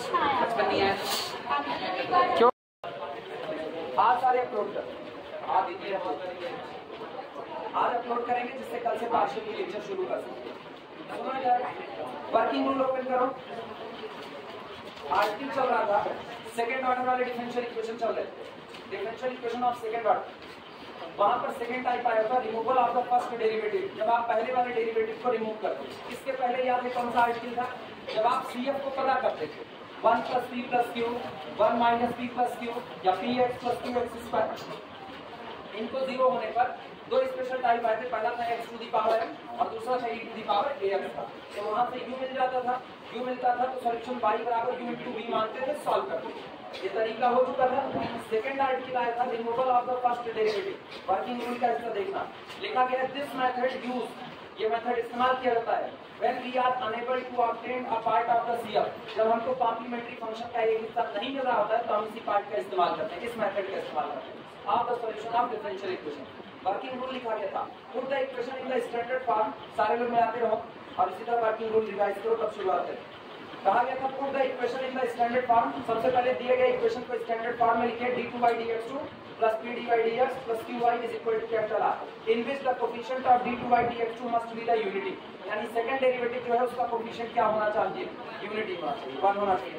बचपन नहीं है क्यों? आज सारे अपलोड कर, आज दीजिए आज अपलोड करेंगे जिससे कल से पार्शियल की लेक्चर शुरू कर सकते हैं। वर्किंग रूल ओपन करो। आर्टिकल चल रहा था, सेकेंड ऑर्डर वाले डिफरेंशियल इक्वेशन चल रहे थे, differential equation of second order. वहां पर सेकेंड टाइप आया था removal of the first derivative, जब आप पहले वाले डेरिवेटिव को रिमूव करते थे। इसके पहले याद है कौन सा आर्टिकल था? जब आप CF को पता करते थे 1 + p + q 1 - p + q या px + qx², इनको 0 होने पर दो स्पेशल टाइप आए थे। पहला था x⁴ और दूसरा था e⁴ का। तो वहां से u मिल जाता था, u मिलता था तो सॉल्यूशन y = u × v मानते थे, सॉल्व करते थे। ये तरीका हो चुका था। सेकंड आर्टिकल आया था removal of the first derivative. Working rule का हिस्सा देखना, लिखा गया दिस मेथड यूज, ये मेथड इस्तेमाल किया जाता है when we are unable to obtain a part of the CF, जब हमको कॉम्प्लीमेंट्री फंक्शन का एक हिस्सा नहीं मिल रहा होता है तो हम इसी पार्ट का इस्तेमाल करते हैं, इस मेथड का इस्तेमाल करते हैं of the solution of differential equation. Working rule लिखा गया था put the equation in the standard form. सारे लोग मिलाते रहो और इसी तरह वर्किंग रूल रिवाइज करो, तब शुरुआत करें। कहा गया था put the equation in the standard form. सबसे पहले दिए गए इक्वेशन को स्टैंडर्ड फॉर्म में लिखिए d2/dx2 + p/dx + qy = R, in which the coefficient of d2/dx2 must be the unity। यानी सेकंड डेरिवेटिव जो है उसका कोएफिशिएंट क्या होना चाहिए? यूनिटी होना चाहिए, 1 होना चाहिए।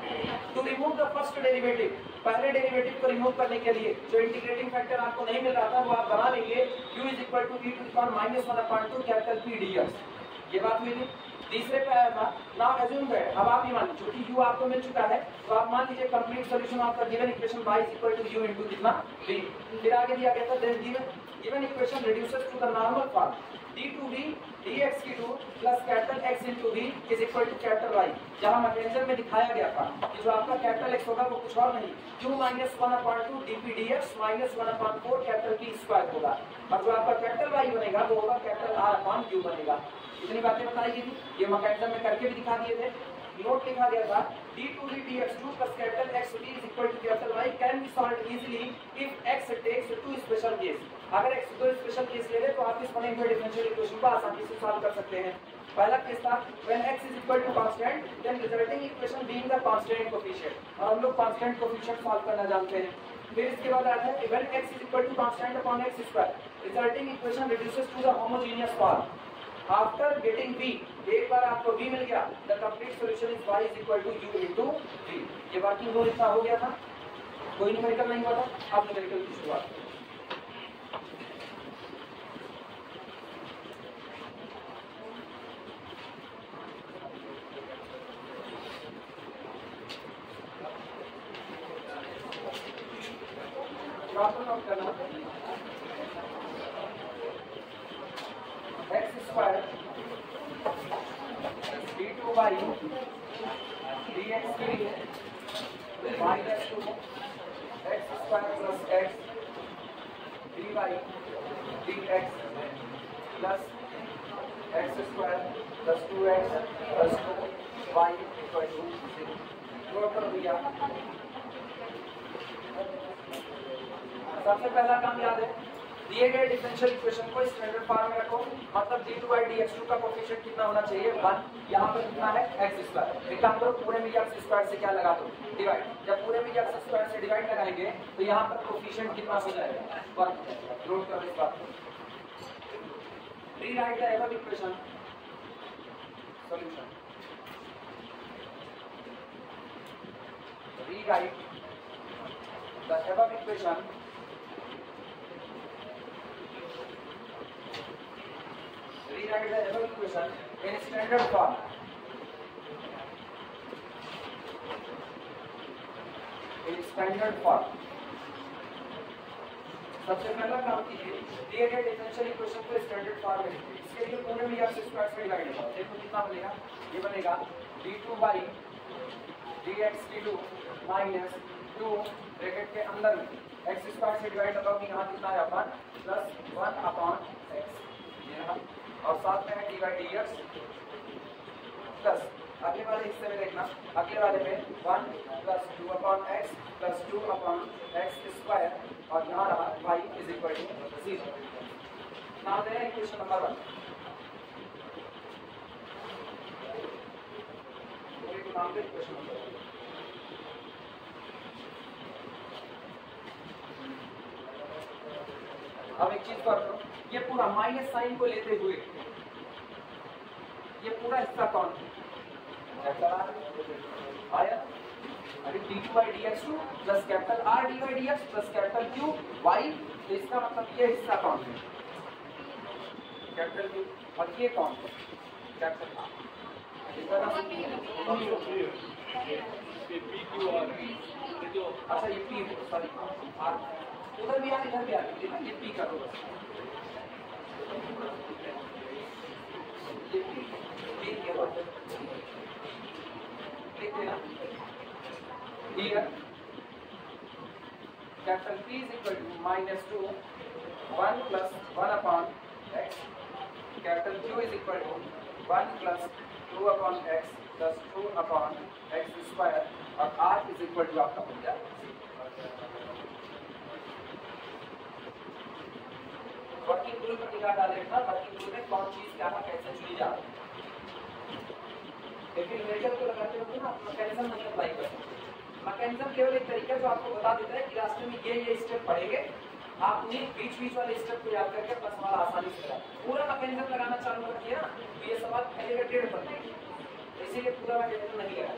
To remove the first derivative, पहले डेरिवेटिव को रिमूव करने के लिए जो इंटीग्रेटिंग फैक्टर आपको नहीं मिल रहा था वो आप बना लेंगे u = e⁻⁻⁴ P dx। ये बात हुई थी। तीसरे पे आया था नाउ अज्यूम दैट, अब आप ये मान लीजिए कि u आपको मिल चुका है तो आप मान लीजिए complete solution of the given equation y = u × कितना v। फिर आगे दिया गया था then given equation reduces to the normal form d2v dx⁵ + X × v = Y। जहां मैकेनिज्म में दिखाया गया था कि जो आपका कैपिटल X होगा वो कुछ और नहीं q - 1/2 dp dx - 1/4 P² होगा, और जो आपका कैपिटल Y बनेगा वो होगा R/Q बनेगा। इतनी बातें बताई गई थी, ये मैकेनिज्म में करके भी दिखा दिए थे। नोट लिखा गया था d2v dx2 + Xv = Y can be solved easily if x takes 2 special case. अगर x 2 स्पेशल केस ले ले तो आप इस बने हुए डिफरेंशियल इक्वेशन को आसानी से सॉल्व कर सकते हैं। पहला केस था when x = constant then resulting equation being the constant coefficient, और हम लोग constant coefficient सॉल्व करना जानते हैं। फिर इसके बाद आता है when x = constant upon x² resulting equation reduces to the homogeneous form after getting v। एक बार आपको v मिल गया the complete solution is y = u × v। ये वर्किंग रूल इतना हो गया था, कोई न्यूमेरिकल नहीं हुआ था। अब न्यूमेरिकल की शुरुआत। नोट करना x² d2y dx3 -2 x² + x dy dx plus x² + 2x + 2y = 0। Note कर दिया। सबसे पहला काम याद है, दिए गए डिफरेंशियल इक्वेशन को स्टैंडर्ड फॉर्म में रखो, मतलब d2/dx2 का कोएफिशिएंट कितना होना चाहिए? 1। यहाँ पर कितना है? x²। एक काम करो पूरे में x² से क्या लगा दो? डिवाइड। जब पूरे में x² से डिवाइड लगाएंगे तो यहाँ पर कोएफिशिएंट कितना हो जाएगा? 1। नोट करो इस बात को। Rewrite the above equation solution. Rewrite the above equation rewrite the above equation in standard form। in standard form सबसे पहला काम कीजिए, दिए गए डिफरेंशियल इक्वेशन को स्टैंडर्ड फॉर्म में लिखिए। इसके लिए पूरे में x² से डिवाइड करो। देखो कितना बनेगा, ये बनेगा d2y dx3 - 2 ब्रैकेट के अंदर में x² से डिवाइड करोगे यहाँ कितना है अपन +1/x, ये रहा, और साथ में है dy/dx प्लस अगले वाले हिस्से में देखना, अगले वाले में 1 + 2/x + 2/x² और यहाँ रहा y = 0। Now there equation number 1। नाम दे इक्वेशन नंबर 1। अब एक चीज कर दो, ये पूरा माइनस साइन को लेते हुए ये पूरा हिस्सा कौन आया? अरे d2/dx2 plus capital R dy/dx plus capital Q y, तो इसका मतलब ये हिस्सा कौन है? कैपिटल Q, और ये कौन है? Capital R। अच्छा ये P है, सॉरी R, उधर भी आ इधर भी आ, ये P का दो here capital P is equal to minus 2 1 plus 1 upon x, capital Q is equal to 1 plus 2 upon x plus 2 upon x square, और R is equal to आपका हो गया। वर्किंग रूल पर निगाह डाल रखना, वर्किंग रूल में कौन चीज क्या है कैसे चुनी जा रही है, लेकिन न्यूमेरिकल को लगाते हुए ना मैकेनिज्म नहीं अप्लाई करते। मैकेनिज्म केवल एक तरीका जो आपको बता देता है कि रास्ते में ये स्टेप पढ़ेंगे, आप उन्हीं बीच वाले स्टेप को याद करके अपना सवाल आसानी से करा। पूरा मैकेनिज्म लगाना चालू कर दिया तो ये सवाल फैलेगा 1.5%, इसीलिए पूरा मैकेनिज्म नहीं लगाया।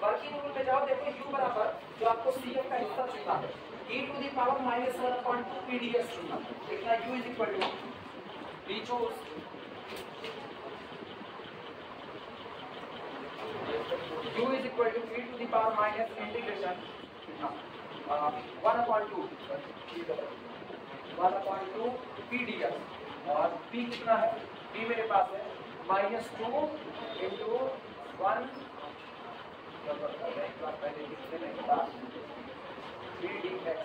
वर्किंग रूल में जाओ, देखो u बराबर जो आपको CF का हिस्सा चुनना है e⁻⁻1/2 pdx चुनना है। देखना u is equal to we choose u is equal to e⁻⁻⁻ integration 1/2 pdx, और p कितना है? p मेरे पास है -2 into 1 pdx,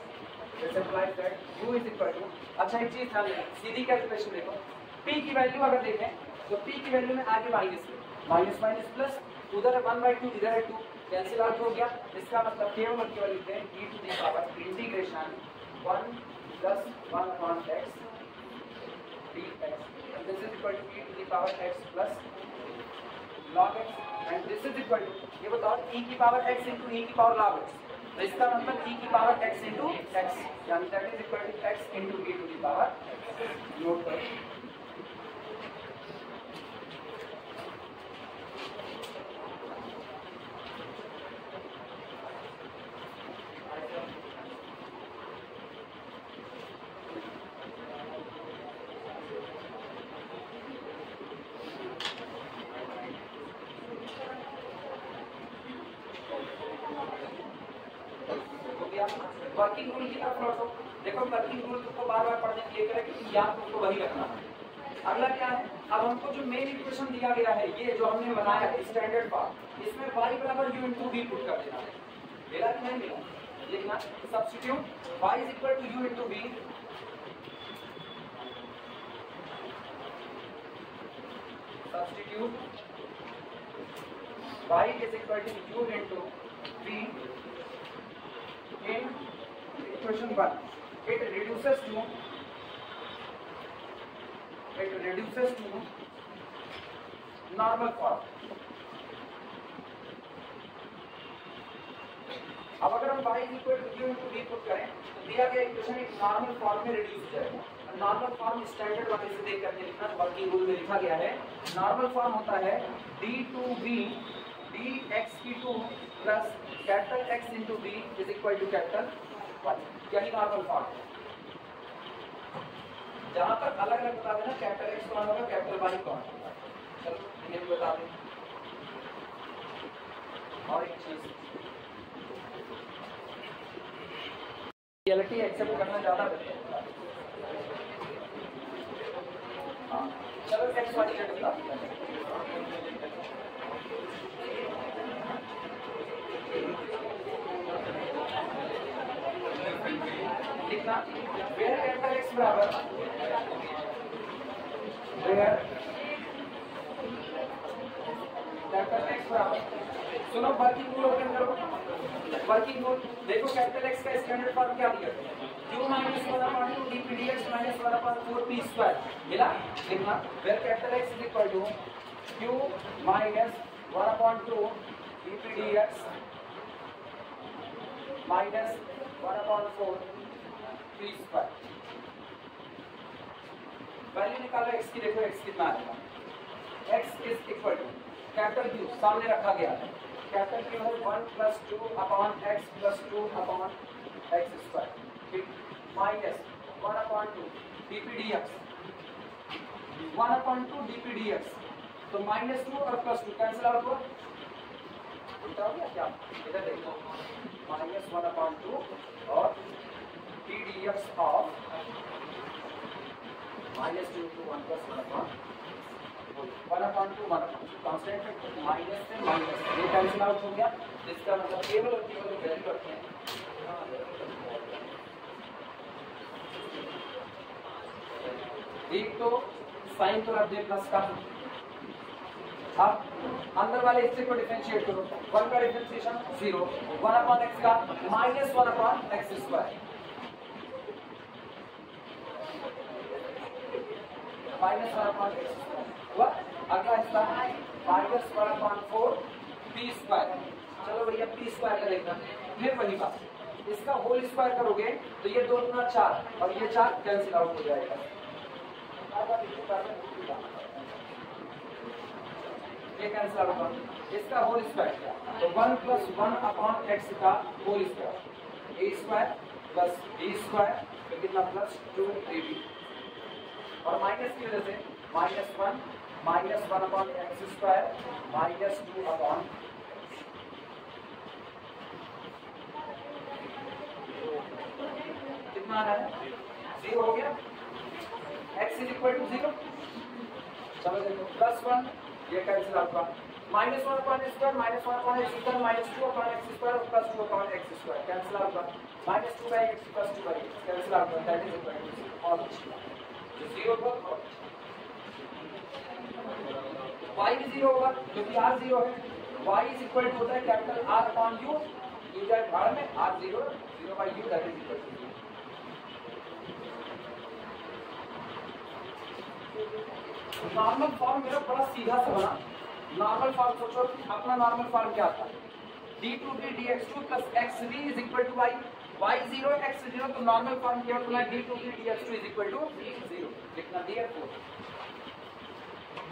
this implies that u is equal to, अच्छा एक चीज ध्यान देना, सीधी कैलकुलेशन देखो, p की वैल्यू अगर देखें तो p की वैल्यू में आगे माइनस माइनस प्लस, उधर है 1/2 इधर है 2, कैंसिल आउट हो गया। इसका मतलब केवल और केवल लिखते हैं e⁻⁻इंटीग्रेशन 1 plus 1 upon x dx, and this is equal to e⁻x plus log x, and this is equal to, ये बताओ e⁻x into e⁻log x, तो इसका मतलब e⁻x into x, यानी that is equal to x into e⁻x। Note करो, working rule की तरफ लौटो। देखो वर्किंग रूल को बार-बार पढ़ने के लिए करें, याद तुमको वही रखना है। अगला क्या है, अब हमको जो मेन इक्वेशन दिया गया है, ये जो हमने बनाया है स्टैंडर्ड फॉर्म, इसमें y बराबर u into v पुट कर देना है। मिला कि नहीं मिला? लिखना substitute y is equal to u into v, substitute y is equal to u into v in equation 1, it reduces to normal form। अब अगर हम y equal to u into v put करें तो दिया गया इक्वेशन एक normal form में reduce हो जाएगा। नॉर्मल फॉर्म स्टैंडर्ड वाले से देख करके लिखना, वर्किंग रूल में लिखा गया है नॉर्मल फॉर्म होता है d2v dx2 plus capital x into v is equal to capital y, यही नॉर्मल फॉर्म है। जहां तक अलग अलग बता देना, कैपिटल x कौन होगा, कैपिटल y कौन होगा, चलो ये भी बता दें। और एक चीज, रियलिटी एक्सेप्ट करना ज्यादा बेहतर है। हाँ चलो x y z बता दें। लिखना where capital X बराबर where capital X बराबर, सुनो वर्किंग रूल ओपन करो, वर्किंग रूल देखो, कैपिटल X का स्टैंडर्ड फॉर्म क्या दिया है, q-1/2 dpdx -1/4 p स्क्वायर, मिला? लिखना where capital X is equal to q-1/2 dpdx -1/4 P square. Value निकालो x की, देखो x कितना आएगा। x is equal to capital Q सामने रखा गया है, कैपिटल Q है 1 + 2 upon x + 2 upon x square, ठीक, minus 1/2 dp dx, 1/2 dp dx, तो -2 और +2 कैंसिल आउट हुआ, उल्टा हो गया क्या? इधर देखो, -1/2 और p dx ऑफ -2 × 1 + 1/2 कांस्टेंट है, माइनस से माइनस ये कैंसिल आउट हो गया, इसका मतलब केवल और केवल वैल्यू रखते हैं। एक तो साइन तो रख दे प्लस का, अब अंदर वाले हिस्से को डिफरेंशिएट करो, 1 का डिफरेंशिएशन 0, 1/x का -1/x², -1/x² हुआ। अगला हिस्सा -1/4 p स्क्वायर, चलो भैया p स्क्वायर करेगा, फिर वही बात, इसका होल स्क्वायर करोगे तो ये 2 × 4 और ये 4 कैंसिल आउट हो जाएगा, ये कैंसिल आउट होगा, इसका होल स्क्वायर, तो 1 + 1/x का होल स्क्वायर, a² + b² तो कितना +2ab, और माइनस की वजह से -1 -1/x² -2/, कितना आ रहा है 0 हो गया, x = 0, चलो देखो +1 ये कैंसिल आउट हुआ, -1/² -1/x² -2/x² और +2/x² कैंसिल आउट हुआ, -2/x + 2/x कैंसिल आउट हुआ, दैट इज इक्वल टू और जो 0 होगा y भी 0 होगा क्योंकि r 0 है, y इज इक्वल टू होता है कैपिटल R/u, u जाए भाड़ में, r 0 0/u that is equal to, normal form मेरा बड़ा सीधा सा बना। नॉर्मल फॉर्म सोचो, अपना नॉर्मल फॉर्म क्या था, d2b dx2 + xv is equal to y, y0 x0, तो नॉर्मल फॉर्म क्या होता है d2b dx2 is equal to 0 लिखना दिया।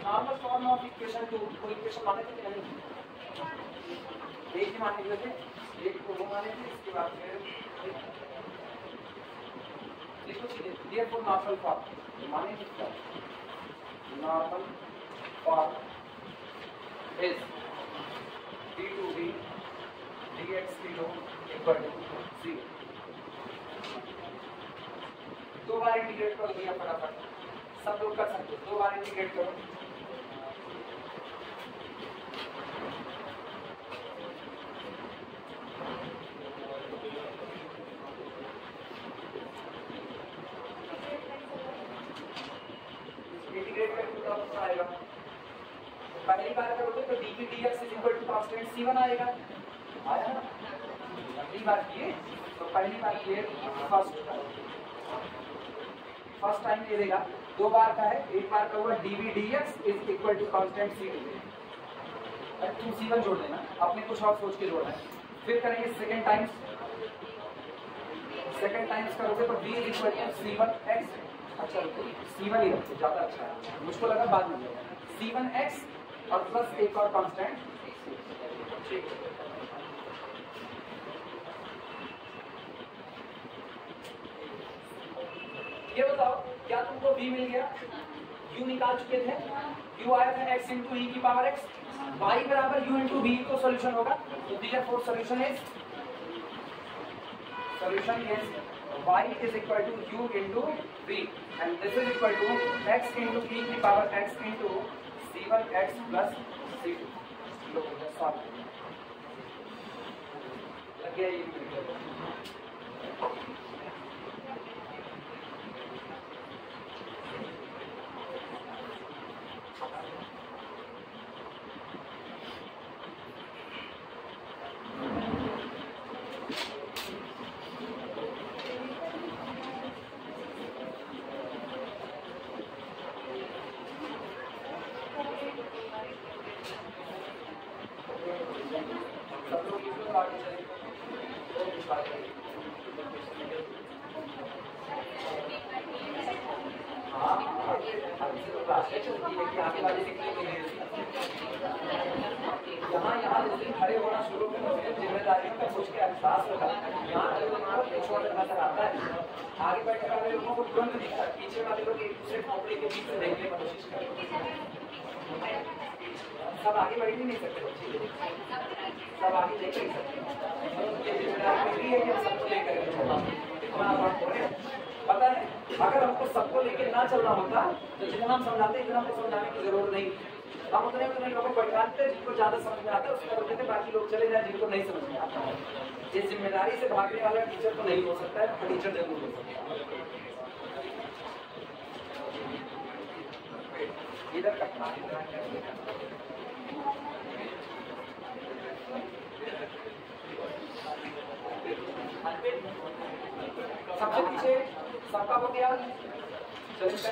नॉर्मल फॉर्म ऑफ इक्वेशन 2 को इक्वेशन माने थे नहीं, एक ही माने थे, एक को वो माने थे, इसके बाद फिर इसको दिया फॉर नॉर्मल फॉर्म माने थे, normal form is d2b dx0 equal to 0, दो बार इंटीग्रेट करो भैया फटाफट, सब लोग कर सकते हो, दो बार इंटीग्रेट करो, आएगा, पहली बार करोगे तो dp dx is equal to constant c1 आएगा, आया ना, पहली बार किए तो पहली बार किए फर्स्ट टाइम ले लेगा, दो बार का है, एक बार का हुआ dv dx is equal to constant c2, अरे तुम c1 जोड़ देना, अपने कुछ और सोच के जोड़ना है, फिर करेंगे सेकंड टाइम्स करोगे तो v is equal to c1x, अच्छा c1 ही रखो ज्यादा अच्छा है, मुझको लगा बाद में c1x और प्लस एक और कांस्टेंट, ये बताओ क्या तुमको v मिल गया, u निकाल चुके थे, u आया था x × e⁻x, y = u × v तो सॉल्यूशन होगा, तो therefore solution is y is equal to u × v and this is equal to x × e⁻x × c1x plus c2, low solve लग गया ये, सब लोग इसको आगे चलेंगे, सांस होगा यहाँ छोटा नजर आता है, आगे बैठे वाले लोगों को तुरंत दिखता है, पीछे वाले लोग एक दूसरे खोपड़ी के बीच से देखने की कोशिश करते हैं। सब आगे बढ़ ही नहीं सकते बच्चे, सब आगे देख नहीं सकते। ये जिम्मेदारी मेरी है कि सबको लेकर के चलना। इतना बात हो रहा है पता है, अगर हमको सबको लेकर ना चलना होता तो जितना हम समझाते इतना हमको समझाने की जरूरत नहीं। हम उतने लोगों को बैठाते जिनको ज्यादा समझ में आता है उसको बोलते थे, बाकी लोग चले जाए जिनको नहीं समझ में आता। जिस जिम्मेदारी से भागने वाला टीचर तो नहीं हो सकता है, टीचर जरूर हो सकता है। इधर कटना सबसे पीछे सबका हो गया, चलिए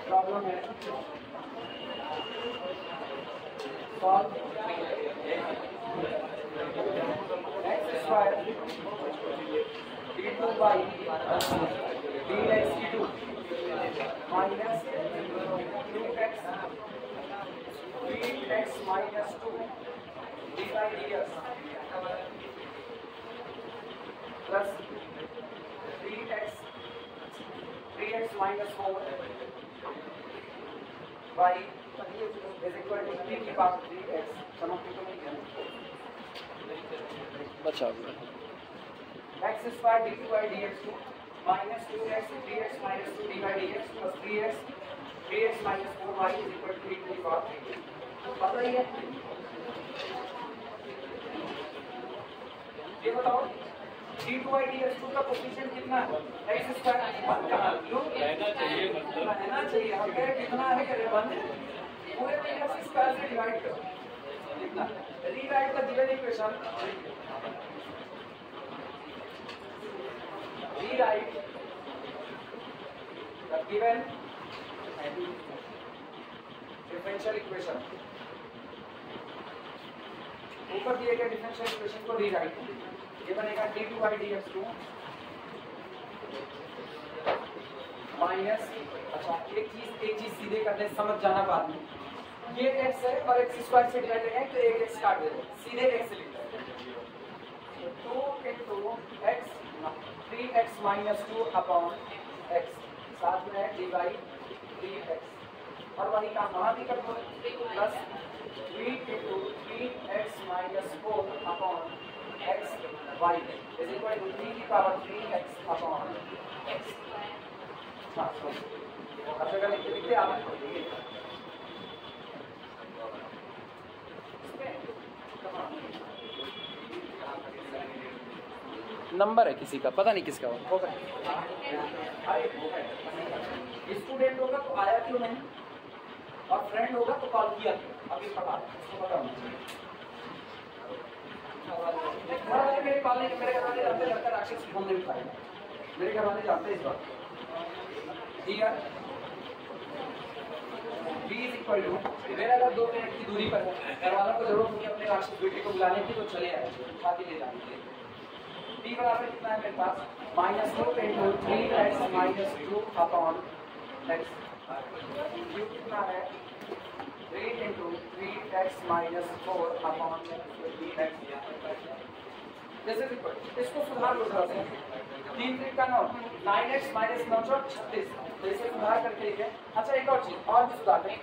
प्रॉब्लम है solve x square d2y dx2 minus 2x 3x minus 2 dy dx plus 3x minus 4 y is equal to 3 की पावर 3x समझते तो नहीं है बचा x square d2y dx2 minus 2x 3x minus 2 dy dx plus 3x minus 4y is equal to 3 की power 3 पता ही है। ये बताओ d2y dx2 का कोएफिशिएंट कितना है? x स्क्वायर 1 कहां रहना चाहिए हम कह कितना है कि 1 पूरे में x स्क्वायर से डिवाइड करो कितना rewrite the given equation rewrite the given differential equation ऊपर दिए गए डिफरेंशियल इक्वेशन को रीराइट ये बनेगा d2y dx2 माइनस अच्छा एक चीज सीधे करने समझ जाना बाद में ये x है और x स्क्वायर से डिवाइड है तो एक x काट दे सीधे x लिखते हैं 2 into x 3x minus 2 upon x साथ में dy 3x और वही काम वहां भी कर दो plus 3 into 3x minus 4 upon x y is equal to 3 की पावर 3x upon x अच्छा अगर लिखते आप नंबर है किसी का पता नहीं किसका होगा स्टूडेंट होगा तो आया क्यों नहीं और फ्रेंड होगा तो कॉल किया क्यों अभी पता इसको पता होना मेरे कॉल नहीं मेरे घर वाले जानते लड़का राक्षस फोन नहीं उठाएगा मेरे घर वाले जानते इस बात ठीक है b is equal to मेरा अगर 2 मिनट की दूरी पर है घर वालों को जरूरत होगी अपने राक्षस बेटे को बुलाने की तो चले आए उठा के ले जाने के लिए b बराबर कितना है मेरे पास -2 into 3x minus 2 upon x u कितना है 3 into 3x minus 4 upon x this is equal इसको सुधार लो जरा से 3 3 का 9 9x minus 9 36 जैसे सुधार करके लिखे। अच्छा एक और चीज और भी सुधार करें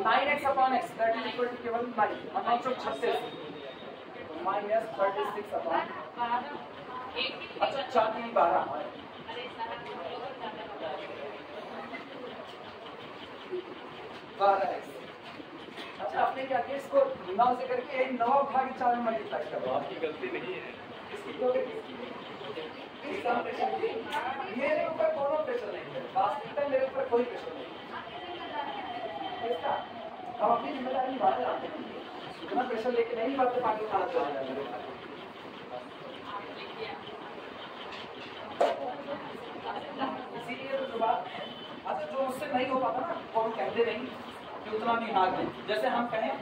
9x upon x that is equal to केवल 9 और 9 36 minus 36 upon अच्छा 4 3 12 12x अच्छा आपने क्या किया इसको 9 से करके 9 उठा के 4 में मल्टीप्लाई करो आपकी गलती नहीं है इसकी तो इसका प्रेशर मेरे ऊपर कोनो प्रेशर नहीं है वास्तविकता मेरे ऊपर कोई प्रेशर नहीं इसका हम अपनी जिम्मेदारी निभाते रहते हैं इतना प्रेशर लेके नहीं बातें पार्टी खाना चाहिए इसीलिए तो बात अच्छा जो उससे नहीं हो पाता ना वो हम कहते नहीं कि उतना भी हार्ड नहीं। जैसे हम कहें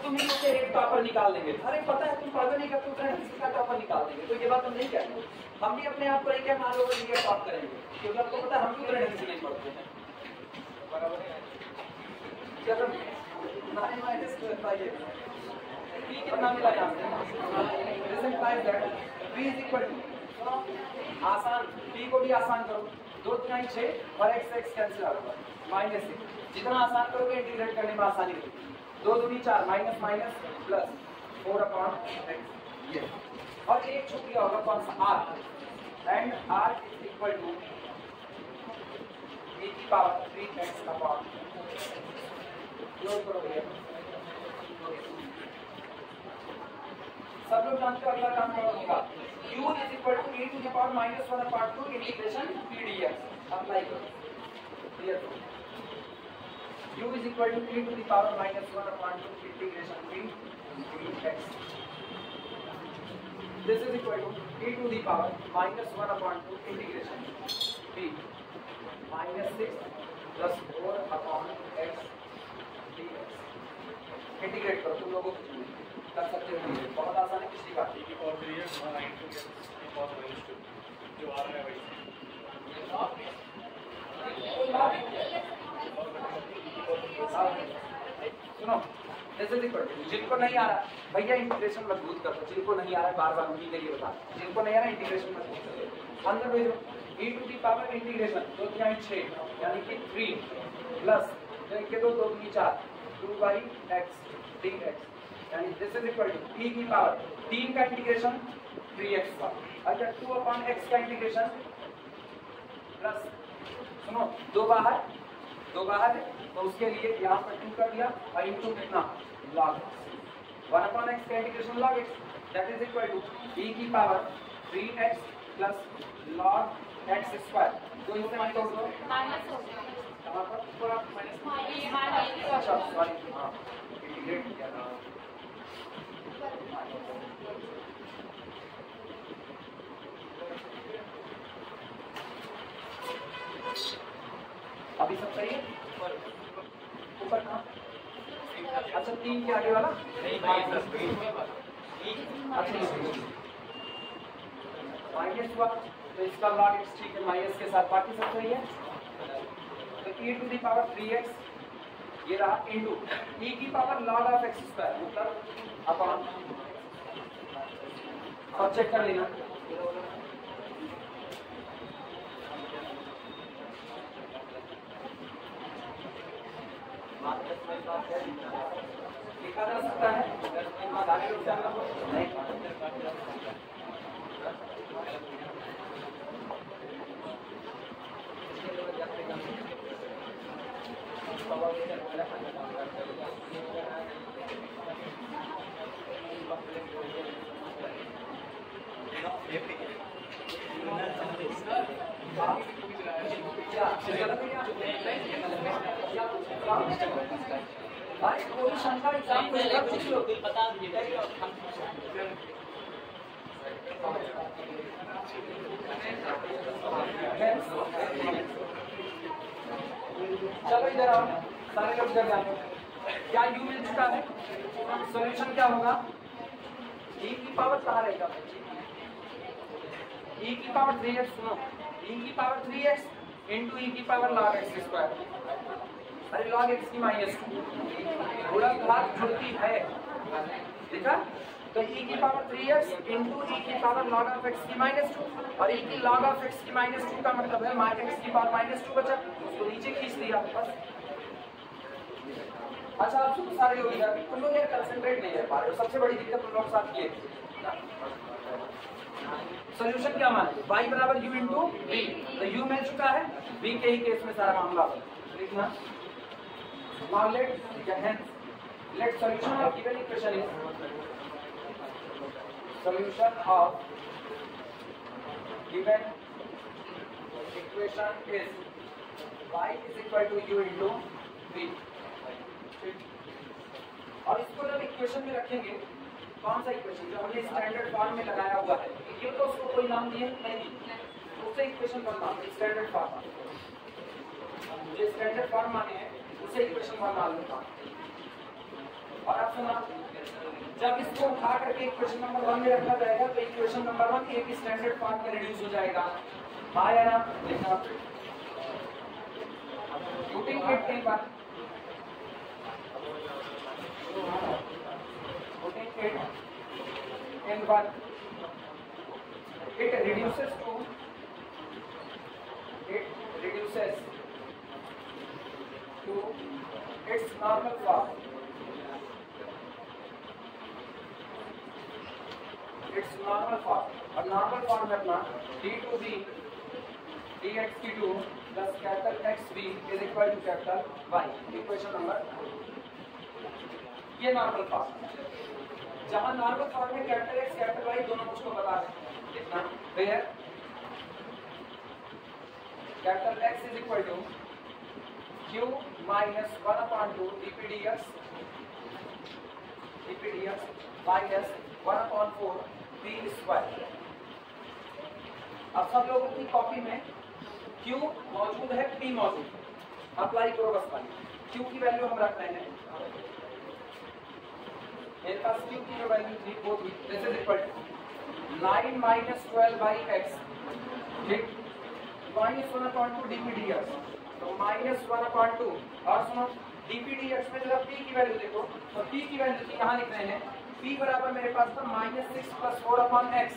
तुम इनमें से एक टॉपर निकाल देंगे, अरे पता है तुम पढ़ते नहीं करते उतना किसी का टॉपर निकाल देंगे, तो ये बात हम नहीं कहेंगे। हम भी अपने आप को एक मान लो कि टॉप करेंगे, क्योंकि आपको पता है हम भी उतना ढंग से नहीं पढ़ते हैं। चलो नाइन माइनस p कितना मिला यहाँ से? p इज इक्वल टू, आसान p को भी आसान करो, 2 3 6 और x x cancel out minus 6, जितना आसान करोगे इंटीग्रेट करने में आसानी होगी। 2 दूनी 4 minus minus plus 4 upon x, ये और एक छूट गया होगा कौन सा r, and r is equal to e की पावर 3x अपॉन, क्लोज करो भैया। सब लोग जानते हो अगला काम क्या होगा, u is equal to e to the power minus 1 upon 2 integration p dx apply करो, clear. u is equal to e to the power minus 1 upon 2 integration p dx. This is equal to e to the power minus 1 upon 2 integration p minus 6 plus 4 upon x dx. Integrate करो, तुम लोगों को कर सकते हो, बहुत आसान है, किसी का जो आ रहा है वही सुनो। जैसे देखो जिनको नहीं आ रहा भैया इंटीग्रेशन मजबूत कर दो, जिनको नहीं आ रहा है बार बार उन्हीं के लिए बता, जिनको नहीं आ रहा इंटीग्रेशन मजबूत कर दो, अंदर भेजो e to the power integration 2 3 6 यानी कि 3 प्लस के 2 2 3 4 2 by x dx, यानी this is equal to e की पावर 3 का इंटीग्रेशन 3x का, अच्छा 2 अपॉन x का इंटीग्रेशन प्लस, सुनो 2 बाहर है तो उसके लिए यहाँ पर 2 कर दिया और इनटू कितना log x, 1 अपॉन x का integration log x, that is equal to e की power 3x plus log x square. तो इससे माइनस हो दो माइनस हो गया, कहां पर थोड़ा माइनस, अच्छा सॉरी हां इंटीग्रेट किया था। अभी सब सही है, ऊपर कहाँ, अच्छा 3 के आगे वाला माइनस हुआ तो इसका लॉग x ठीक है माइनस के साथ, बाकी सब सही है। तो e to the power 3x ये रहा इनटू e की power log of x square मतलब अपॉन, अब चेक कर लेना लिखा जा सकता है नहीं, भाई कोई शंका एग्जाम को लेकर पूछ लो, बता दीजिए। चलो इधर आओ सारे लोग इधर जाओ, क्या u मिल चुका है, सॉल्यूशन क्या होगा, e की पावर कहाँ रहेगा, e की पावर 3x, सुनो e की पावर 3x इंटू e की पावर log x स्क्वायर, अरे log x की माइनस गुणक घात जुड़ती है, देखा, तो e की पावर 3x इंटू e की पावर log ऑफ x की माइनस 2 और e की log ऑफ x की माइनस 2 का मतलब है माइनस x की पावर माइनस 2 बचा, उसको नीचे खींच दिया बस। अच्छा आप सब सारे लोग यार तुम लोग यार कंसंट्रेट नहीं कर पा रहे हो, सबसे बड़ी दिक्कत तुम लोग साथ ये सॉल्यूशन क्या माने y बराबर u इंटू v, तो u मिल चुका है, v के ही केस में सारा मामला लिखना। Now let solution of given equation is solution of given equation is y is equal to u into v, और इसको जब इक्वेशन में रखेंगे कौन सा इक्वेशन जो हमने स्टैंडर्ड फॉर्म में लगाया हुआ है, ये तो उसको कोई नाम दिए नहीं, उससे इक्वेशन बनना स्टैंडर्ड फॉर्म, जो स्टैंडर्ड फॉर्म माने हैं उससे इक्वेशन 1 मालूम था। और अब सुना, जब इसको उठा करके इक्वेशन नंबर 1 में रखा जाएगा तो इक्वेशन नंबर 1 एक स्टैंडर्ड फॉर्म में रिड्यूस हो जाएगा। हाँ या ना? लिखना putting it in one, putting it in one, it reduces to its normal form. Its normal form. और normal form में अपना d to b dx/2 plus capital XB is equal to capital Y. Equation number, ये normal form। जहाँ normal form में capital X capital Y दोनों मुझको पता है, लिखना where capital X is equal to Q minus 1/2 dpdx minus 1/4 p square। अब सब लोगों की कॉपी में Q मौजूद है, P मौजूद है, अप्लाई करो बस खाली। Q की वैल्यू हम रख रहे हैं, मेरे पास Q की जो वैल्यू थी वो थी this is equal to 9 minus 12 by x, ठीक, minus 1/2 dpdx, तो minus 1/2। और सुनो dpdx में जरा p की वैल्यू देखो, तो p की वैल्यू थी यहाँ लिख रहे हैं p बराबर मेरे पास था -6 + 4/x।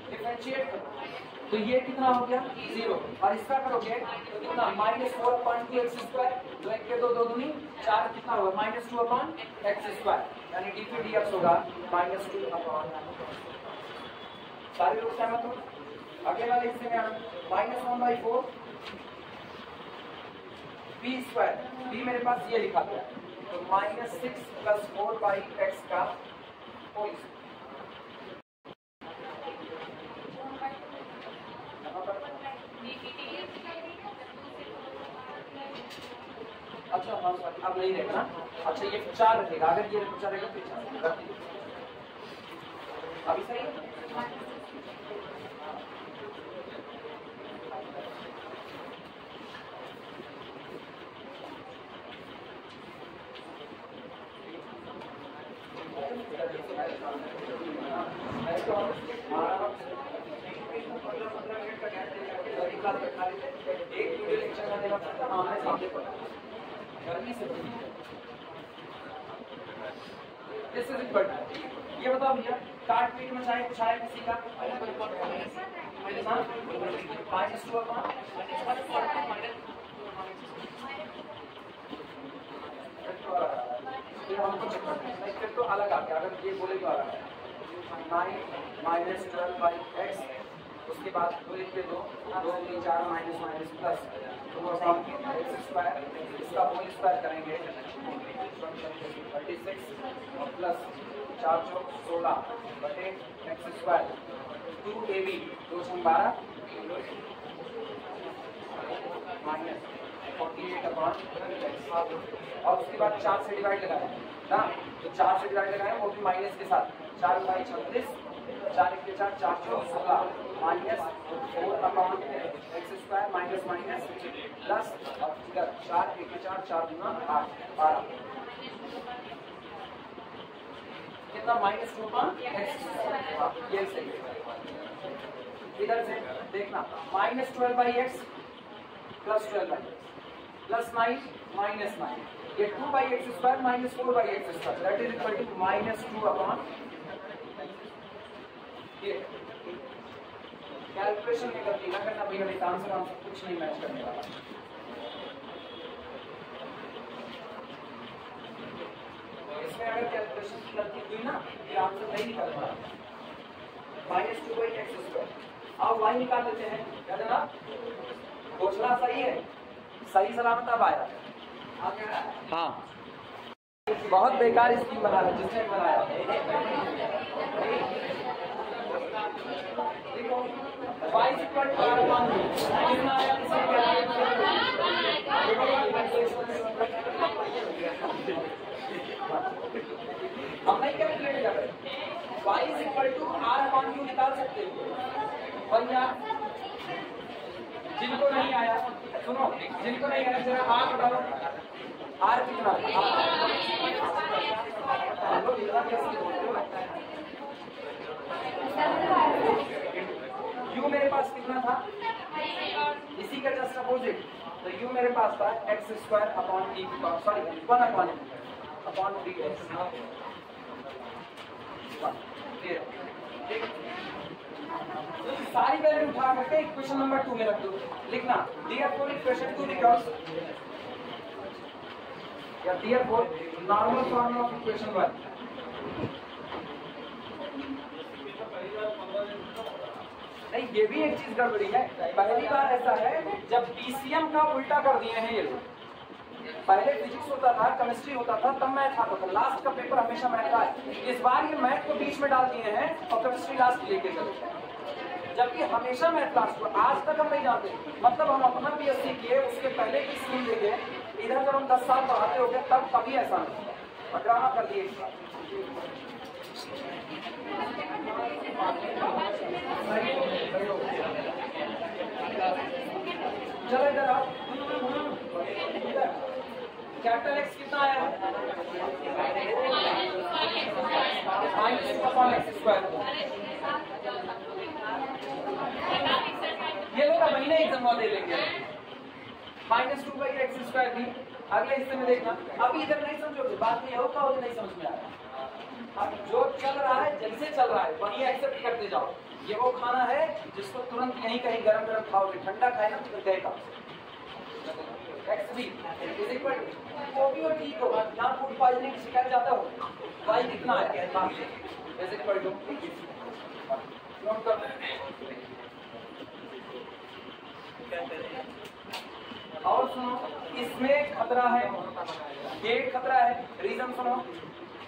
डिफरेंशिएट करो तो ये कितना हो गया 0, और इसका करोगे तो कितना -4/2x², 2 1 के 2 2 दूनी 4, कितना होगा -2/x², यानी dpdx होगा -2/। सारे लोग सहमत हो? अगले वाले हिस्से में हम -1/4 p², p मेरे पास ये लिखा था, तो -6 + 4/x का होल। अच्छा हाँ सर, अब नहीं रहेगा ना, अच्छा ये 4 रहेगा, अगर ये 4 रहेगा तो 4 रख दीजिए। अभी सही है? ये बताओ भैया, काट पीट में चाहे कुछ आए किसी का फिर तो अलग आ गया, अगर ये बोले तो अलग है 9 - 12/x, उसके बाद 2 1 के 2 2 3 4 माइनस प्लस तो x², इसका होल स्क्वायर करेंगे 36 प्लस 4 चौक 16 बटे x², 2ab 2 12 माइनस 48/x, और उसके बाद 4 से डिवाइड लगाया ना, तो 4 से डिवाइड लगाया वो भी माइनस के साथ, 4 × 36, 4 × 4 4 चौक 16 minus 4/x² minus minus plus, और इधर 4 × 1 4 4 × 8 12, कितना -2/x, ये सही है। इधर से देखना -12/x plus 12/x plus 9 minus 9, ये 2/x² - 4/x², that is equal to -2/। ये कैलकुलेशन में गलती ना करना भैया, नहीं आंसर हम कुछ नहीं मैच करने वाला। इसमें अगर कैलकुलेशन की गलती हुई ना, ये आंसर नहीं निकल पा रहा। -2/x², अब y निकाल लेते हैं, क्या जनाब? घोषणा सही है, सही सलामत अब आया। हाँ, बहुत बेकार स्कीम बना रहा है जिसने बनाया। देखो y = r1 कितना आया, हम नहीं कैलकुलेट कर रहे, y = r1 निकाल सकते हो भैया। जिनको नहीं आया सुनो, जिनको नहीं आया जरा हाथ उठाओ, आर कितना यू मेरे पास कितना था, इसी का जस्ट अपोजिट, तो यू मेरे पास था x square upon D sorry 1 upon D x. सारी वैल्यू उठा करके इक्वेशन नंबर 2 में रख दो, लिखना therefore इक्वेशन 2 becomes या therefore normal form of equation 1। नहीं, ये भी एक चीज गड़बड़ी है। पहली बार ऐसा है जब पीसीएम का उल्टा कर दिए हैं ये लोग। पहले फिजिक्स होता था, केमिस्ट्री होता था, तब मैथ आता था, लास्ट का पेपर हमेशा मैथ का है। इस बार ये मैथ को बीच में डाल दिए हैं और केमिस्ट्री लास्ट लेके चले, जबकि हमेशा मैथ लास्ट को। आज तक हम नहीं जानते, मतलब हम अपना बीएससी किए, उसके पहले की स्कूल देखे, इधर जब हम 10 साल पढ़ाते हो गए तब कभी ऐसा नहीं ड्रामा कर दिए। चलो इधर आओ, कैपिटल एक्स कितना आया है, ये लोग महीने एग्जाम दे लेंगे। -2/x² भी अगले हिस्से में देखना। अभी इधर नहीं समझोगे, बात ये होगा और नहीं समझ में आ रहा। अब जो चल रहा है, जैसे चल रहा है वही एक्सेप्ट करते जाओ। ये वो खाना है जिसको तुरंत यहीं कहीं गरम गरम खाओगे, ठंडा खाए ना तो गए काम। एक्स भी वो भी और ठीक होगा, यहाँ फूड पॉइजनिंग की शिकायत ज्यादा हो। वाई कितना है जैसे पढ़ लो, नोट कर। और सुनो, इसमें खतरा है, ये खतरा है, रीजन सुनो।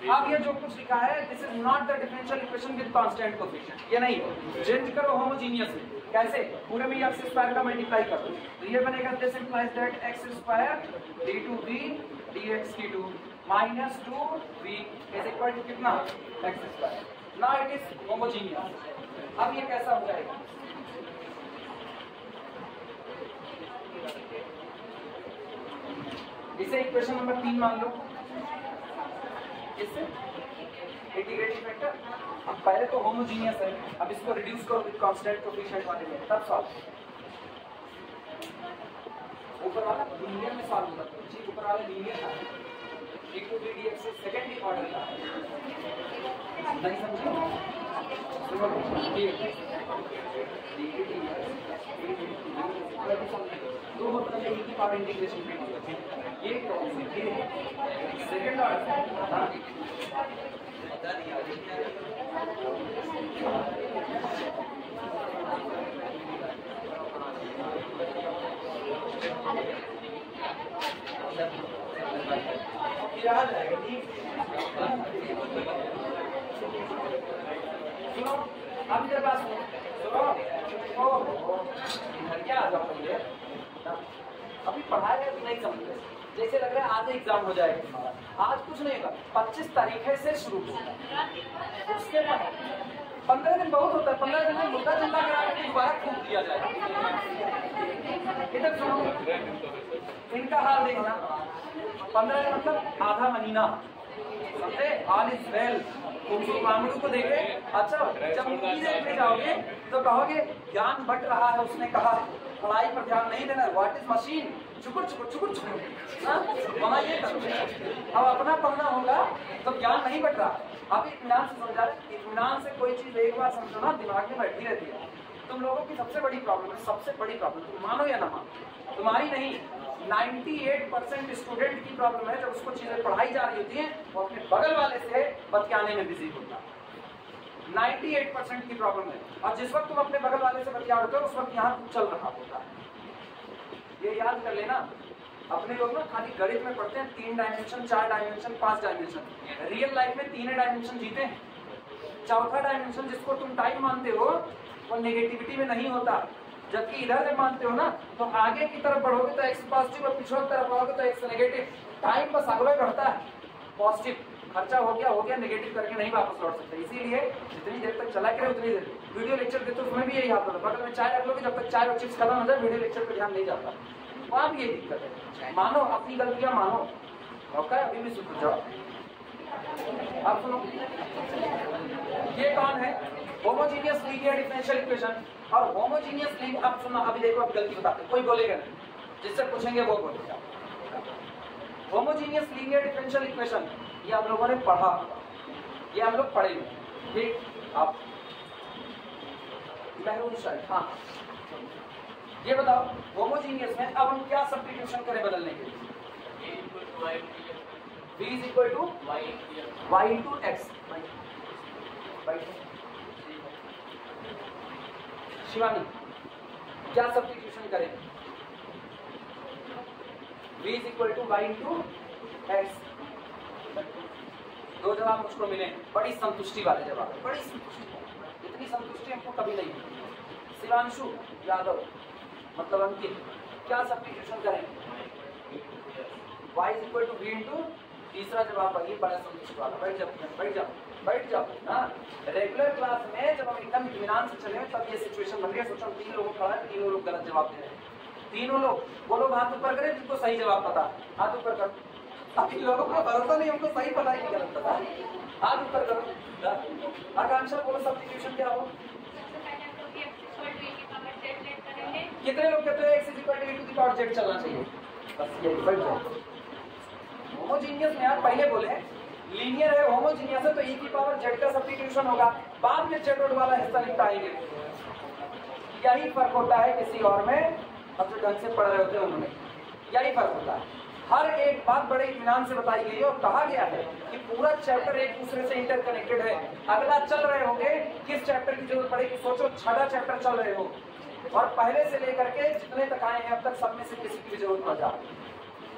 अब ये जो कुछ लिखा है, this is not the differential equation with constant coefficient, ये नहीं। चेंज करो होमोजीनियस में, कैसे? पूरे में एक्स स्क्वायर का मल्टीप्लाई कर दो, तो ये बनेगा this implies that x square d2v dx d2 -2v is equal to कितना, x square. Now it is homogeneous. अब ये कैसा हो जाएगा, इसे इक्वेशन नंबर 3 मान लो, इससे इंटीग्रेटिंग फैक्टर। अब पहले तो होमोजीनियस है, अब इसको रिड्यूस करो विद कांस्टेंट कोएफिशिएंट वाले में, तब सॉल्व। ऊपर वाला लीनियर में सॉल्व होता है जी, ऊपर वाला लीनियर था, d2v dx से सेकंड ऑर्डर का नहीं समझे? दो होता है एक ही पावर इंटीग्रेशन पे, ये सेकंड ऑर्डर बता दिया। सुनो, अब इधर बात सुनो, क्या आ जाओ मुझे अभी पढ़ाया है, नहीं समझे, जैसे लग रहा है आज एग्जाम हो जाएगा। आज कुछ नहीं होगा, 25 तारीख से शुरू होगा, उसके बाद 15 दिन बहुत होता है, 15 दिन में मुद्दा चिंता करा के दोबारा खूब दिया जाएगा। इधर सुनो, इनका हाल देखना, 15 दिन मतलब आधा महीना, समझे? All is well. मामलों को देखे, अच्छा जब मूवी देखने जाओगे तो कहोगे ज्ञान बट रहा है, उसने कहा पढ़ाई पर ध्यान नहीं देना, व्हाट इज मशीन, चुकुर चुकुर चुकुर चुकुर, वहाँ ये करो। अब अपना पढ़ना होगा तो ज्ञान नहीं बट रहा। अब इत्मीनान से समझा, इत्मीनान से कोई चीज एक बार समझो ना, दिमाग में बैठी रहती है। तुम लोगों की सबसे बड़ी प्रॉब्लम है, सबसे बड़ी प्रॉब्लम, तुम मानो या ना मानो, तुम्हारी नहीं, 98% स्टूडेंट की प्रॉब्लम है। जब उसको चीजें पढ़ाई जा रही होती है वो अपने बगल वाले से बतियाने में बिजी होता है, 98% की प्रॉब्लम है। और जिस वक्त तुम अपने बगल वाले से बतिया होते हो उस वक्त यहाँ चल रहा होता है। ये याद कर लेना, अपने लोग ना खाली गणित में पढ़ते हैं 3 dimension, 4 dimension, 5 dimension, real life में 3 डायमेंशन जीते हैं। चौथा डायमेंशन जिसको तुम टाइम मानते हो वो नेगेटिविटी में नहीं होता, जबकि इधर जब मानते हो ना तो आगे की तरफ बढ़ोगे तो एक्स पॉजिटिव और पिछले तरफ आओगे तो एक्स नेगेटिव। टाइम बस आगे बढ़ता है, पॉजिटिव खर्चा हो गया, नेगेटिव करके नहीं वापस लौट सकते। इसीलिए जितनी देर तक चला करे उतनी देर। वीडियो लेक्चर देते हो उसमें भी यही हाल होता है, बगल में चाय रख लोगे, जब तक चाय और चिप्स खत्म हो जाए वीडियो लेक्चर पर ध्यान नहीं जाता। वहाँ भी यही दिक्कत है। मानो अपनी गलतियां मानो, ओके, अभी भी सुन जाओ। आप सुनो, ये कौन है? Homogeneous linear differential equation. और होमोजीनियस लीनियर, आप सुनो, अभी देखो, अब गलती बताते, कोई बोलेगा नहीं, जिससे पूछेंगे वो बोलेगा। होमोजीनियस लीनियर डिफरेंशियल इक्वेशन ये हम लोगों ने पढ़ा, ये हम लोग पढ़ेंगे, ठीक। आप मेहरून शायद, हाँ, ये बताओ होमोजीनियस में अब हम क्या सब्स्टिट्यूशन करें बदलने के लिए? v is equal to y into x। Shivani, क्या सब्स्टिट्यूशन करें? v is equal to y into x। दो जवाब मुझको मिले, बड़ी संतुष्टि वाले जवाब, बड़ी संतुष्टि, इतनी संतुष्टि हमको कभी नहीं मिली। शिवांशु यादव मतलब अंकित, क्या सब्स्टिट्यूशन करें? y is equal to v into, तीसरा जवाब वही, बड़ा संतुष्टि वाला। बैठ जाओ, बैठ जाओ, बैठ जाओ ना। रेगुलर क्लास में जब हम एकदम इत्मीनान से चले तब ये सिचुएशन बन गया। सोचो 3 लोग खड़ा है, 3 लोग गलत जवाब दे रहे हैं। 3 लोग, वो लोग हाथ ऊपर करें जिनको सही जवाब पता, हाथ ऊपर करो। अब इन लोगों को भरोसा नहीं, हमको सही पता है कि गलत पता है, हाथ ऊपर करो। आकांक्षा बोलो सब्स्टिट्यूशन क्या हो? कितने लोग कहते हैं x is equal to e to the power z चलना चाहिए? बस ये बैठ जाओ। होमोजीनियस में यार पहले बोले लीनियर है, होमोजीनियस है तो e की पावर z का सब्स्टिट्यूशन होगा, बाद में z वाला हिस्सा निपटाएंगे। यही फर्क होता है किसी और में, अब जो ढंग से पढ़ रहे होते हैं उनमें यही फर्क होता है। हर एक बात बड़े इत्मीनान से बताई गई है और कहा गया है कि पूरा चैप्टर एक दूसरे से इंटरकनेक्टेड है। अगला चल रहे होंगे, किस चैप्टर की जरूरत पड़ेगी? सोचो 6वां चैप्टर चल रहे हो और पहले से लेकर के जितने तक आए हैं अब तक सब में से किसी की भी जरूरत पड़ जाए,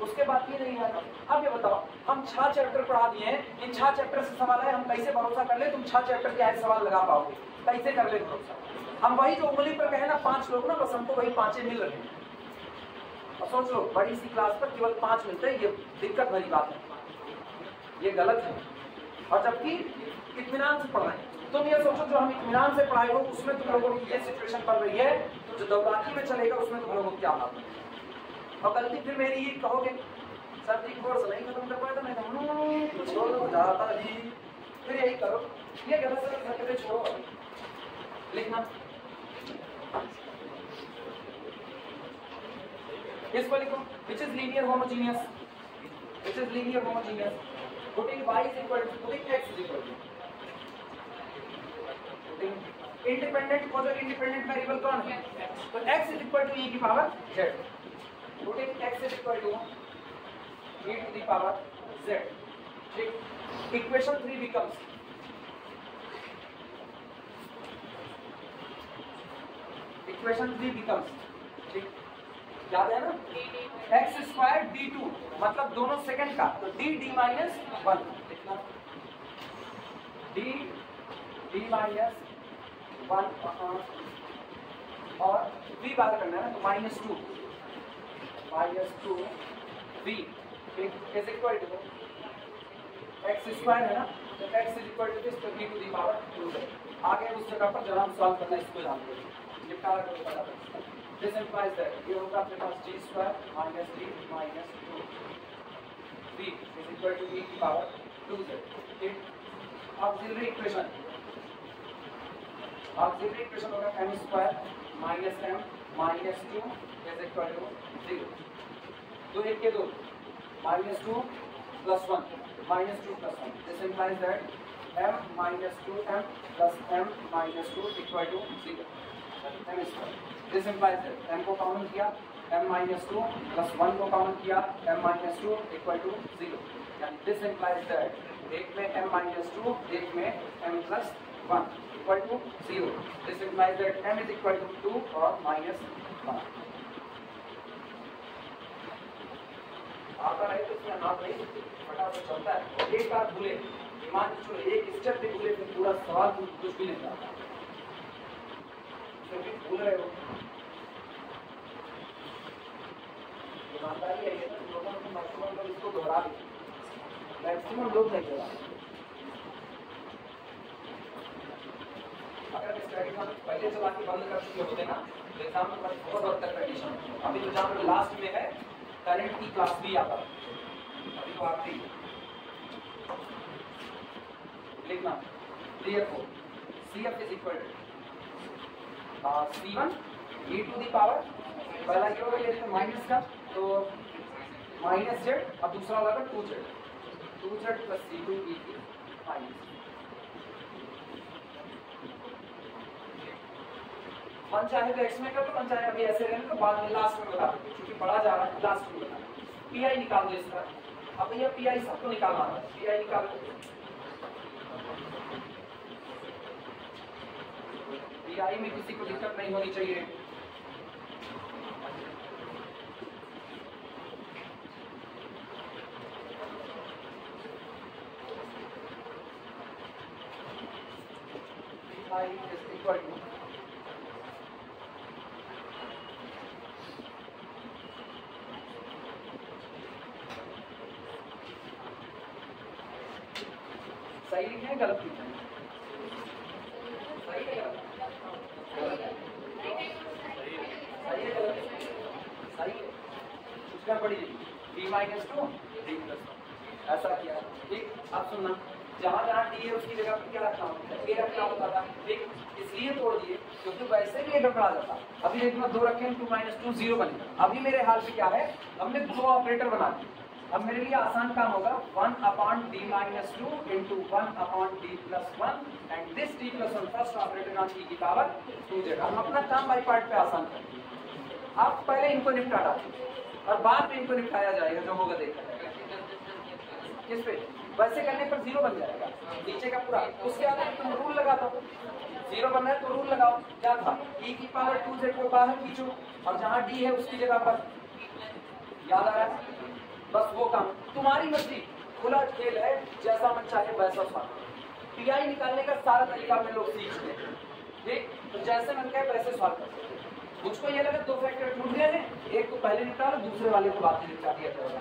उसके बाद ये नहीं है। अब ये बताओ, हम 6 चैप्टर पढ़ा दिए हैं, इन 6 चैप्टर से सवाल है, हम कैसे भरोसा कर ले तुम 6 चैप्टर के आए सवाल लगा पाओगे? कैसे कर ले भरोसा? हम वही जो उंगली पर कहे ना 5 लोग ना, बस हमको वही 5 मिल रहे हैं। और सोच लो बड़ी सी क्लास पर केवल 5 मिलते हैं, ये दिक्कत भरी बात है, ये गलत है। और जबकि इत्मीनान से पढ़ रहे हैं, तुम ये सोचो जो हम इत्मीनान से पढ़ाए हो उसमें तुम लोगों की ये सिचुएशन पड़ रही है, तो जो दौरानी में चलेगा उसमें तुम लोगों को क्या हाल है? और गलती फिर मेरी ये कहोगे सर जी कोर्स नहीं खत्म कर पाया था, मैं कुछ छोड़ो जाता जी, फिर यही करो, ये गलत से छोड़ो लिखना। इसको लिखो, which is linear homogeneous, which is linear homogeneous, putting y is equal to, putting x is equal to, putting independent, खोजो independent variable कौन है? तो x is equal to e की power z, putting x is equal to e to the power z, ठीक। equation 3 becomes, equation 3 becomes, ठीक, याद है ना? x स्क्वायर d2 मतलब दोनों सेकंड का, तो d माइनस 1 लिखना, d माइनस 1 और v बात करना है ना, तो -2 v is equal to x square है ना, तो x is equal to this, तो d टू द पावर 2। आगे उस जगह पर जरा हम सॉल्व करना है, इसको जानते हैं, निपटारा करो फटाफट। This implies that ये होगा अपने पास g square minus 3 minus 2 v is equal to e की पावर 2z, ठीक। ऑक्सिलरी इक्वेशन होगा m square minus m minus 2 is equal to 0, 2 1 के 2 -2 plus 1 -2 plus 1। This implies that m minus 2m plus m minus 2 equal to 0, m square। This implies that m को common किया, m minus 2 plus 1 को common किया, m minus 2 equal to 0। यानी this implies that एक में m minus 2, एक में m plus 1 equal to 0। This implies that m is equal to 2 और minus 1। आता रहे तो इसमें हाथ नहीं फटाफट चलता है, एक बार भूले दिमाग छोड़ो, एक स्टेप भी भूले फिर पूरा सवाल कुछ भी नहीं आता, क्योंकि भूल रहे हो। ईमानदारी है ये, लोगों को मैक्सिमम लोग इसको दोहरा भी, मैक्सिमम लोग नहीं दोहरा। अगर स्टडी का पहले चला के बंद कर चुके होते ना, तो एग्जाम में बहुत हद तक कंडीशन। अभी तो जहाँ लास्ट में है करंट की क्लास भी आता है, अभी तो आखिरी लिखना therefore CF is equal to C1 e to the power, पहला क्या होगा ये माइनस का, तो माइनस जेड, अब दूसरा होगा 2z प्लस C2 e की माइनस। मन चाहे तो एक्स में कर, तो मन चाहे अभी ऐसे रहने, तो बाद में लास्ट में बता देंगे, क्योंकि बड़ा जा रहा है लास्ट में बता। पीआई निकाल दो इसका। अब भैया पीआई सबको निकालना है, पीआई निकाल दो। पीआई में किसी को दिक्कत नहीं होनी चाहिए। पीआई इज इक्वल टू सही लिखे हैं गलत लिखे हैं? सही है गलत? सही है गलत? सही है। उसका पढ़ी b माइनस 2 d प्लस 1 ऐसा किया। ठीक, अब सुनना, जहाँ जहाँ d है उसकी जगह पर क्या रखना होता है? a रखना होता था। ठीक, इसलिए तोड़ दिए क्योंकि वैसे भी a रखा जाता। अभी देखना 2 रखे 2 माइनस 2 0 बनेगा। अभी मेरे हाल पे क्या है, हमने दो ऑपरेटर बना दिए। अब मेरे लिए आसान काम होगा 1 upon d minus 2 into 1 upon d plus 1 and this d plus 1 first operator on t की पावर 2z। हम अपना काम बाई पार्ट पे आसान करेंगे। आप पहले इनको निपटा डालिए और बाद में इनको निपटाया जाएगा, जो होगा देखा जाएगा। किस पे? वैसे करने पर 0 बन जाएगा नीचे का पूरा। उसके बाद तुम रूल लगा दो, 0 बनना है तो रूल लगाओ। क्या था, e की पावर 2z को बाहर खींचो और जहाँ d है उसकी जगह पर, याद आ रहा है? बस वो काम तुम्हारी मर्जी, खुला खेल है, जैसा मन चाहे वैसा स्वाद। पीआई निकालने का सारा तरीका में लोग सीखते हैं। ठीक, तो जैसे मन कहे वैसे सॉल्व करते हैं। मुझको ये लगा 2 फैक्टर टूट गए हैं, एक को पहले निकालो, दूसरे वाले को बाद में निपटा दिया जाएगा।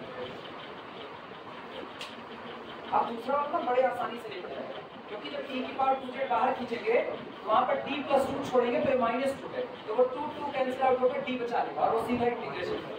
अब दूसरा वाला बड़े आसानी से निपट जाएगा, क्योंकि जब e की पावर 2z बाहर खींचेंगे वहां पर d प्लस 2 छोड़ेंगे तो माइनस 2 है, तो वो 2 कैंसिल आउट होकर d बचा लेगा और वो सीधा इंटीग्रेशन करेगा।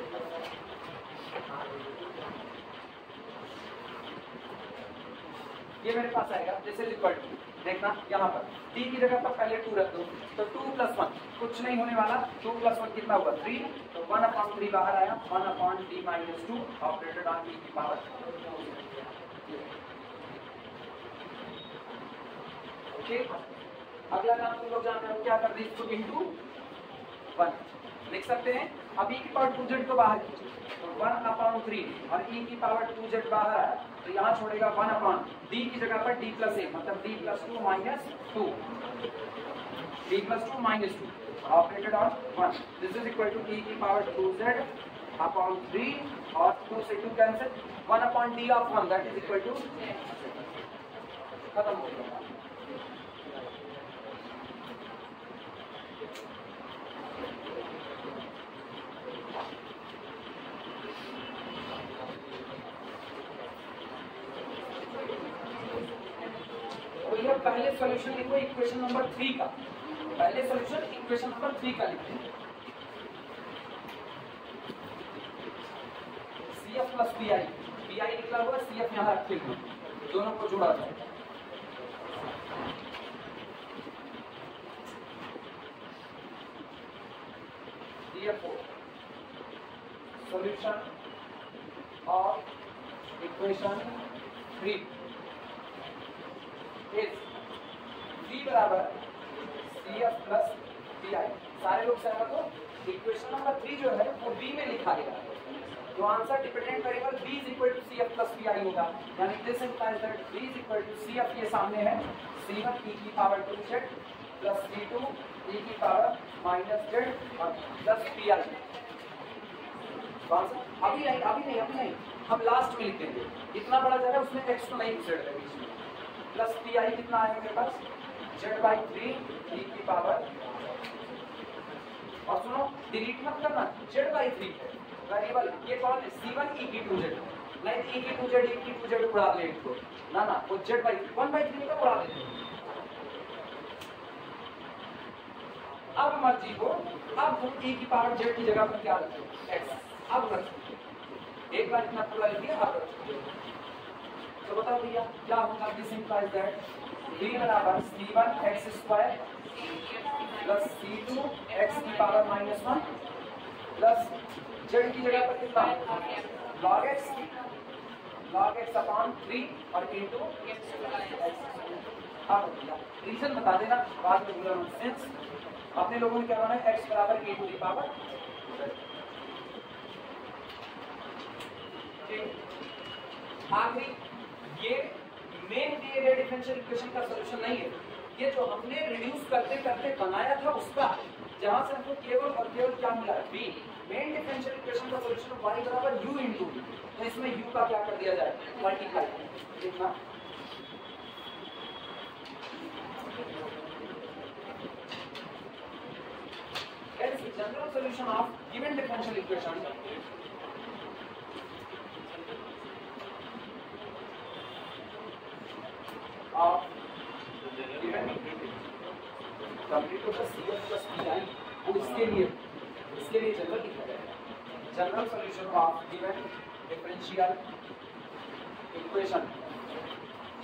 ये मेरे पास आएगा, दिस इज इक्वल टू, देखना यहाँ पर d की जगह पर पहले 2 रख दो, तो 2 प्लस 1 कुछ नहीं होने वाला, 2 प्लस 1 कितना होगा 3, तो 1 अपॉन 3 बाहर आया, 1 upon d minus 2 operated on d की पावर। ठीक, अगला काम तुम लोग जानते हो क्या कर दी, इसको इंटू 1 लिख सकते हैं। अब e की पावर 2z को बाहर खींचो, तो 1 अपॉन 3 और e की पावर 2z बाहर आया, तो यहाँ छोड़ेगा 1 अपॉन d की जगह पर d प्लस 1, मतलब d plus 2 minus 2, d plus 2 minus 2 operated on 1। This is equal to e की पावर 2z अपॉन 3 और 2 से 2 cancel, 1 upon d of 1 that is equal to, खत्म हो गया। पहले सॉल्यूशन लिखो इक्वेशन नंबर 3 का, पहले सॉल्यूशन इक्वेशन नंबर 3 का लिखते हैं। CF प्लस PI, PI निकला हुआ, CF यहाँ रखे हुए, दोनों को जोड़ा जाए। Solution of equation 3 is V बराबर CF प्लस PI। सारे लोग सहमत हो? इक्वेशन नंबर 3 जो है वो B में लिखा गया है, तो answer dependent variable B is equal to CF plus PI होगा, यानी this implies that B is equal to CF, ये सामने है, C1 e की पावर 2z प्लस C2 e की पावर माइनस z और प्लस PI। अभी नहीं, हम लास्ट में लिख देंगे, इतना बड़ा जगह उसमें टेक्स्ट तो नहीं घुसेड़ेगा बीच में। प्लस PI कितना आएगा मेरे पास, z/3 e की पावर, और सुनो डिलीट मत करना, z/3 वेरिएबल ये कौन है, C1 e की 2z, नहीं e की 2z उड़ा दे इसको, ना वो z/1/3 का उड़ा दे। अब मर्जी को, अब तुम e की पावर z की जगह पर क्या रखो, x, अब रखो एक बार इतना पूरा लिख दिया आप। तो बताओ भैया क्या होगा, दिस इंप्लाइज दैट v बराबर c1 x square plus c2 x की पावर -1 प्लस z की जगह पर कितना log x अपॉन 3 और इनटू x। अब भैया रीजन बता देना बाद में बोला सिंस अपने लोगों ने क्या बनाया x बराबर a टू द पावर। आखिरी ये मेन दिए गए डिफरेंशियल इक्वेशन का सॉल्यूशन नहीं है, ये जो हमने रिड्यूस करते करते बनाया था उसका, जहां से हमको केवल और केवल क्या मिला v। मेन डिफरेंशियल इक्वेशन का सॉल्यूशन y बराबर u इनटू v, तो इसमें u का क्या कर दिया जाए मल्टीप्लाई। देखना that is the general solution of given differential equation of given complete to the CF plus PI, वो इसके लिए जनरल लिखा गया है। General solution of given differential equation,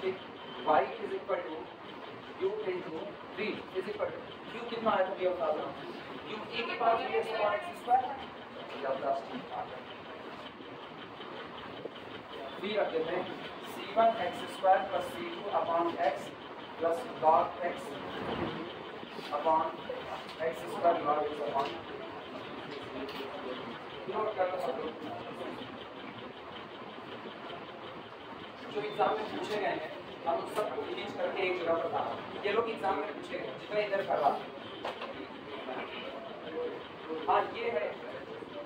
ठीक, y is equal to u into 3 is equal to u कितना आया तो ये बता दो, u a की पावर 3x स्क्वायर या प्लस 3 रख देते हैं c1 x square plus c2 upon x plus log x upon x square log x upon note कर लो सब लोग जो एग्जाम में पूछे गए हैं हम सबको फिनिश करके एक जगह बता रहा हूँ। ये लोग एग्जाम में पूछे गए जितना इधर कर रहा। हाँ ये है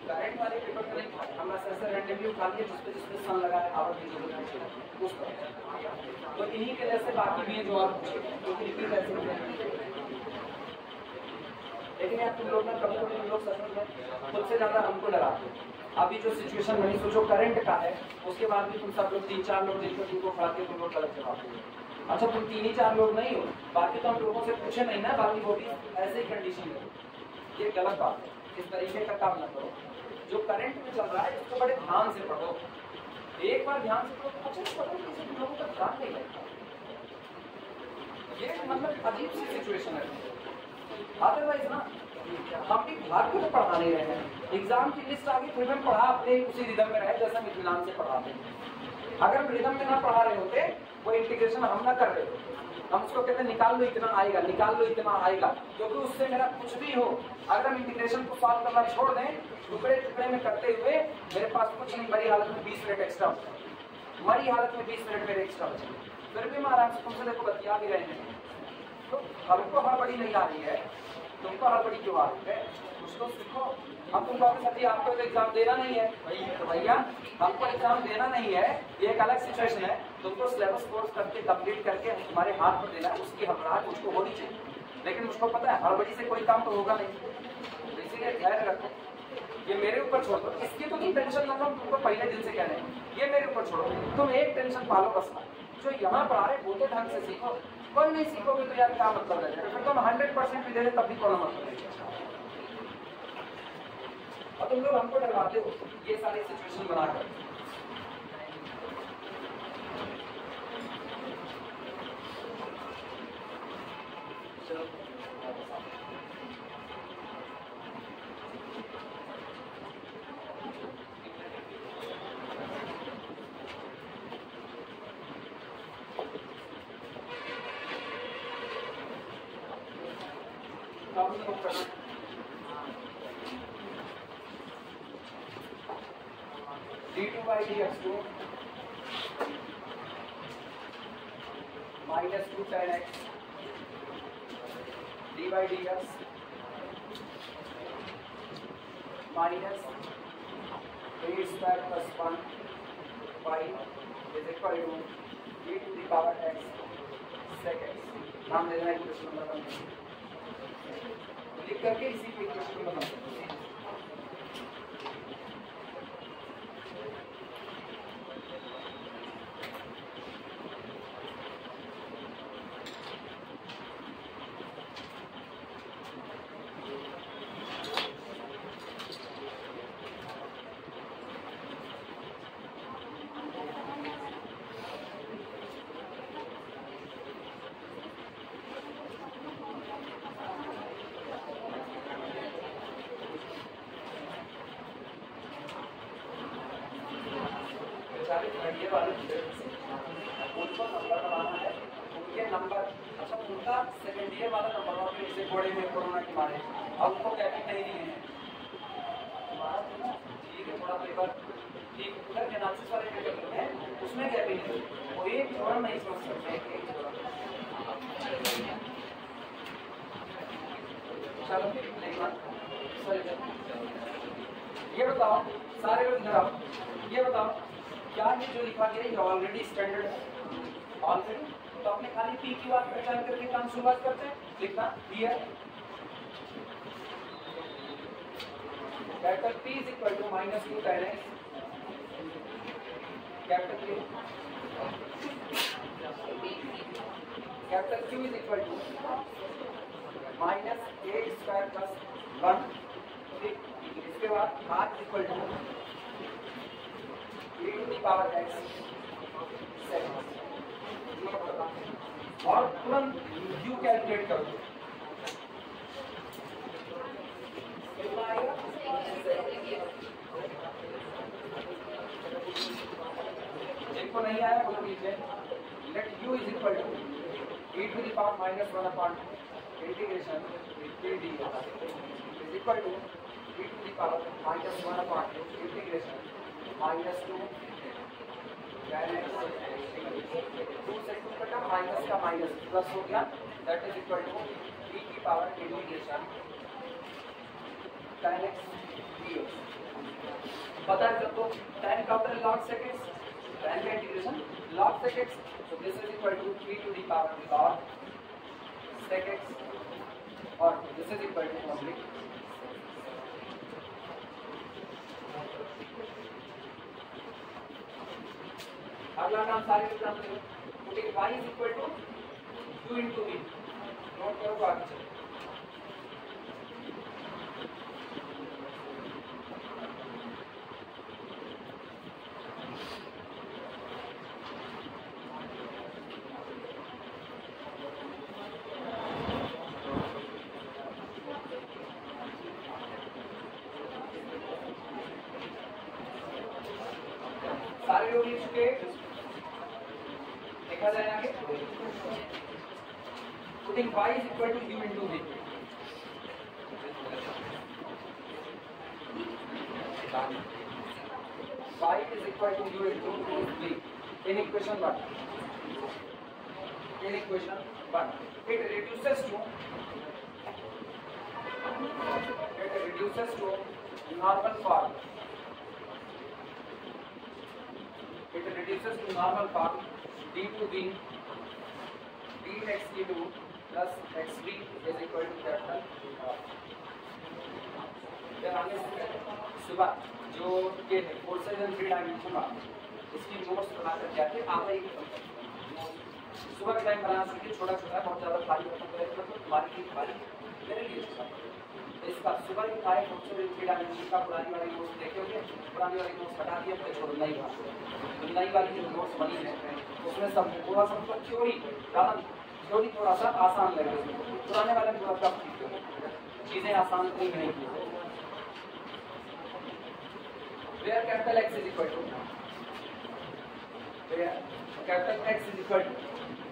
करंट वाले पेपर का नहीं, हमारा सेंसर रैंडमली उठा लिया जिसपे सन लगा है आवर की जरूरत है उसका, तो इन्हीं के जैसे बाकी भी जो आप पूछे क्योंकि रिपीट ऐसे होते हैं। लेकिन आप तुम लोग ना कभी कभी तुम लोग सच में खुद से ज्यादा हमको डराते हो। अभी जो सिचुएशन बनी सोचो करंट का है, उसके बाद भी तुम सब लोग 3-4 लोग जिनको तुमको खड़ा के तुम लोग गलत जवाब दो। अच्छा तुम 3-4 लोग नहीं हो, बाकी तो हम लोगों से पूछे नहीं ना, बाकी वो भी ऐसे ही कंडीशन है। ये गलत बात है, इस तरीके का काम न करो। जो करंट में चल रहा है उसको बड़े ध्यान से पढ़ो, एक बार ध्यान से पढ़ो। अच्छा पता नहीं तुम लोगों का ध्यान नहीं लगता, ये मतलब अजीब सी सिचुएशन है। अदरवाइज ना हम भी भाग को तो पढ़ा नहीं रहे हैं, एग्जाम की लिस्ट आ गई फिर हम पढ़ा अपने उसी रिदम में रहे जैसे हम इत्मीनान से पढ़ाते हैं। अगर हम रिदम में ना पढ़ा रहे होते, वो इंटीग्रेशन हम ना कर रहे होते, हम उसको कहते हैं निकाल लो इतना आएगा, निकाल लो इतना आएगा, क्योंकि उससे मेरा कुछ भी हो अगर हम इंटीग्रेशन को सॉल्व करना छोड़ दें टुकड़े टुकड़े में करते हुए मेरे पास कुछ नहीं, मरी हालत में 20 मिनट एक्स्ट्रा होता है, मरी हालत में 20 मिनट मेरे एक्स्ट्रा बचे, फिर भी मैं आराम से तुमसे देखो बतिया भी रहे हैं। तो हमको हड़बड़ी नहीं आ रही है, तुमको हड़बड़ी क्यों आ रही है, उसको सीखो। अब तुम कहोगे सर जी आपको तो एग्जाम देना नहीं है, तो भैया हमको एग्जाम देना नहीं है, ये एक अलग सिचुएशन है। तुमको सिलेबस कोर्स करके कंप्लीट करके तुम्हारे हाथ पर देना है, उसकी हड़बड़ाहट मुझको होनी चाहिए, लेकिन मुझको पता है हड़बड़ी से कोई काम तो होगा नहीं, इसीलिए धैर्य रखो। ये मेरे ऊपर छोड़ दो, इसकी तो तुम टेंशन ना लो, तुमको पहले दिन से कह रहे हैं, ये मेरे ऊपर छोड़ो, तुम एक टेंशन पालो बस, जो यहाँ पढ़ा रहे वो तो ढंग से सीखो। कोई नहीं सीखोगे तो यार क्या मतलब है, फिर तुम 100% भी दे रहे तब भी कोई मतलब नहीं। और तुम लोग हमको डरवाते हो ये सारी सिचुएशन बनाकर। d2 by dx2 minus 2 tan x d by dx minus a square plus 1 y is equal to d to the power x sec x। नाम देना है इक्वेशन नंबर 1 लिख करके इसी इक्वेशन को बनाते हैं। बेचारे थर्ड ईयर वाले उनको नंबर बनाना है, उनके नंबर, अच्छा उनका सेकेंड ईयर वाला नंबर और जैसे बड़े में कोरोना के मारे अब उनको कैपिंग नहीं दिए हैं, ठीक है थोड़ा पेपर ठीक उधर एनालिसिस वाले पेपर में उसमें कैपिंग नहीं, वो एक थोड़ा नहीं समझ सकते एक चलो नहीं बात सर। ये बताओ सारे लोग इधर आओ, ये बताओ क्या ये जो लिखा गया ये ऑलरेडी स्टैंडर्ड है ऑलरेडी, तो अपने खाली पी की बात पहचान करके काम शुरुआत करते हैं। लिखना here capital P is equal to -2 tan x, capital Q capital Q is equal to -8² + 1, इसके बाद r is equal to e to the power x और तुरंत u कैलकुलेट कर दो, कितना आएगा जिनको नहीं आया वो लीजिए। Let u is equal to e to the power -1/2 integration dy is equal to e to the power -1/2 integration -2 tan x 2 से 2 कटा माइनस का माइनस प्लस हो गया, that is equal to e की power integration tan x dx। पता है सबको tan का होता है log सेकंड्स, tan का integration log seconds, so this is equal to e to the power log seconds और this is equal to only अगला काम सारे एग्जाम्पल में putting y is equal to u into v, note करो आगे चलो। सारे लोग लिख चुके, देखा जाए आगे putting y is equal to u into v, y is equal to u into v in equation 1, in equation 1 it reduces to normal form, it reduces to normal form d to v dx d2 plus xv is equal to capital सुबह जो ये है forces and three dimension का इसकी notes बना कर जाते आप एक सुबह के टाइम बनाना चाहिए, छोटा छोटा बहुत ज़्यादा भारी तो तुम्हारे लिए भारी मेरे लिए इसका सुबह की खाए फोर्सेज एंड थ्री डायमेंशन का पुरानी वाली नोट्स देखे होंगे, पुरानी वाली नोट्स हटा दिए तो छोड़ नई बात, नई वाली जो नोट्स बनी है उसमें सब थोड़ा सा मतलब थ्योरी थोड़ा सा आसान लगे, पुराने वाले थोड़ा सा चीज़ें आसान नहीं की। Where capital X is equal to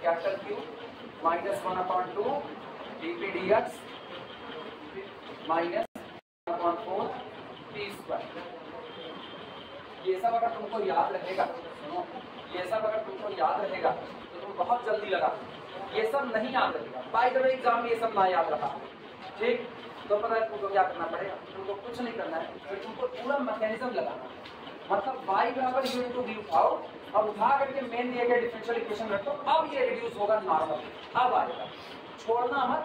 capital Q minus 1/2 dp dx minus 1/4 t square। ये सब अगर तुमको याद रहेगा, सुनो ये सब अगर तुमको याद रहेगा तो तुम बहुत जल्दी लगा, ये सब नहीं याद रहेगा बाय द वे एग्जाम में ये सब ना याद रहा, ठीक तो पता है तुमको क्या करना पड़ेगा, तुमको कुछ नहीं करना है, तो तुमको पूरा मैकेनिज्म लगाना है, मतलब y बराबर u into v उठाओ और उठा करके मेन दिए गए डिफरेंशियल इक्वेशन रखो, अब ये रिड्यूस होगा नॉर्मल, अब आएगा, छोड़ना मत।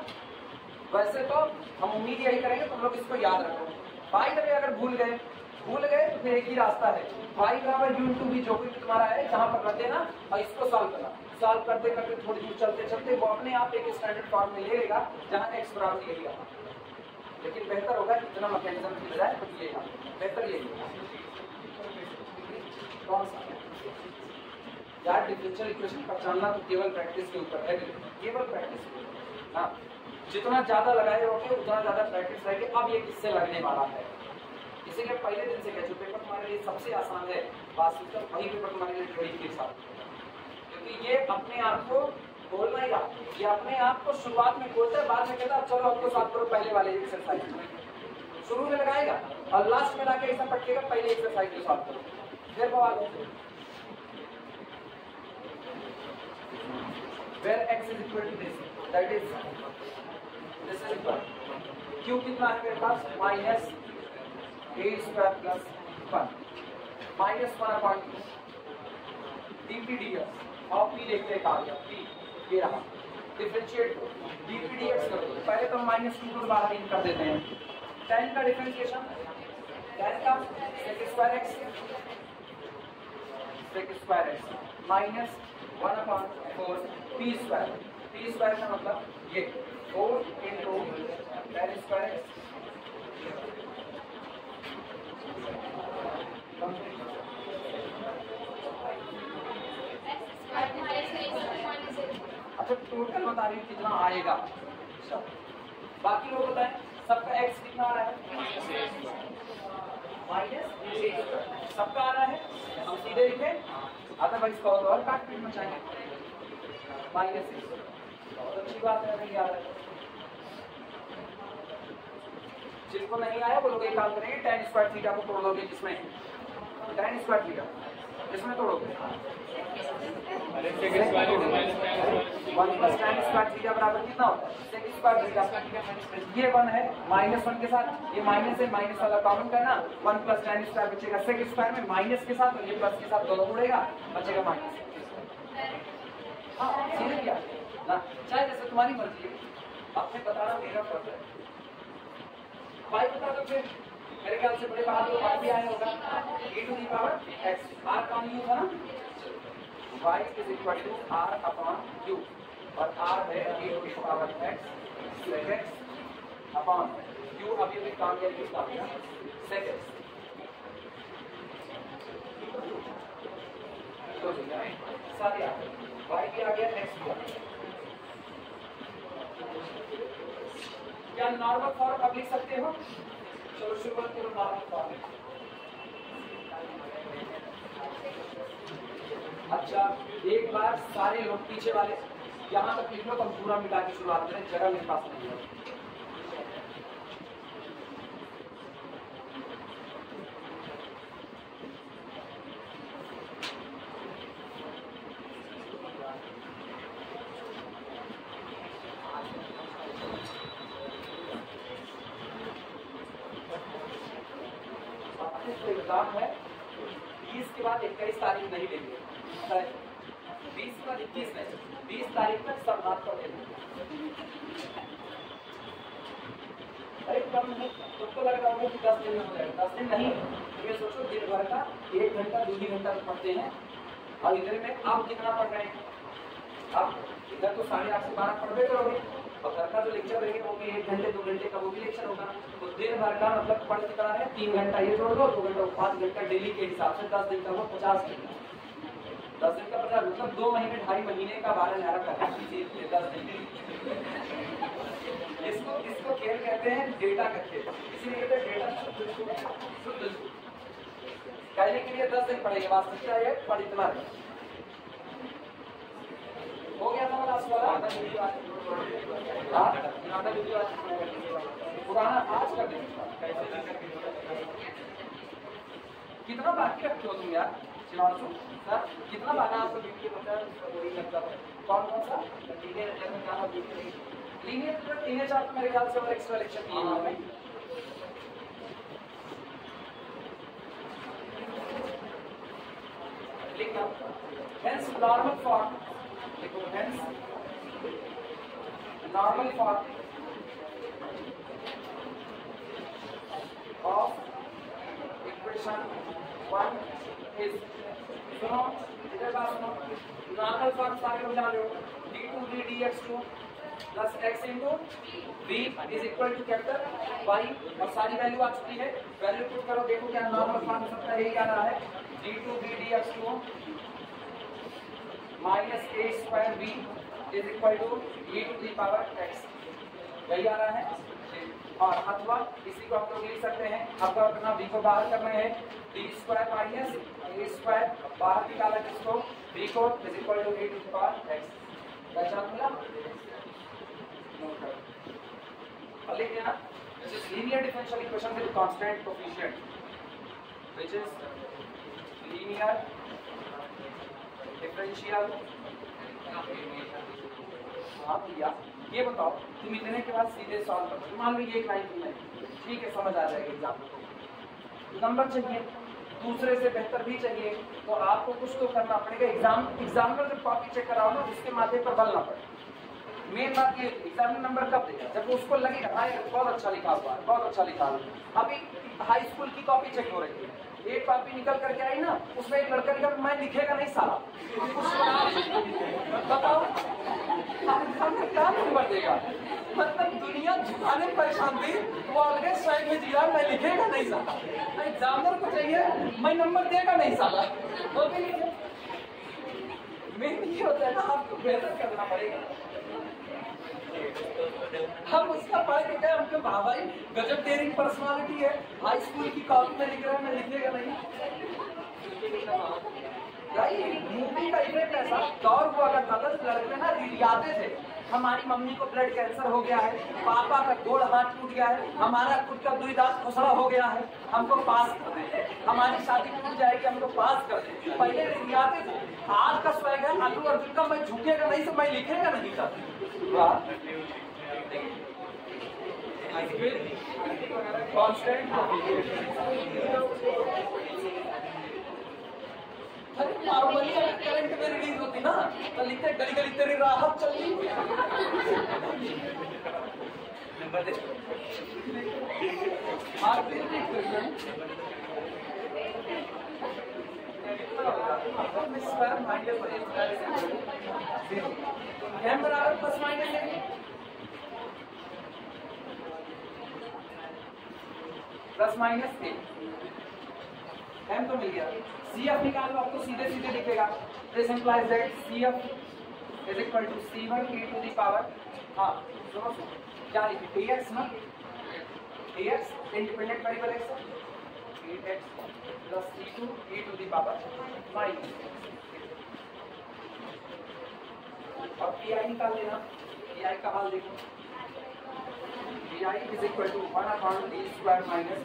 वैसे तो हम उम्मीद यही करेंगे तुम लोग इसको याद रखो, y द वे अगर भूल गए तो फिर एक ही रास्ता है, y बराबर u into v जो भी तुम्हारा है जहाँ पर रख देना और इसको सॉल्व करना, सॉल्व करते करते थोड़ी दूर चलते चलते वो अपने आप एक स्टैंडर्ड फॉर्म में ले लेगा जहाँ x बराबर यही आता, लेकिन बेहतर होगा इतना मैकेनिज्म की बजाय कुछ लेगा, बेहतर यही कौन सा यार डिफरेंशियल इक्वेशन पहचानना तो केवल प्रैक्टिस के ऊपर है, केवल प्रैक्टिस के ऊपर। हाँ जितना ज्यादा लगाए रहोगे उतना ज्यादा प्रैक्टिस रहेगी। अब ये किससे लगने वाला है, इसीलिए पहले दिन से क्या जो पेपर तुम्हारे लिए सबसे आसान है वास्तविकता वही पेपर तुम्हारे लिए थोड़ी के साथ, क्योंकि ये अपने आप को बोलना ही रहा, ये अपने आप को शुरुआत में बोलता है, बाद में कहता है चलो आपको साथ करो पहले वाले एक्सरसाइज शुरू में लगाएगा और लास्ट में लाके ऐसा पटकेगा पहले एक्सरसाइज को सॉल्व करो, फिर बवाल है। Where x is equal to this, that is this is equal q कितना है मेरे पास minus a square plus 1 minus 1 upon dpdx और p लिखते हैं कहा p ये रहा डिफरेंशिएट dpdx कर दो, पहले तो माइनस 2 को बाहर इन कर देते हैं, tan का डिफरेंशिएशन tan का sec square x minus 1 upon 4 p square का मतलब ये 4 into tan स्क्वायर x अच्छा टोटल बता रही हूँ कितना आएगा, बाकी लोग बताएं सबका x कितना आ रहा है माइनस सबका आ रहा है, हम सीधे लिखे अदरवाइज इसका और काट पीट मचाएंगे माइनस बहुत अच्छी बात है नहीं आ रहा है, जिनको नहीं आया वो लोग एक काम करेंगे tan स्क्वायर थीटा को तोड़ दोगे, जिसमें tan स्क्वायर थीटा जिसमें तोड़ोगे 1 प्लस tan स्क्वायर थीटा बराबर कितना होता है sec स्क्वायर थीटा, ये 1 है माइनस 1 के साथ, ये माइनस है माइनस वाला कॉमन करना, 1 प्लस tan स्क्वायर बचेगा sec स्क्वायर में माइनस के साथ और ये प्लस के साथ दोनों उड़ेगा बचेगा माइनस, हाँ सीधे किया ना, चाहे जैसे तुम्हारी मर्जी है, आपने बताना मेरा फर्ज है, y बता दो फिर मेरे ख्याल से बड़े बहादुर y भी आया होगा e to the power x, r कौन यू था ना, y is equal to r upon q और r है e to the power x sec x upon q, अभी भी काम किया यूज कर दिया sec x, तो सारे आ गए y भी आ गया x भी आ गया, क्या नॉर्मल फॉर्म अब लिख सकते हो, चलो शुरुआत करो नॉर्मल फॉर्म। अच्छा एक बार सारे लोग पीछे वाले यहाँ तक लिख लो, तो हम पूरा मिटा के शुरुआत करें, जगह मेरे पास नहीं है। एग्जाम है 20 के बाद 21 तारीख नहीं देंगे, 20 के बाद 21 नहीं, 20 तारीख तक सब हाथ पर देंगे। अरे कम नहीं, तुमको लग रहा होगा कि 10 दिन में हो जाएगा, 10 दिन नहीं, ये सोचो दिन भर का 1 घंटा 2 घंटा पढ़ते हैं और इधर में आप कितना पढ़ रहे हैं, आप इधर तो 8:30 से 12 पढ़ते करोगे और घर का जो लेक्चर रहेगा वो भी 1 घंटे 2 घंटे का वो भी लेक्चर होगा, तो दिन भर का मतलब पढ़ कितना है 3 घंटा ये जोड़ दो, 2 घंटा 5 घंटा डेली के हिसाब से 10 दिन का वो 50 घंटा, 10 दिन का 50 मतलब 2 महीने 2.5 महीने का 12,000 का 10 दिन, इसको खेल कहते हैं डेटा का खेल, इसीलिए कहते हैं डेटा शुद्ध कहने के लिए 10 दिन पढ़ेंगे, वास्तविकता ये पढ़ इतना हो गया था लास्ट वाला पुराना आज का दिन कितना बाकी रखते हो तुम यार शिवांशु सर, कितना बाकी आपको वीडियो बता वही लगता है, कौन कौन सा लीनियर 3-4 मेरे ख्याल से और एक्स्ट्रा लेक्चर किए हैं, लिखना hence normal form, देखो hence normal form of equation 1 is, सुनो इधर बात सुनो, नॉर्मल फॉर्म सारे लोग जान रहे हो, d2v dx2 plus x into v is equal to capital y और सारी वैल्यू आ चुकी है, वैल्यू पुट करो, देखो क्या नॉर्मल फॉर्म सबका यही आ रहा है, d2v dx2 minus a square v is equal to e to the power x, यही आ रहा है। और अथवा इसी को आप लोग लिख सकते हैं, आपको अपना v को बाहर करना है, d square minus a square, बाहर निकाला किसको, v को is equal to a to the power x। पहचान मिला? और लिख देना this is linear differential equation with constant coefficient which is linear differential. हाँ भैया ये बताओ तुम इतने के बाद सीधे सॉल्व करो, मान लो ये एक लाइन तुमने, ठीक है समझ आ जाएगा एग्जाम में। नंबर चाहिए, दूसरे से बेहतर भी चाहिए, तो आपको कुछ तो करना पड़ेगा। एग्जामिनर जब कॉपी चेक कराओ ना उसके माथे पर बलना पड़ेगा। मेन बात ये एग्जामिनर नंबर कब देगा, जब उसको लगेगा हाँ यार बहुत अच्छा लिखा हुआ है, बहुत अच्छा लिखा हुआ है। अभी हाई स्कूल की कॉपी चेक हो रही है, एक कॉपी निकल करके आई ना, उसमें एक लड़का निकल, मैं लिखेगा नहीं साला, बताओ एग्जाम में क्या नंबर देगा? मतलब दुनिया झुकाने परेशान थी, वो अलग साइड में जीरा, मैं लिखेगा नहीं साला। एग्जामिनर को चाहिए मैं नंबर देगा नहीं साला, वो भी लिखे। मेन ये होता है ना, आपको बेहतर करना पड़ेगा। हम उसका पढ़ के गए, हमको भाई गजब डेयरिंग पर्सनालिटी है, हाई स्कूल की कॉपी में लिख रहा है, मैं लिखेगा नहीं। मूवी का इफेक्ट ऐसा दौर हुआ करता था, लड़के ना रियाते थे, हमारी मम्मी को ब्लड कैंसर हो गया है, पापा का गोड़ हाथ टूट गया है, हमारा खुद का दुई दांत खुसड़ा हो गया है, हमको पास कर दे, हमारी शादी टूट जाएगी, हमको पास कर दे। पहले रियाते थे। आज का स्वैग है अल्लू अर्जुन का, मैं झुकेगा नहीं तो मैं लिखेगा नहीं था। नॉर्मली करंट में रिलीज होती ना, तो लिखते गली गली तेरी राहत चल रही। नंबर दे m बराबर प्लस माइनस है, प्लस माइनस ए, m तो मिल गया। CF निकालो, आपको सीधे सीधे दिखेगा। This implies that CF is equal to C1 e to the power, हाँ सुनो क्या लिखे, dx ना, dx इंडिपेंडेंट वेरिएबल है sir, 8x plus C2 e to the power minus, और pi निकाल लेना। pi का हाल देखो, pi is equal to 1 upon d square minus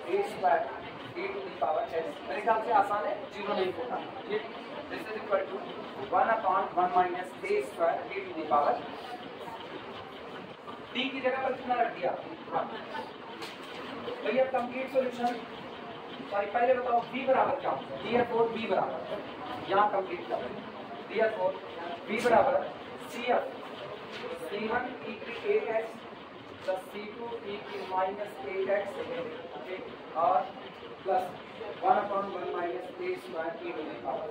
a square e to the power s। मेरे ख्याल से आसान है, जीरो नहीं होता। This is equal to 1 upon 1 minus a square e to the power, d की जगह पर कितना रख दिया भैया, कंप्लीट सॉल्यूशन। सॉरी पहले बताओ b बराबर क्या होता है, therefore b बराबर, यहाँ कंप्लीट कर therefore b बराबर CF C1 e की 8x प्लस C2 e की माइनस 8x और plus 1 upon 1 minus a square e to the power,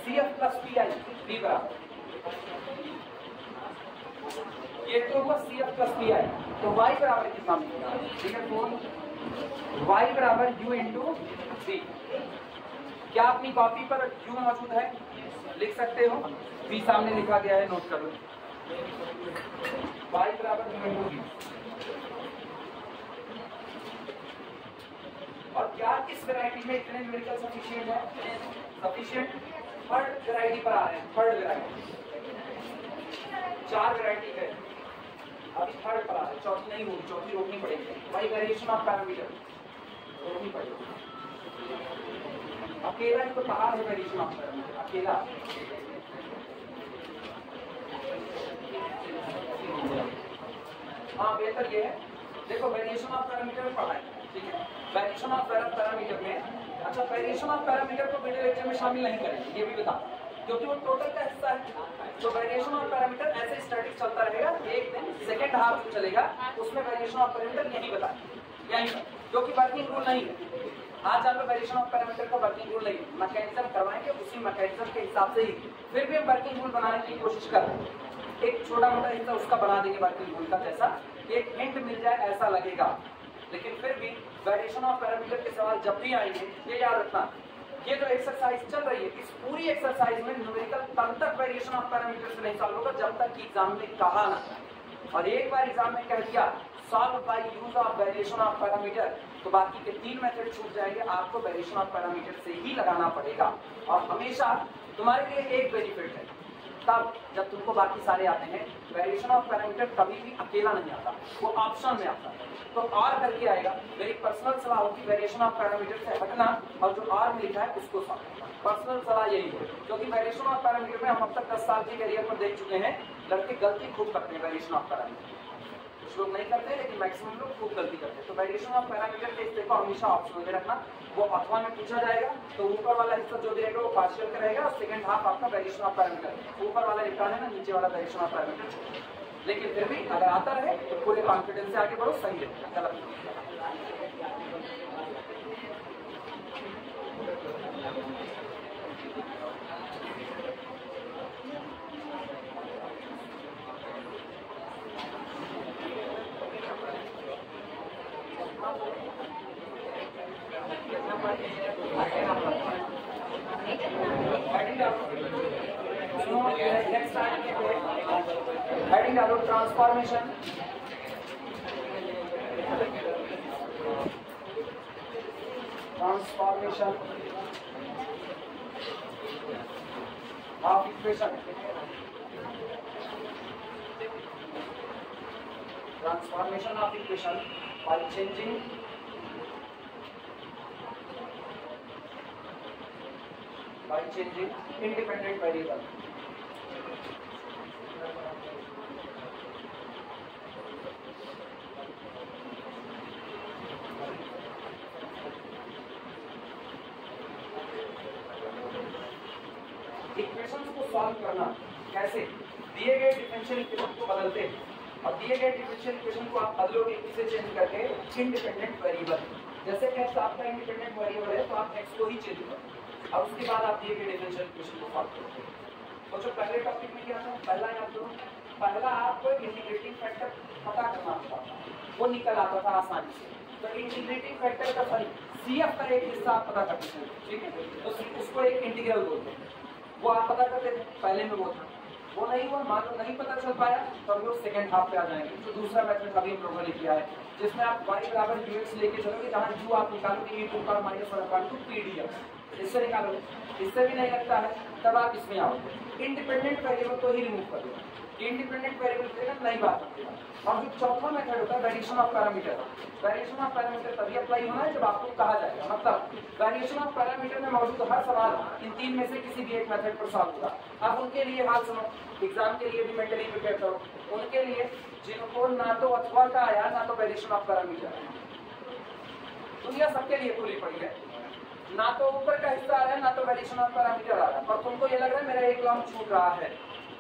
CF plus pi b बराबर, ये तो होगा CF प्लस pi, तो y बराबर कितना मिलेगा, ठीक है, तो y बराबर u इंटू v। क्या अपनी कॉपी पर u मौजूद है, लिख सकते हो, v सामने लिखा गया है, नोट कर लो, y बराबर u इंटू v। और क्या इस वैरायटी में इतने न्यूमेरिकल सफिशिएंट है, सफिशिएंट थर्ड वैरायटी पर आ रहे हैं, थर्ड वैरायटी, 4 वैरायटी है, अभी थर्ड पर आ रहे हैं, चौथी नहीं होगी, चौथी रोकनी पड़ेगी, भाई वेरिएशन ऑफ पैरामीटर रोकनी पड़ेगी। अकेला ही तो कहा है वेरिएशन ऑफ पैरामीटर, अकेला। हाँ बेहतर ये है, देखो वेरिएशन ऑफ पैरामीटर में पढ़ा है, ठीक है, वेरिएशन ऑफ पैरामीटर में, अच्छा वेरिएशन ऑफ पैरामीटर को वीडियो लेक्चर में शामिल नहीं करेंगे, ये भी बता, क्योंकि वो टोटल का हिस्सा है। तो वेरिएशन ऑफ पैरामीटर ऐसे स्टैटिक चलता रहेगा, एक दिन सेकंड हाफ जो चलेगा उसमें वेरिएशन ऑफ पैरामीटर यही बता, यही, क्योंकि वर्किंग रूल नहीं है। आज आप लोग वेरिएशन ऑफ पैरामीटर का वर्किंग रूल नहीं, मैकेनिज्म करवाएंगे उसी मैकेनिज्म के हिसाब से ही, फिर भी हम वर्किंग रूल बनाने की कोशिश कर रहे हैं, एक छोटा मोटा हिस्सा उसका बना देंगे वर्किंग रूल का, जैसा एक हिंट मिल जाए ऐसा लगेगा, लेकिन फिर भी वेरिएशन ऑफ पैरामीटर के सवाल जब भी आएंगे ये याद रखना, ये जो एक्सरसाइज चल रही है इस पूरी एक्सरसाइज में न्यूमेरिकल तब तक वेरिएशन ऑफ पैरामीटर से नहीं सॉल्व होगा जब तक कि एग्जाम में कहा ना, और एक बार एग्जाम में कह दिया solve by use of variation of parameter, तो बाकी के 3 मेथड छूट जाएंगे, आपको वेरिएशन ऑफ पैरामीटर से ही लगाना पड़ेगा। और हमेशा तुम्हारे लिए एक बेनिफिट है, तब जब तुमको बाकी सारे आते हैं, वेरिएशन ऑफ पैरामीटर कभी भी अकेला नहीं आता, वो ऑप्शन में आता है, तो और करके आएगा। मेरी पर्सनल सलाह होगी वेरिएशन ऑफ पैरामीटर से हटना और जो और में लिखा है उसको समझना। पर्सनल सलाह यही है, क्योंकि वेरिएशन ऑफ पैरामीटर में हम अब तक 10 साल के करियर पर देख चुके हैं, लड़के गलती खूब करते हैं वेरिएशन ऑफ पैरामीटर। कुछ लोग नहीं करते लेकिन मैक्सिमम लोग खूब गलती करते हैं। तो वेरिएशन ऑफ पैरामीटर के हिस्से को हमेशा ऑप्शन में रखना, वो अथवा में पूछा जाएगा तो ऊपर वाला हिस्सा जो दिएगा वो पार्शियल का रहेगा और सेकंड हाफ आपका वेरिएशन ऑफ पैरामीटर, ऊपर वाला निकालना है ना, नीचे वाला वेरिएशन ऑफ पैरामीटर। लेकिन फिर भी अगर आता रहे तो पूरे कॉन्फिडेंस से आगे बढ़ो, सही रहेगा, गलत नहीं। हेडिंग डालो transformation, transformation of equation, transformation of equation by changing independent variable। Equations को सॉल्व करना कैसे, दिए गए डिफरेंशियल इक्वेशन को बदलते हैं और दिए गए डिफरेंशियल इक्वेशन को आप बदलोगे इसे चेंज करके इंडिपेंडेंट वेरिएबल। जैसे x आपका इंडिपेंडेंट वेरिएबल है तो आप x को ही चेंज करो और उसके बाद आप दिए गए डिफरेंशियल इक्वेशन को सॉल्व करोगे। तो जो पहले टॉपिक में क्या था, पहला याद करो, पहला आपको इंटीग्रेटिंग फैक्टर पता करना होता था, वो निकल आता था आसानी से। तो इंटीग्रेटिंग फैक्टर का सॉरी CF का एक हिस्सा आप पता करते थे, ठीक है, तो उसको एक इंटीग्रल बोलते हैं, वो आप पता करते थे, पहले में वो था। वो नहीं हुआ, मान लो नहीं पता चल पाया तो हम लोग सेकंड हाफ पे आ जाएंगे। तो दूसरा मेथड अभी हम लोगों ने किया है जिसमें आप y बराबर ux लेके चलोगे, जहाँ u आप निकालोगे e⁻⁴ इससे निकालोगे, इससे भी नहीं लगता है तब आप इसमें आओगे। इंडिपेंडेंट वेरिएबल को ही रिमूव कर दो, इंडिपेंडेंट वेरिएबल देगा नई बात होगी। और जो चौथा मेथड होता है variation of parameter, variation of parameter तभी अप्लाई होना है जब आपको कहा जाएगा, मतलब वेरिएशन ऑफ पैरामीटर में मौजूद हर सवाल इन 3 में से किसी भी एक मेथड पर सॉल्व होगा। अब उनके लिए हाल सुनो, एग्जाम के लिए भी मेंटली प्रिपेयर करो, उनके लिए जिनको ना तो अथवा का आया ना तो वेरिएशन ऑफ पैरामीटर, दुनिया सबके लिए खुली पड़ी है, ना तो ऊपर का हिस्सा आ रहा है ना तो वेरिएशन ऑफ पैरामीटर आ रहा है, पर तुमको ये लग रहा है मेरा एक लॉन्ग छूट रहा है,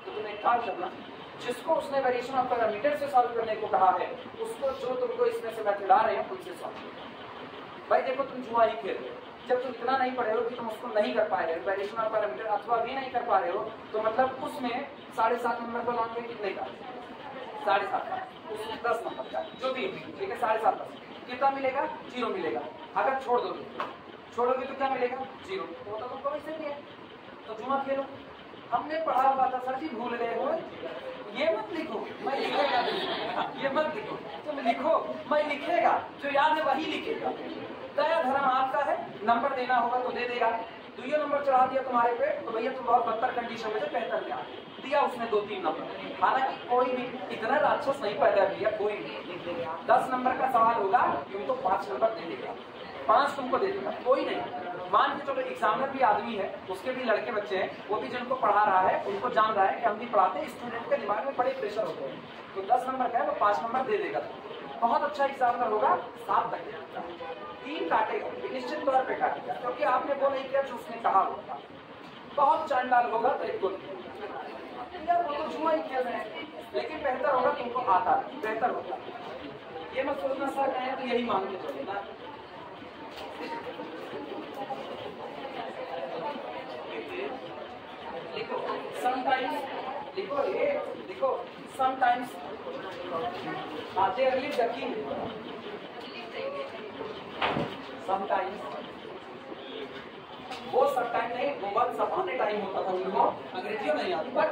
तो तुम्हें क्या करना, जिसको उसने वेरिएशन ऑफ पैरामीटर से सॉल्व करने को कहा है उसको जो तुमको इसमें से मेथड आ रहे हैं उनसे सॉल्व। भाई देखो तुम जुआ ही खेल रहे हो, जब तुम इतना नहीं पढ़े हो कि तुम उसको नहीं कर पा रहे हो, वेरिएशन ऑफ पैरामीटर अथवा भी नहीं कर पा रहे हो, तो मतलब उसमें 7.5 नंबर का लॉन्ग में कितने का, 7.5 10 नंबर का जो भी, ठीक है, 7.5 कितना मिलेगा, 0 मिलेगा। अगर छोड़ोगे तो क्या मिलेगा, 0, तो तुमको वैसे नहीं है, तो जुआ खेलो। हमने पढ़ा हुआ था सर जी, भूल गए हो, ये मत लिखो, मैं लिखेगा, ये मत लिखो, तुम लिखो, मैं लिखेगा, जो याद है वही लिखेगा। दया धर्म आपका है, नंबर देना होगा तो दे देगा। तो ये नंबर चढ़ा दिया तुम्हारे पे तो भैया तुम बहुत बदतर कंडीशन में थे, बेहतर क्या दिया उसने 2-3 नंबर। हालांकि कोई भी इतना राक्षस नहीं पैदा किया, कोई भी 10 नंबर का सवाल होगा तुमको 5 नंबर दे देगा, 5 तुमको दे देगा, कोई नहीं। मान के चलो एग्जामिनर भी आदमी है, उसके भी लड़के बच्चे हैं, वो भी जिनको पढ़ा रहा है उनको जान रहा है कि हम भी पढ़ाते, स्टूडेंट के दिमाग में बड़े प्रेशर होते हैं, तो 10 नंबर का है वो 5 नंबर दे देगा। बहुत अच्छा एग्जामिनर होगा, 7 तक 3 काटेगा, निश्चित तौर पे काटेगा, क्योंकि आपने वो नहीं किया जो उसने कहा होगा। बहुत चांडाल होगा तो एक को यार वो तो जुआ ही खेल रहे हैं, लेकिन बेहतर होगा तुमको आता है, बेहतर होगा। ये मत सोचना सर कहें तो यही मान के चलो ना। लिखो समटाइम्स, लिखो ये लिखो समटाइम्स आते अर्ली डकिंग, समटाइम्स वो सब टाइम नहीं, वो वक्त सपाने टाइम होता था उनको, अंग्रेजी नहीं आती but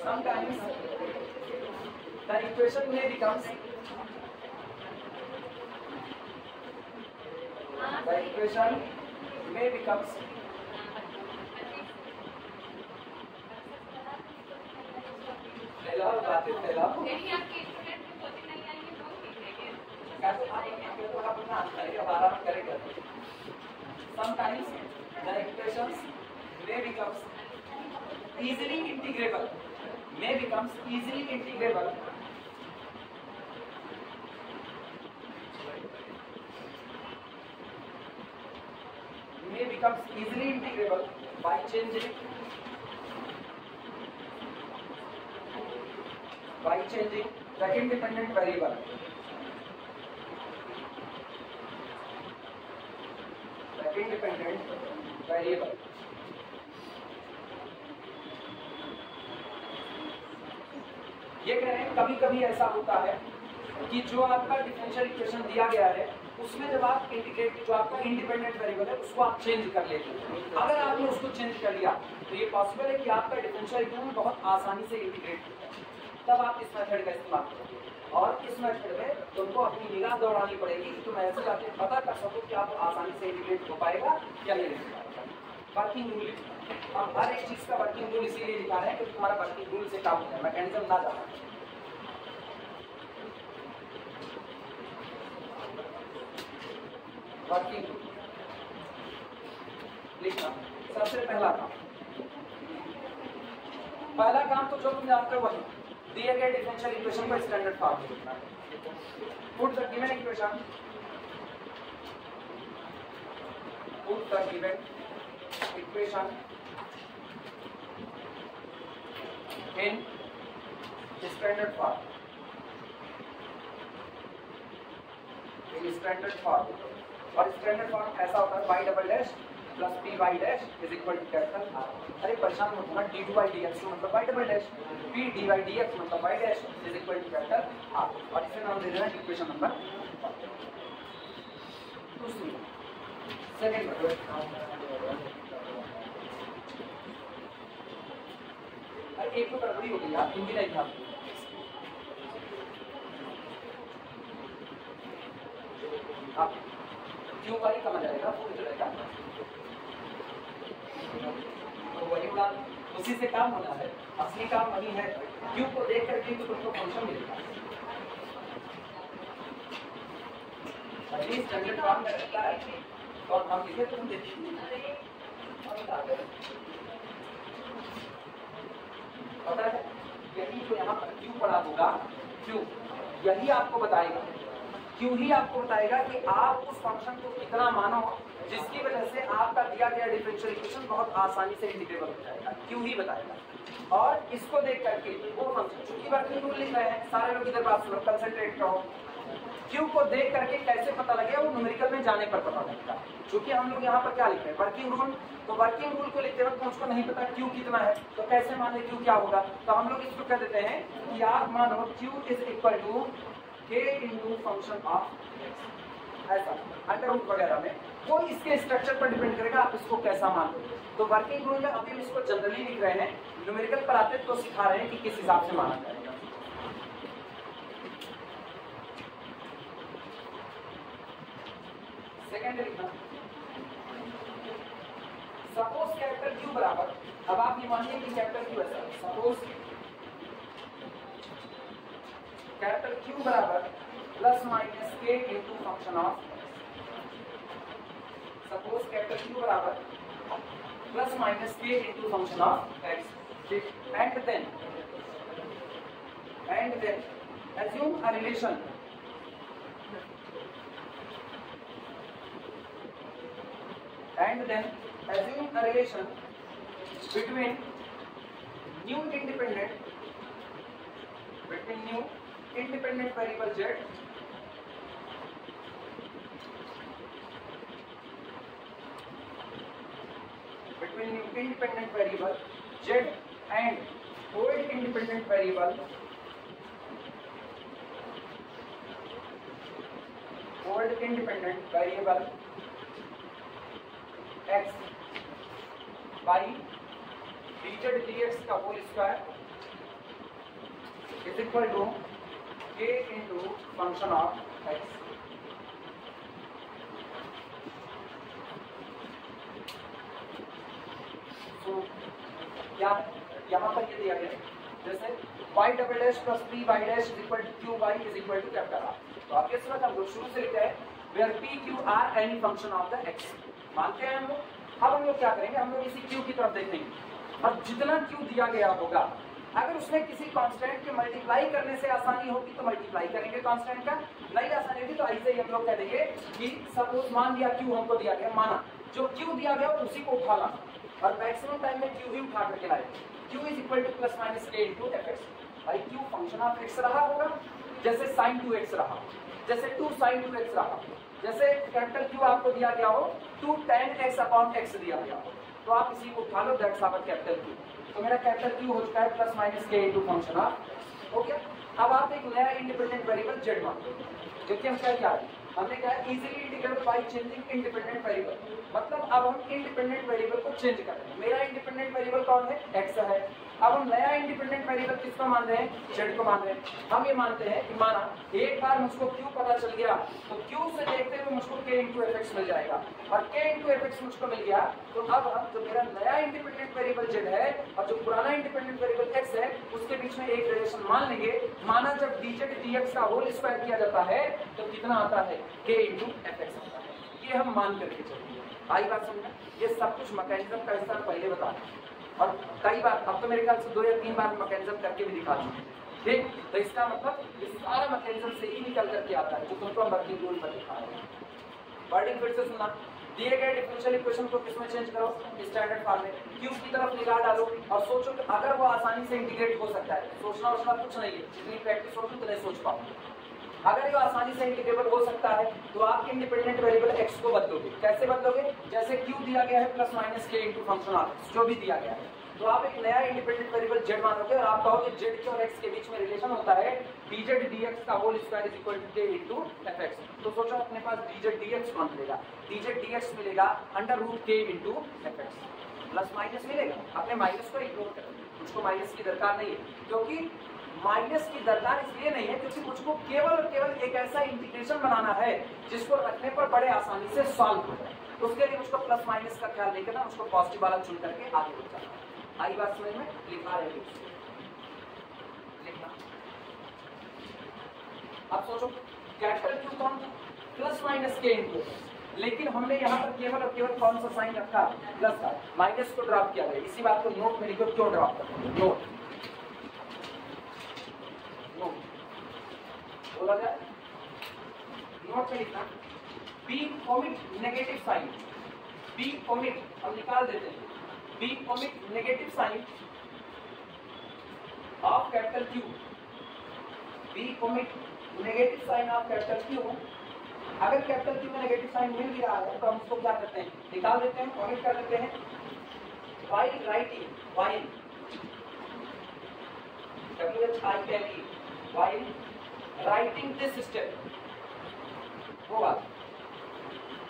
sometimes the equation may becomes sometimes the equations may becomes easily integrable by changing the independent variable. ये कह रहे हैं कभी कभी ऐसा होता है कि जो आपका डिफरेंशियल इक्वेशन दिया गया है उसमें जब आप इंटीग्रेट जो आपका इंडिपेंडेंट वेरिएबल है उसको आप चेंज कर लेते हैं। अगर आपने उसको चेंज कर लिया तो ये पॉसिबल है कि आपका डिफरेंशियल इक्वेशन बहुत आसानी से इंटीग्रेट हो जाए। तब आप इस मेथड का इस्तेमाल करोगे और इस मेथड में तुमको अपनी निगाह दौड़ानी पड़ेगी कि तुम ऐसे जाके पता कर सको कि आप आसानी से इंटीग्रेट हो पाएगा या नहीं हो पाएगा। वर्किंग रूल हम हर एक चीज का वर्किंग रूल इसीलिए लिखा है क्योंकि तुम्हारा वर्किंग रूल से काम होता है, मैकेनिज्म ना जाना। वर्किंग रूल लिखना सबसे पहला काम तो जो तुम जानते हो वही दिए गए डिफरेंशियल इक्वेशन को स्टैंडर्ड फॉर्म में लिखना है। Put the given equation in standard form. और स्टैंडर्ड फॉर्म ऐसा होता है y double dash plus P Y dash is equal to capital R. अरे परेशान मत होना, D two by D X मतलब y double dash, P D Y D X मतलब y dash is equal to capital R. और इसे नाम दे देना इक्वेशन नंबर 2। सेकंड एक तो गड़बड़ी हो गई, आप हिंदी नहीं था। क्यों वाली कम आ जाएगा, वो चलेगा तो वही उड़ा, उसी से काम होना है। असली काम वही है, क्यों को देख करके तो तुमको फंक्शन मिलेगा। स्टैंडर्ड फॉर्म में रहता है और हम लिखे तो तुम देखिए पता है यही जो यहाँ पर क्यों पड़ा होगा, क्यों यही आपको बताएगा, क्यों ही आपको बताएगा कि आप उस फंक्शन को कितना मानो जिसकी वजह से आपका दिया गया डिफरेंशियल इक्वेशन बहुत आसानी से इंटीग्रेबल हो जाएगा। क्यों ही बताएगा। और इसको देख करके वो फंक्शन चूंकि वर्किंग रूल लिख रहे हैं, सारे लोग इधर बात सुनो, कंसंट्रेट करो। क्यों को देख करके कैसे पता लगेगा, वो न्यूमेरिकल में जाने पर पता लगेगा। क्योंकि हम लोग यहाँ पर क्या लिख रहे हैं, वर्किंग रूल। तो वर्किंग रूल को लिखते वक्त मुझको नहीं पता क्यू कितना है, तो कैसे माने क्यू क्या होगा। तो हम लोग इसको कह देते हैं कि आप मानो क्यू इज इक्वल टू के इंटू फंक्शन ऑफ एक्स, ऐसा अंडर रूट वगैरह में वो इसके स्ट्रक्चर पर डिपेंड करेगा आप इसको कैसा मान लो। तो वर्किंग रूल में अभी हम इसको जनरली लिख रहे हैं, न्यूमेरिकल पर आते तो सिखा रहे हैं कि किस हिसाब से माना जाएगा। सेकेंड लिखना, सपोज कैपिटल क्यू बराबर, अब आप ये मानिए कि कैपिटल क्यू ऐसा, सपोज कैपिटल क्यू बराबर plus minus K into function of, suppose capital Q बराबर plus minus K into function of X, and then assume a relation between new independent variable z and old independent variable x by dz dx का whole square is equal to k into function of x। तो क्या यहाँ पर ये दिया गया जैसे y double dash plus 3y dash is equal to qy is equal to capital R। तो आपके साथ हम लोग शुरू से लिखते हैं where p q are any function of the x। मानते हैं हम लोग। अब हम लोग क्या करेंगे, हम लोग इसी q की तरफ देखेंगे और जितना q दिया गया होगा अगर उसमें किसी कांस्टेंट के मल्टीप्लाई करने से आसानी होगी तो मल्टीप्लाई करेंगे कांस्टेंट का, नहीं आसानी होगी तो ऐसे ही हम लोग कह देंगे कि सपोज मान लिया q हमको दिया गया, माना जो q दिया गया उसी को उठा लाना और मैक्सिमम टाइम में q ही उठा करके लाए। q is equal to plus minus k into fx। भाई q फंक्शन ऑफ x रहा होगा, जैसे sin 2x रहा, जैसे 2 sin 2x रहा, जैसे कैपिटल Q आपको दिया गया हो 2 tan x अपॉन x दिया गया हो, तो आप इसी को उठा लो, दैट्स आवर कैपिटल Q। तो मेरा कैपिटल Q हो चुका है plus minus k into function of. Okay, अब आप एक नया इंडिपेंडेंट वेरिएबल z मान लो, क्योंकि हम क्या है हमने क्या है easily integrate by changing independent variable. मतलब अब हम इंडिपेंडेंट वेरिएबल को चेंज कर रहे हैं। मेरा इंडिपेंडेंट वेरिएबल कौन है, x है। अब हम नया इंडिपेंडेंट वेरिएबल किसको मान रहे हैं, z को मान रहे हैं। हम ये मानते हैं कि माना एक बार मुझको q पता चल गया तो q से देखते हुए मुझको k इंटू fx मिल जाएगा और k इंटू fx मुझको मिल गया। तो अब हम जो मेरा नया इंडिपेंडेंट वेरिएबल z है और जो पुराना इंडिपेंडेंट वेरिएबल x है उसके बीच में एक रिलेशन मान लेंगे। माना जब dz dx का होल स्क्वायर किया जाता है तो कितना आता है, k इंटू fx आता है। ये हम मान करके चलेंगे। आई बात समझना, ये सब कुछ मैकेनिज्म का हिस्सा पहले बता और कई बार अब तो मेरे ख्याल से 2 या 3 बार मैकेनिज्म करके भी दिखा चुके। ठीक, तो इसका मतलब इस सारा मैकेनिज्म से ही निकल करके आता है जो तुमको हम वर्किंग रूल पर दिखा रहे हैं। वर्डिंग फिर से सुनना, दिए गए डिफरेंशियल इक्वेशन को किसमें चेंज करो, स्टैंडर्ड फॉर्म में q की तरफ निगाह डालो और सोचो कि अगर वो आसानी से इंटीग्रेट हो सकता है। सोचना उसका कुछ नहीं है, जितनी प्रैक्टिस होगी उतने सोच पाओगे। अगर ये आसानी से इंटीग्रेबल हो सकता है तो आप इंडिपेंडेंट वेरिएबल x को बदलोगे। कैसे बदलोगे, जैसे q दिया गया है plus minus k into function of x जो भी दिया गया है, तो आप एक नया इंडिपेंडेंट वेरिएबल z मानोगे और आप कहोगे z के और x के बीच में रिलेशन होता है dz dx का whole square is equal to k into fx। तो सोचो अपने पास dz dx कौन मिलेगा, dz dx मिलेगा under root k into fx। Plus minus मिलेगा, आपने माइनस को इग्नोर कर दिया, मुझको माइनस की दरकार नहीं है। क्योंकि माइनस की दरकार इसलिए नहीं है क्योंकि मुझको केवल और केवल एक ऐसा इंटीग्रेशन बनाना है जिसको रखने पर बड़े आसानी से सॉल्व हो जाए। उसके लिए मुझको प्लस माइनस का ख्याल नहीं करना, मुझको पॉजिटिव वाला चुन करके आगे बढ़ जाना। आई बात समझ में, लिखा है लिखना। अब सोचो कैपिटल Q कौन था, प्लस माइनस के इनटू, लेकिन हमने यहाँ पर केवल और केवल कौन सा साइन रखा, प्लस का, माइनस को ड्रॉप किया गया। इसी बात को नोट में लिखो, क्यों ड्रॉप करते हैं, नोट बोला जाए, नोट में लिखना be omit negative sign, be omit हम निकाल देते हैं, be omit negative sign of capital Q, be omit negative sign of capital Q। अगर कैपिटल Q में नेगेटिव साइन मिल गया है तो हम उसको क्या करते हैं, निकाल देते हैं, ओमिट कर देते हैं। while writing, while W-H-I-L-E, while writing this step, वो बात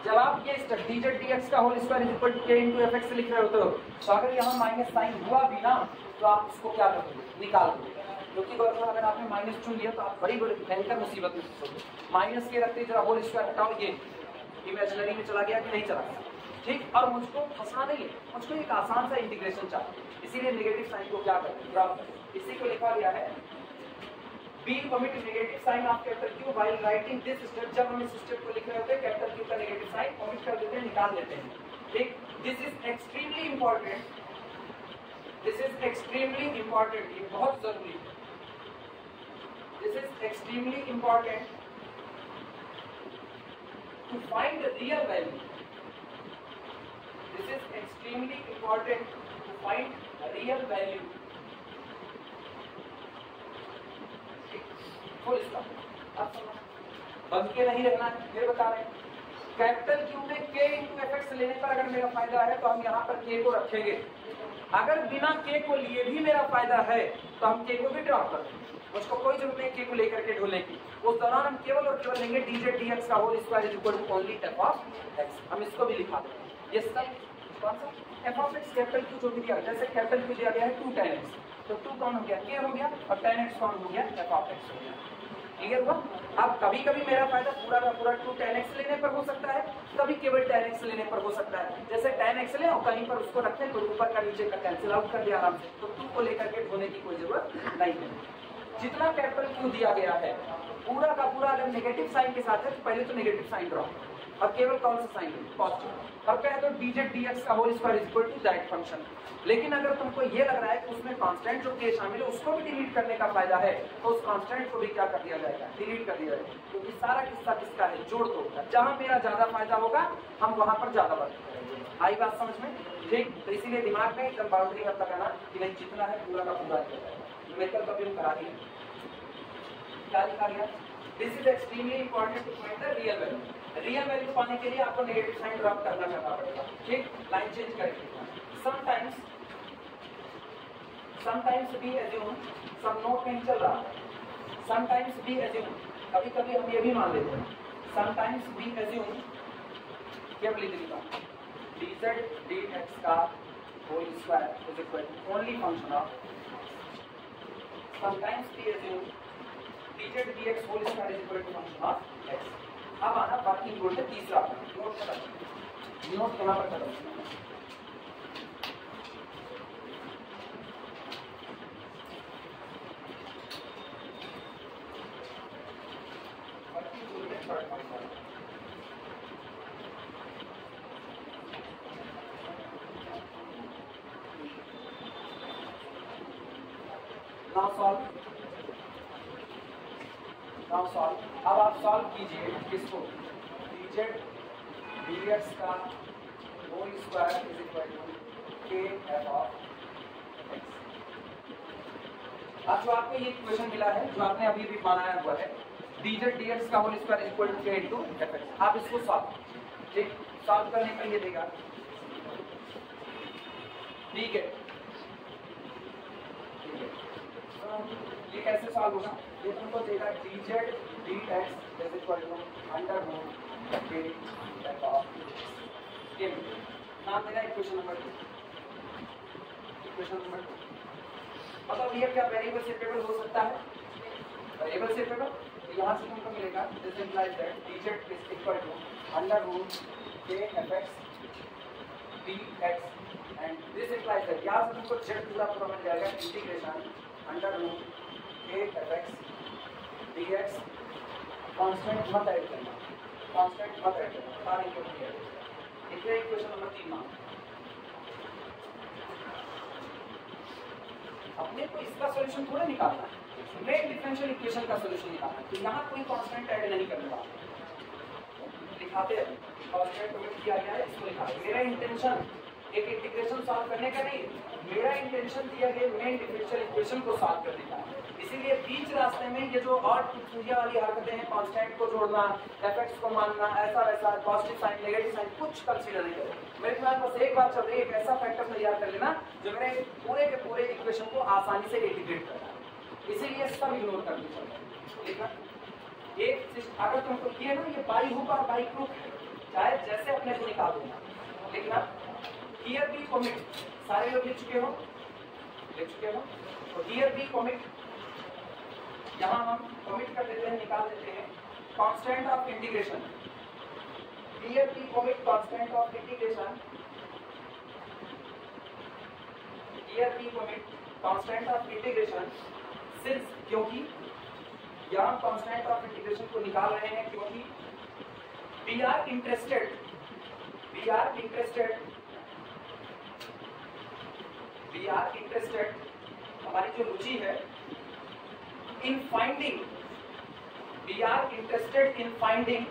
जब आप ये स्टेप dz dx का whole square is equal to k into fx से लिख रहे होते हो तो अगर यहाँ माइनस साइन हुआ भी ना तो आप उसको क्या करोगे, निकाल दोगे। क्योंकि अगर आपने माइनस चुन लिया तो आप बड़ी बड़ी भयंकर मुसीबत में फंसोगे। माइनस के रखते जरा होल स्क्वायर हटाओ, ये इमेजिनरी में चला गया कि नहीं चला गया, ठीक। और मुझको फंसना नहीं है, मुझको एक आसान सा इंटीग्रेशन चाहिए, इसीलिए नेगेटिव साइन को क्या करें, ड्रॉप करें। इसी को लिखा गया है be omit negative sign of capital Q while writing this step. जब हम इस स्टेप को लिख रहे होते हैं कैपिटल Q का नेगेटिव साइन ओमिट कर देते हैं, निकाल देते हैं, ठीक। This is extremely important, this is extremely important, ये बहुत जरूरी है। This is extremely important to find the real value, this is extremely important to find real value. बंद के नहीं रखना, ये बता रहे हैं कैपिटल Q में k इंटू fx लेने पर अगर मेरा फायदा है तो हम यहाँ पर k को रखेंगे। अगर बिना k को लिए भी मेरा फायदा है तो हम k को भी ड्रॉप कर देंगे, मुझको कोई जरूरत नहीं k को लेकर के ढूंढने की। उस दौरान हम केवल और केवल लेंगे dz dx का whole square is equal to only f of x। हम इसको भी लिखा देंगे, ये सब कौन सा f of x capital Q जो भी दिया, जैसे कैपिटल Q दिया गया है 2 tan x, तो 2 कौन हो गया, k हो गया, और tan x कौन हो गया, f ऑफ x हो गया। क्लियर हुआ? अब कभी कभी मेरा फायदा पूरा का पूरा 2 10x लेने पर हो सकता है, कभी केवल 10x लेने पर हो सकता है। जैसे 10x ले और कहीं पर उसको रखते हैं तो ऊपर का नीचे का कैंसिल आउट कर दिया आराम से, तो 2 को लेकर के ढोने की कोई जरूरत नहीं है। जितना कैपिटल Q दिया गया है पूरा का पूरा अगर नेगेटिव साइन के साथ है तो पहले तो नेगेटिव साइन ड्रॉ और केवल कौन सा साइन पॉजिटिव, और कहे तो dz dx का whole square equal to that function. लेकिन अगर तुमको ये लग रहा है कि उसमें कांस्टेंट जो k शामिल है उसको भी डिलीट करने का फायदा है, तो उस कांस्टेंट को भी क्या कर दिया जाएगा, डिलीट कर दिया जाएगा, क्योंकि सारा किस्सा किसका है, जोड़ दो का। जहां मेरा ज्यादा फायदा होगा हम वहां पर ज्यादा वर्क करेंगे। आई बात समझ में? ठीक, तो इसीलिए दिमाग में एकदम बाउंड्री मत लगाना कि नहीं जितना है पूरा का पूरा न्यूमेरिकल का भी हम करा दिए। क्या लिखा गया? This is extremely important to find the real value. Real value पाने के लिए आपको नेगेटिव साइन ड्रॉप करना पड़ेगा। ठीक, लाइन चेंज करेंगे। समटाइम्स बी एज्यूम, सब नोट नहीं चल रहा है। समटाइम्स बी एज्यूम, कभी कभी हम ये भी मान लेते हैं, समटाइम्स बी एज्यूम क्या लिख देगा, dz dx का whole square is equal to only function of, sometimes be assume dz dx whole square is equal to function of x। अब आना बाकी जोड़ में तीसरा नोट खत्म, नोट कहां पर खत्म, नाउ सॉल्व। अब आप सॉल्व कीजिए किसको, dz dx का whole square is equal to k f of x। अब जो आपको ये इक्वेशन मिला है जो आपने अभी भी बनाया हुआ है, dz dx का whole square is equal to k into fx, आप इसको सॉल्व, ठीक, सॉल्व करने पर ये देगा, ठीक है। ये कैसे सॉल्व होगा, ये तुमको देगा dz dx is equal to under root k f of k। नाम देना इक्वेशन नंबर 2, इक्वेशन नंबर 2। मतलब ये क्या वेरिएबल सेपरेबल हो सकता है, वेरिएबल सेपरेबल, तो यहाँ से तुमको मिलेगा this implies that dz is equal to under root k fx dx and this implies that यहाँ से तुमको z पूरा पूरा मिल जाएगा integration under root k fx dx। Constant मत ऐड करना, कांस्टेंट मत ऐड करना, सारे को क्लियर। इसलिए इक्वेशन नंबर 3 मान अपने को इसका सॉल्यूशन थोड़ा निकालना है, मेन डिफरेंशियल इक्वेशन का सॉल्यूशन निकालना है, तो यहाँ कोई कांस्टेंट ऐड नहीं करने वाला, लिखाते हैं कांस्टेंट कमिट किया गया है इसको लिखा। मेरा इंटेंशन एक इंटीग्रेशन सॉल्व करने का नहीं, मेरा इंटेंशन दिया गया मेन डिफरेंशियल इक्वेशन को सॉल्व करने का। इसीलिए बीच रास्ते में ये जो और चूजिया वाली हरकतें हैं, कांस्टेंट को जोड़ना, एफएक्स को मानना, ऐसा वैसा, पॉजिटिव साइन नेगेटिव साइन कुछ कंसीडर नहीं करें। मेरे पास बस एक बात चल रही है, एक ऐसा फैक्टर तैयार कर लेना जो मेरे पूरे के पूरे इक्वेशन को आसानी से इंटीग्रेट करना है, इसीलिए सब इग्नोर कर दीजिए। ठीक है, एक अगर तुमको किए ना ये बाई हुक और बाई क्रूक है, चाहे जैसे अपने को निकाल देना, लिखना हियर बी कमिट, सारे लोग लिख चुके हो, तो हियर बी कमिट, यहाँ हम कमिट कर देते हैं, निकाल देते हैं constant of integration, here be commit constant of integration, here be commit constant of integration since, क्योंकि यहाँ कांस्टेंट ऑफ इंटीग्रेशन को निकाल रहे हैं क्योंकि वी आर इंटरेस्टेड हमारी जो रुचि है in finding, we are interested in finding,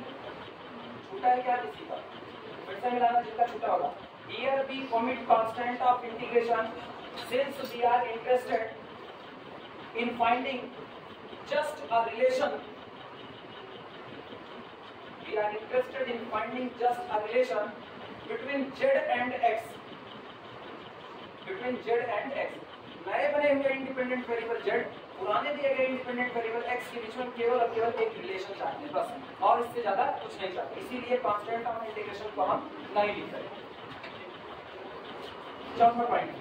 छूटा है क्या किसी का, फिर से मिलाना जिसका छूटा होगा, here we commit constant of integration since we are interested in finding just a relation, we are interested in finding just a relation between z and x, नए बने हुए इंडिपेंडेंट वेरिएबल z, पुराने दिए गए इंडिपेंडेंट वेरिएबल x के बीच में केवल और केवल एक रिलेशन चाहते हैं बस, और इससे ज्यादा कुछ नहीं चाहते, इसीलिए कांस्टेंट ऑफ इंटीग्रेशन को हम नहीं लिख रहे। चौथा पॉइंट,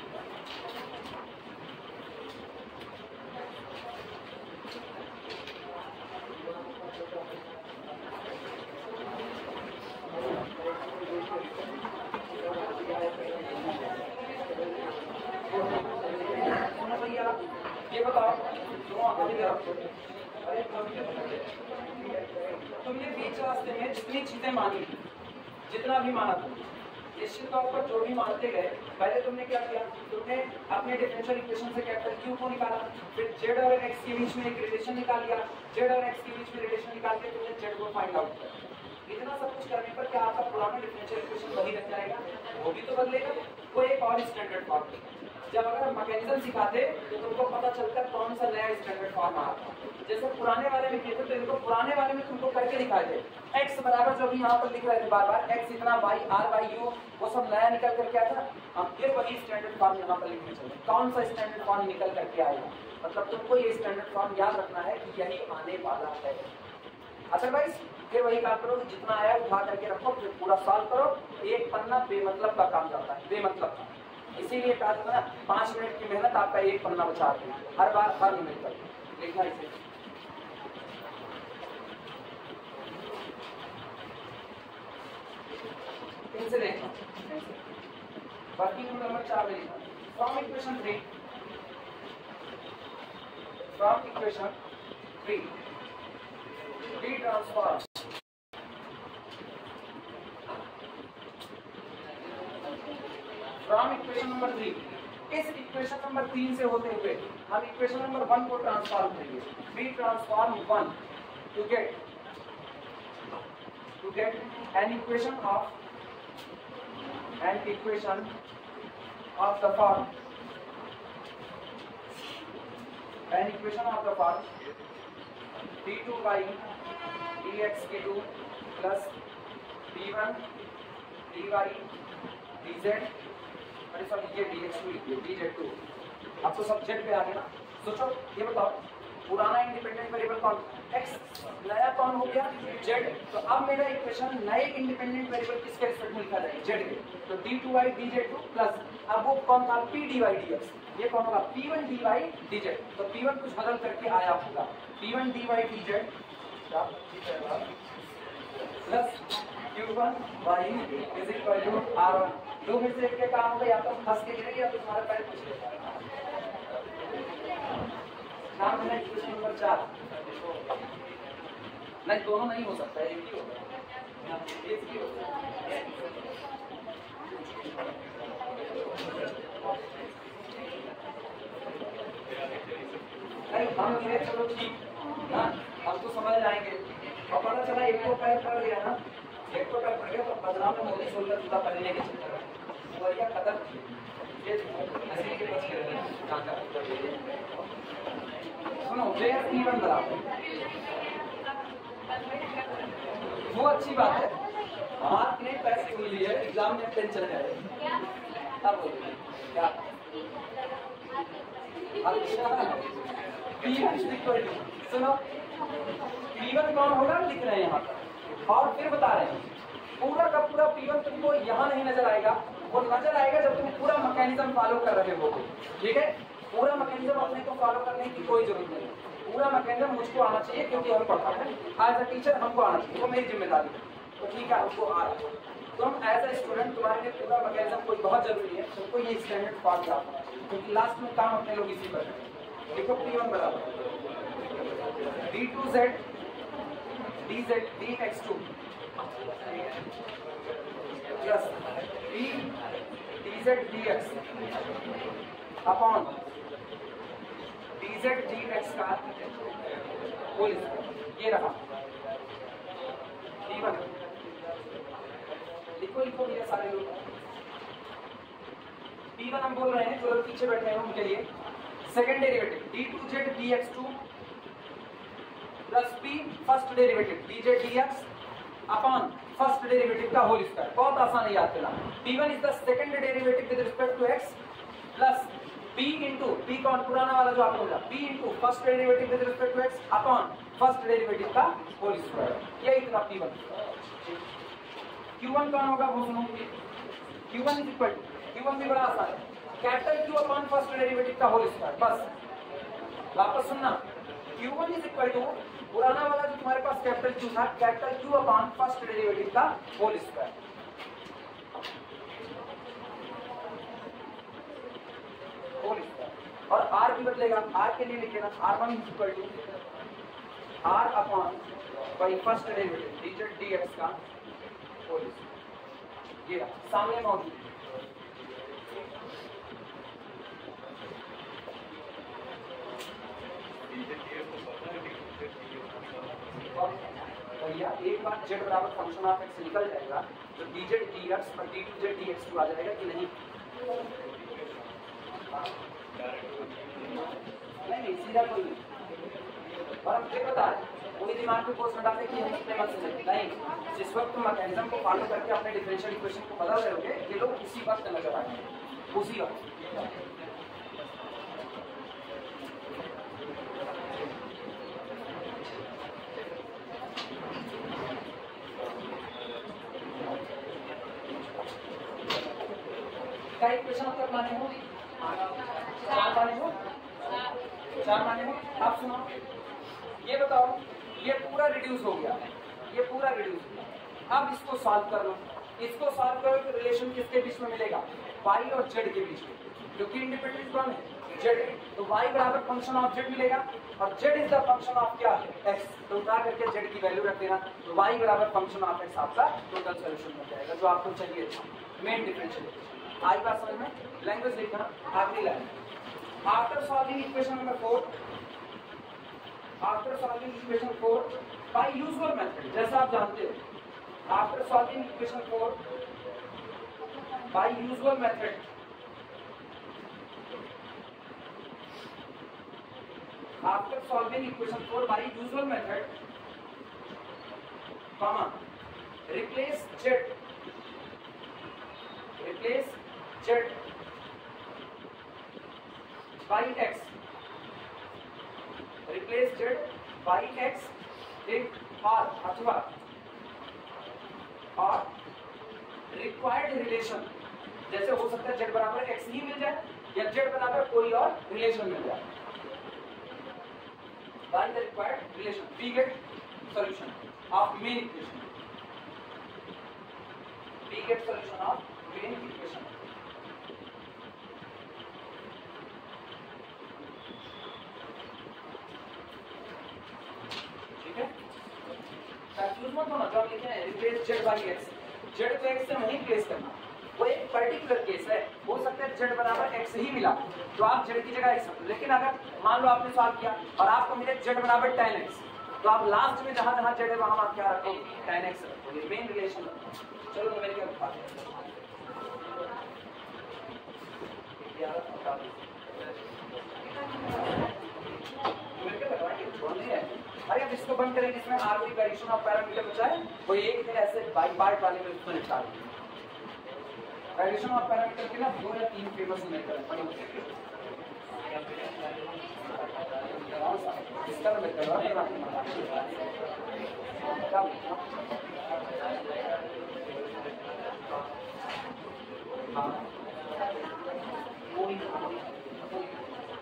तुमने बीच रास्ते में जितनी चीजें मानी, जितना भी माना तुम, निश्चित तौर पर जो भी मानते गए, पहले तुमने क्या किया, तुमने अपने डिफरेंशियल इक्वेशन से कैपिटल क्यू को निकाला, फिर जेड और एक्स के बीच में एक रिलेशन निकाल लिया, जेड और एक्स के बीच में रिलेशन निकाल के तुमने जेड को फाइंड आउट किया। इतना सब कुछ करने पर क्या आपका पुराना डिफरेंशियल इक्वेशन वही रह जाएगा? वो भी तो बदलेगा। वो एक और स्टैंडर्ड फॉर्म, जब अगर मैकेनिज्म सिखाते तो तुमको पता चलता कौन सा नया स्टैंडर्ड फॉर्म आता। जैसे पुराने वाले में कहते तो इनको पुराने वाले में तुमको करके दिखाए थे, x बराबर जो भी यहाँ पर लिख रहे थे बार बार, x इतना y r by u, वो सब नया निकल कर क्या था, हम फिर वही स्टैंडर्ड फॉर्म यहाँ पर लिखने चले। कौन सा स्टैंडर्ड फॉर्म निकल करके आएगा, मतलब तुमको ये स्टैंडर्ड फॉर्म याद रखना है कि यही आने वाला है। अदरवाइज फिर वही काम करो, जितना आया उठा करके रखो, फिर पूरा सॉल्व करो। एक पन्ना बेमतलब का काम जाता है, बेमतलब का। इसीलिए कहा था ना 5 मिनट की मेहनत आपका एक पन्ना बचा दें, हर बार हर मिनट तक लिखना इसे। इनसे देखना वर्किंग नंबर 4 में लिखना, from equation 3 D transform from equation number 3, इस इक्वेशन नंबर 3 से होते हुए हम इक्वेशन नंबर 1 को ट्रांसफॉर्म करेंगे। We transform 1 to get an equation of the form d2y dx2 plus d1 dy dz, अरे सर ये dx2 लिखिए dz2, अब तो सब z पे आ गया ना। सोचो ये बताओ, पुराना इंडिपेंडेंट वेरिएबल कौन, x, नया कौन हो गया z। तो अब मेरा इक्वेशन नए इंडिपेंडेंट वेरिएबल किसके रिस्पेक्ट में लिखा जाएगा, z के। तो d2y dz2 प्लस अब वो कौन था p dy dx, ये कौन होगा p1 dy dz। तो p1 कुछ बदल करके आया होगा, p1 dy dz plus q1 y is equal to r1। दो में से एक के काम होगा, या तो फंस के गिरेगी या तो तुम्हारा पैर कुछ लेगा। नाम है इक्वेशन नंबर 4, नहीं दोनों नहीं हो सकता है, एक ही होगा, एक ही होगा। नहीं हम गिरे चलो ठीक ना, हम तो समझ जाएंगे। और पता चला एक को पैर पड़ गया ना, एक को पैर पड़ गया तो बदनाम में मोदी सोलर जूता पहनने के चक्कर में वरिया कदर ये ऐसे के बच गए। सुनो जेएस P1 बराबर, वो अच्छी बात है, हाथ में पैसे खुल लिए एग्जाम में पेन चल जाए तब बोलिए क्या। अच्छा P1 सुनो P1 कौन होगा लिख रहे हैं यहाँ पर, और फिर बता रहे हैं पूरा का पूरा P1 तुमको यहाँ नहीं नजर आएगा, वो नजर आएगा जब तुम पूरा मैकेनिज्म फॉलो कर रहे हो। ठीक है, पूरा मैकेनिज्म अपने को फॉलो करने की कोई जरूरत नहीं, पूरा मैकेनिज्म मुझको आना चाहिए क्योंकि हम पढ़ा है एज अ टीचर, हमको आना चाहिए, वो मेरी जिम्मेदारी है। तो ठीक है, हमको आ रहा है, तुम एज अ स्टूडेंट तुम्हारे लिए पूरा मैकेनिज्म कोई बहुत जरूरी है, तुमको ये स्टैंडर्ड फॉर्म याद होना चाहिए क्योंकि लास्ट में काम अपने लोग इसी पर है। देखो P1 बराबर d2z dz dx2 plus d dz dx upon dz dx का होल स्क्वायर, ये रहा d1। लिखो लिखो ये सारे लोग, p1 हम बोल रहे हैं, जो लोग पीछे बैठे हैं उनके लिए second derivative d2z dx2 plus p first derivative dz dx upon first derivative का होल स्क्वायर। बहुत आसान है याद करना, p1 is the second derivative with respect to x plus p into p कौन पुराना वाला जो आपको मिला, p into first derivative with respect to x upon first derivative का होल स्क्वायर, ये इतना p1। q1 कौन होगा वो सुनो, q1 is equal to, q1 भी बड़ा आसान है, capital Q upon first derivative का होल स्क्वायर। बस वापस सुनना, q1 इज इक्वल टू पुराना वाला जो तुम्हारे पास कैपिटल Q था, capital Q upon first derivative का होल स्क्वायर। और r आर भी बदलेगा, आर के लिए लिखे ना r1 equal to r upon by first derivative dz dx का होल ये सामने मौजूद है। भैया एक बार z बराबर फंक्शन ऑफ x निकल जाएगा तो dz dx और d2z dx आ जाएगा कि नहीं? नहीं सीधा कोई नहीं। और हम क्या बता रहे कोई दिमाग में कोर्स हटाते कि हम कितने मत से नहीं, जिस वक्त तुम मैकेनिज्म को फॉलो करके अपने डिफरेंशियल इक्वेशन को बदल रहे होगे ये लोग उसी वक्त नजर आएंगे, उसी वक्त। क्या इक्वेशन आप तक माने हो? चार माने हो? चार माने हो? आप सुनो, ये बताओ ये पूरा रिड्यूस हो गया, ये पूरा रिड्यूस हो गया। अब इसको सॉल्व कर लो, इसको सॉल्व करो तो रिलेशन किसके बीच में मिलेगा? y और z के बीच में, क्योंकि इंडिपेंडेंट कौन है? z। तो y बराबर फंक्शन ऑफ z मिलेगा और z is the function of क्या है? x। तो उठा करके z की वैल्यू रख देना तो y बराबर फंक्शन ऑफ x आपका टोटल सॉल्यूशन हो जाएगा जो आपको चाहिए था, मेन डिफरेंशियल इक्वेशन। आई बात समझ में? लैंग्वेज लिखना आखिरी line. After solving equation number 4, after solving equation 4 by usual method, जैसा आप जानते हो after solving equation 4 by usual method, after solving equation 4 by usual method, comma replace z by x, replace z by x in or अथवा और required relation, जैसे हो सकता है z बराबर x ही मिल जाए या z बराबर कोई और रिलेशन मिल जाए। by the required relation we get solution of main equation, we get solution of main equation। Confuse मत होना, जब लिखे हैं replace z by x, z को x से नहीं प्लेस करना, वो एक पर्टिकुलर केस है, हो सकता है z बराबर x ही मिला तो आप z की जगह x रख लो, लेकिन अगर मान लो आपने सॉल्व किया और आपको मिले z बराबर tan x तो आप लास्ट में जहां जहां z है वहां आप क्या रखोगे? tan x रखोगे, मेन रिलेशन। चलो न्यूमेरिकल दिखाते हैं। अरे अब इसको बंद करेंगे, इसमें आरबी वेरिएशन ऑफ पैरामीटर बचा है, वो एक दिन ऐसे बाई पार्ट वाले में उसको निकाल देंगे। वेरिएशन ऑफ पैरामीटर के ना 2 या 3 फेमस मेथड है, इसका मैं कर रहा हूं।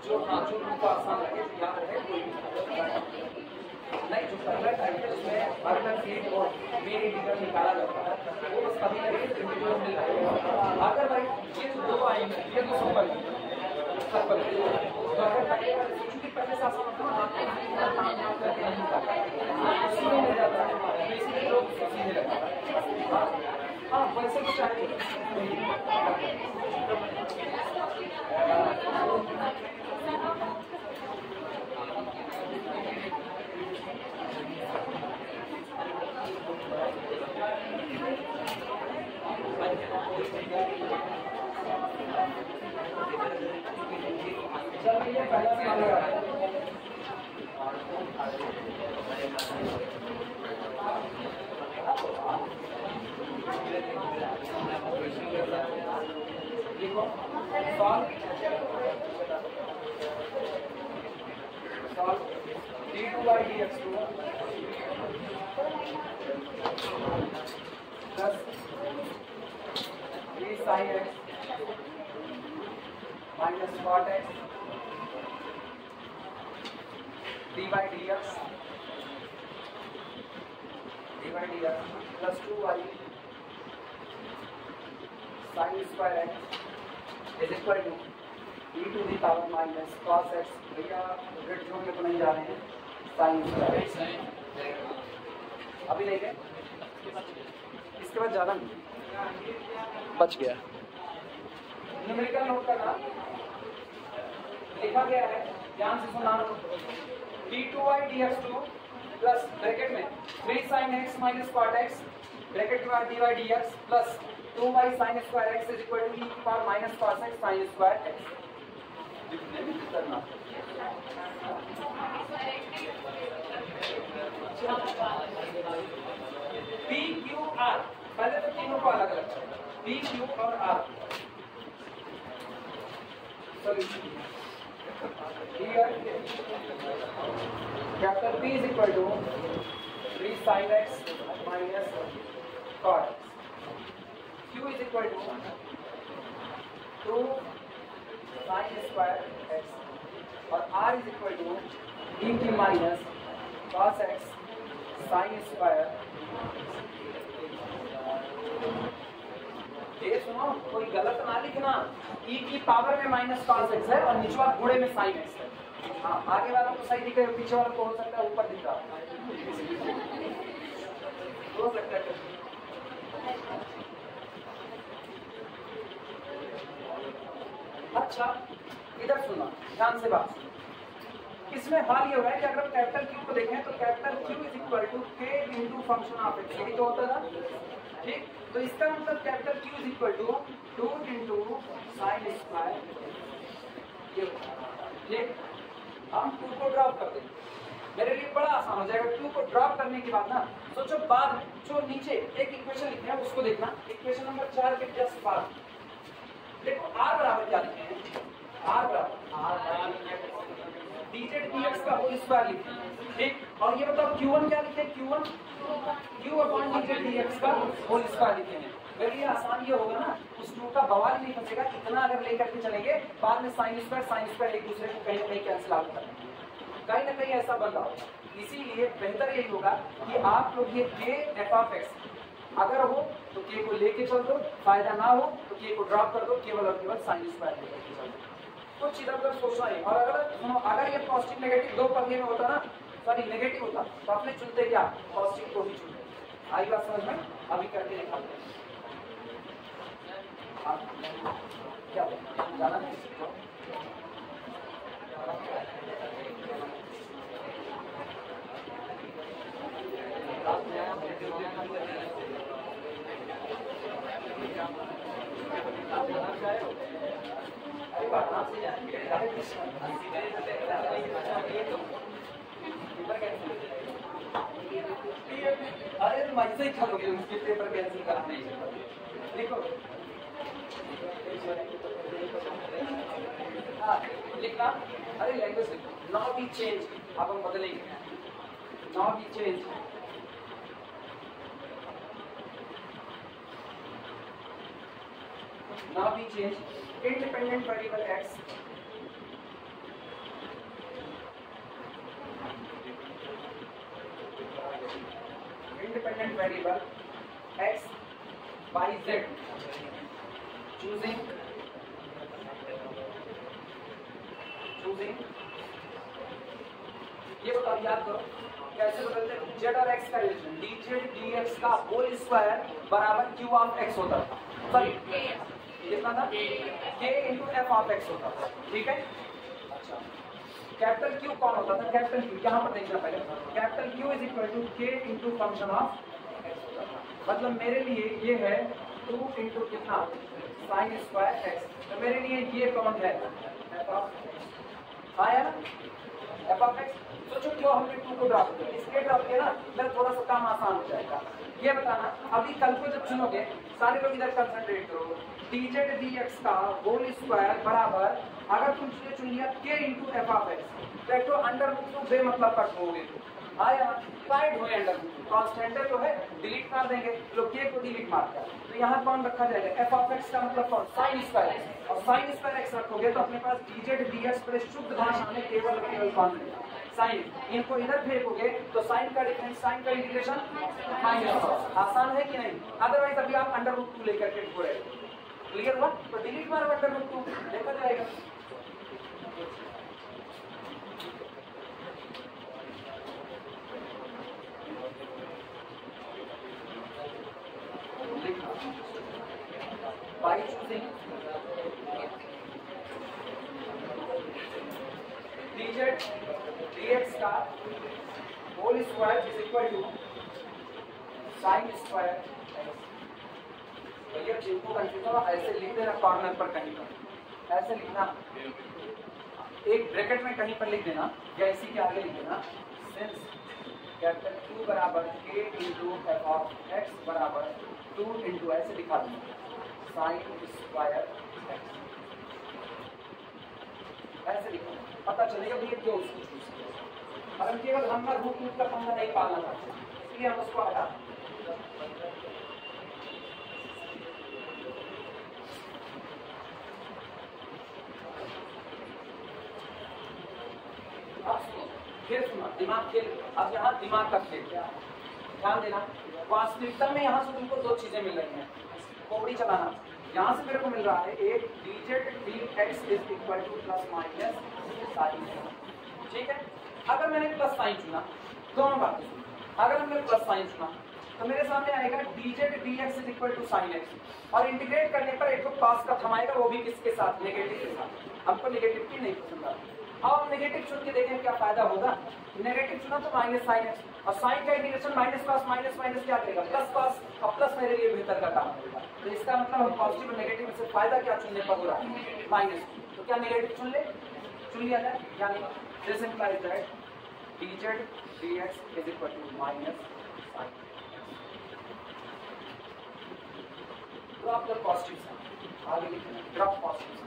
जो उनको आसान लगे याद रहे, कोई नहीं जो पहला टाइप है उसमें अर्बन सीट और मेन इंटीग्रल निकाला जाता है, वो बस कभी कभी इंटीग्रल मिल जाएगा। अगर भाई ये दो आएंगे ये तो सिंपल तो अगर चूंकि पहले से आसान होता है सीधे मिल जाता है, इसलिए लोग सीधे लगता है। हाँ वैसे कुछ आएंगे चलिए पहला सवाल है। देखो solve d2 by dx2 plus d sin x minus cot x d by dx plus 2y sin square x is equal to e to the power minus cos x, भैया ग्रेड जोड़ने तो नहीं जा रहे हैं, साइन अभी नहीं गए, इसके बाद ज़्यादा नहीं बच गया। न्यूमेरिकल नोट करना, लिखा गया है, ध्यान से सुनना, d2y dx2 प्लस ब्रैकेट में 3 sin x minus cot x bracket के बाद dy dx plus 2y sin square x is equal to e की power minus cos x sin square x। p q r, पहले तो तीनों को अलग अलग p q और r। Capital P is equal to 3 sin x minus cot x, Q is equal to 2 sin square x और R is equal to e की minus cos x sin square। ये सुनो, कोई गलत ना लिखना, e की पावर में माइनस cos x है और निचवा गुणे में sin x है। हाँ, आगे वाला को सही दिखे, पीछे वाला को हो सकता है ऊपर दिख रहा हो सकता है। अच्छा, इधर सुनना ध्यान से बात। इसमें हाल ये हो रहा है कि अगर हम कैपिटल Q को देखें तो capital Q is equal to K into function of x, यही तो होता था, ठीक। तो इसका मतलब capital Q is equal to 2 into sine square, ये हम 2 को ड्रॉप कर देंगे, मेरे लिए बड़ा आसान हो जाएगा। 2 को ड्रॉप करने के बाद ना सोचो, बाद जो नीचे एक इक्वेशन लिखे हैं उसको देखना, इक्वेशन नंबर 4 के जस्ट बाद देखो r बराबर क्या लिखे हैं, r बराबर dz dx का होल स्क्वायर लिखे, ठीक। और ये बताओ q1 क्या लिखे, q1 q upon dz dx का होल स्क्वायर लिखे हैं। मेरे लिए आसान ये होगा ना, उस 2 का बवाल नहीं फंसेगा, इतना अगर लेकर के चलेंगे बाद में साइन स्क्वायर एक दूसरे को कहीं ना कहीं कैंसिल आउट करेंगे, कहीं ना कहीं ऐसा बन रहा होगा। इसीलिए बेहतर यही होगा कि आप लोग ये k f ऑफ x अगर हो तो k को लेके चल दो, फायदा ना हो तो k को ड्रॉप कर दो, केवल और केवल साइन स्क्वायर लेकर के चल दो, कुछ इधर उधर सोचना नहीं। और अगर ये पॉजिटिव नेगेटिव दो पढ़ने में होता ना, सॉरी नेगेटिव होता, तो आपने चुनते क्या, पॉजिटिव को ही चुनते। आई बात समझ में? अभी करके दिखाते हैं क्या जाना है। अरे तुम ऐसे ही करोगे, उसके पेपर कैंसिल करना नहीं। देखो लिखना, अरे लैंग्वेज लिखो, नाउ बी चेंज, अब हम बदलेंगे, now B change now we change independent variable x by z, choosing ये बताओ, याद करो कैसे बदलते हैं। z और x का रिलेशन dz dx का होल स्क्वायर बराबर q ऑफ x होता था, सॉरी कितना था, k into f of x होता था, ठीक है। अच्छा, कैपिटल Q कौन होता था, कैपिटल Q यहाँ पर देखना पहले, capital Q is equal to k into function of x होता था। मतलब मेरे लिए ये है 2 इंटू कितना, साइन स्क्वायर x, तो मेरे लिए ये कौन है, f ऑफ आया ना, f ऑफ x। सोचो क्यों हमने 2 को ड्रॉप किया, इसलिए ड्रॉप किया ना, मेरा थोड़ा सा काम आसान हो जाएगा। ये बताना, अभी कल को जब सुनोगे सारे लोग इधर कंसंट्रेट करो, dz dx का होल स्क्वायर बराबर, अगर तुम चुन लिया k into f of x, तो अंडर रूट टू बे मतलब कट होगे, आया साइड हो अंडर रूट, कांस्टेंट तो है, डिलीट मार देंगे, लोग k को डिलीट मारता है, तो यहाँ कौन रखा जाएगा, f ऑफ x का मतलब कौन, साइन स्क्वायर x, और साइन स्क्वायर x रखोगे तो अपने पास dz dx पर शुद्ध भाषा में केवल कौन रहेगा, साइन। इनको इधर फेंकोगे तो साइन का डिफरेंस, साइन का इंटीग्रेशन माइनस, आसान है कि नहीं। अदरवाइज अभी आप अंडर रूट 2 लेकर के घूरे, क्लियर हुआ, तो डिलीट मारो अंडर रूट 2, देखा जाएगा। dz dx का whole square is equal to sine square. भैया जिनको कंफ्यूजन हो ऐसे लिख देना कॉर्नर पर कहीं पर, ऐसे लिखना, एक ब्रैकेट में कहीं पर लिख देना या इसी के आगे लिख देना सिंस कैपिटल Q बराबर K into F of x बराबर 2 इंटू ऐसे लिखा देना साइन स्क्वायर x, ऐसे लिखो, पता चलेगा भैया क्यों उसको चूज किया। और हम केवल हम रूट का पंगा नहीं पालना चाहते, इसलिए हम उसको हटा। फिर सुना दिमाग खेल, अब यहाँ दिमाग का खेल, ध्यान देना। वास्तविकता में यहाँ से तुमको दो चीजें मिल रही हैं, खोपड़ी चलाना। यहाँ से मेरे को मिल रहा है एक dz dx is equal to plus minus sine, ठीक है। अगर मैंने प्लस साइन चुना, दोनों बातें सुनो, अगर हमने प्लस साइन चुना तो मेरे सामने आएगा dz dx is equal to sine x, और इंटीग्रेट करने पर एक तो cos का थम आएगा, वो भी किसके साथ, नेगेटिव के साथ। हमको नेगेटिव की नहीं पसंद आता। अब हम नेगेटिव चुन के देखें क्या फायदा होगा। नेगेटिव चुना तो माइनस साइन एक्स, और साइन का integration minus cos minus minus क्या करेगा, प्लस कॉस, और प्लस मेरे लिए बेहतर का काम करेगा। तो इसका मतलब हम पॉजिटिव और नेगेटिव से फायदा क्या चुनने पर हो रहा है, माइनस। तो क्या नेगेटिव चुन लिया जाए, यानी this implies that dz dx is equal to minus sine. Drop the positive sign, आगे लिखना drop positive sign.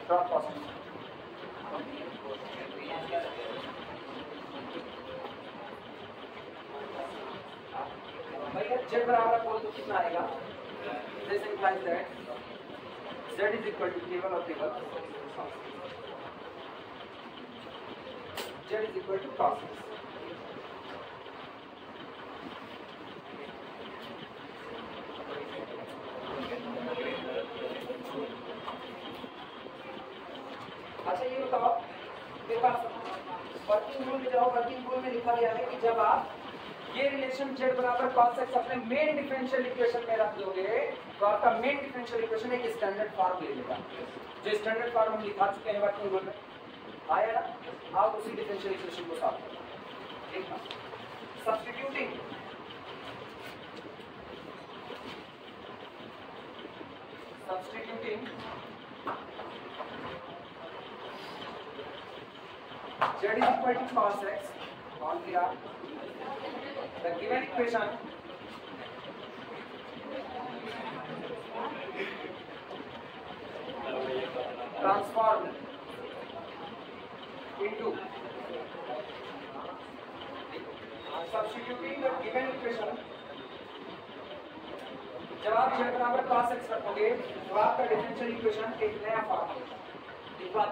Drop positive भैया z बराबर बोल तो कितना आएगा, this implies that z is equal to केवल और केवल z is equal to cos x। अच्छा ये बताओ, मेरे पास वर्किंग रूल में जाओ, वर्किंग रूल में लिखा गया है कि जब आप ये रिलेशन z बराबर cos x अपने मेन डिफरेंशियल इक्वेशन में रख दोगे तो आपका मेन डिफरेंशियल इक्वेशन एक स्टैंडर्ड फॉर्म ले लेगा। जो स्टैंडर्ड फॉर्म हम लिखा चुके हैं वर्किंग रूल में, आया ना। आप उसी डिफरेंशियल इक्वेशन को सॉल्व करो। देखना substituting z is equal to cos x on the given equation transformed into substituting the given equation। जब आप z बराबर cos x रखोगे तो आपका डिफरेंशियल इक्वेशन एक नया फॉर्म होगा,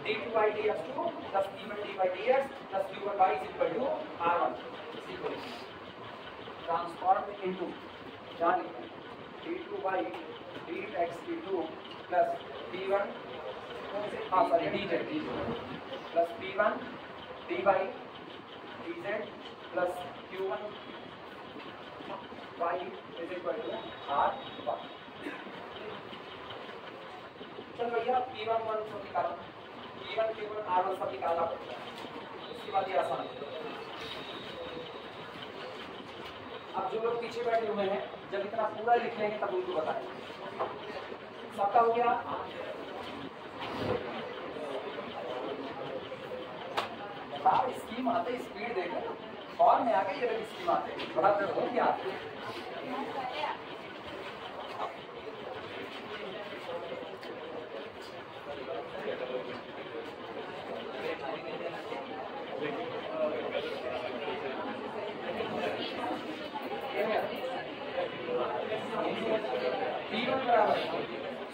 d2 by dx2 plus d1 d by dx plus q1 y is equal to r1 transformed into d2 by dx d2 plus d1 dz plus p1 d by dz plus q1 y is equal to r1। चलो भैया p1 1 सब निकालो, p1 q1 r1 सब निकाला, उसके बाद ये आसान है। अब जो लोग पीछे बैठे हुए हैं जब इतना पूरा लिख लेंगे तब उनको बताएंगे। सबका हो गया, बताओ स्कीम आते स्पीड देकर और में आगे ये स्कीम आते बड़ा हो गया।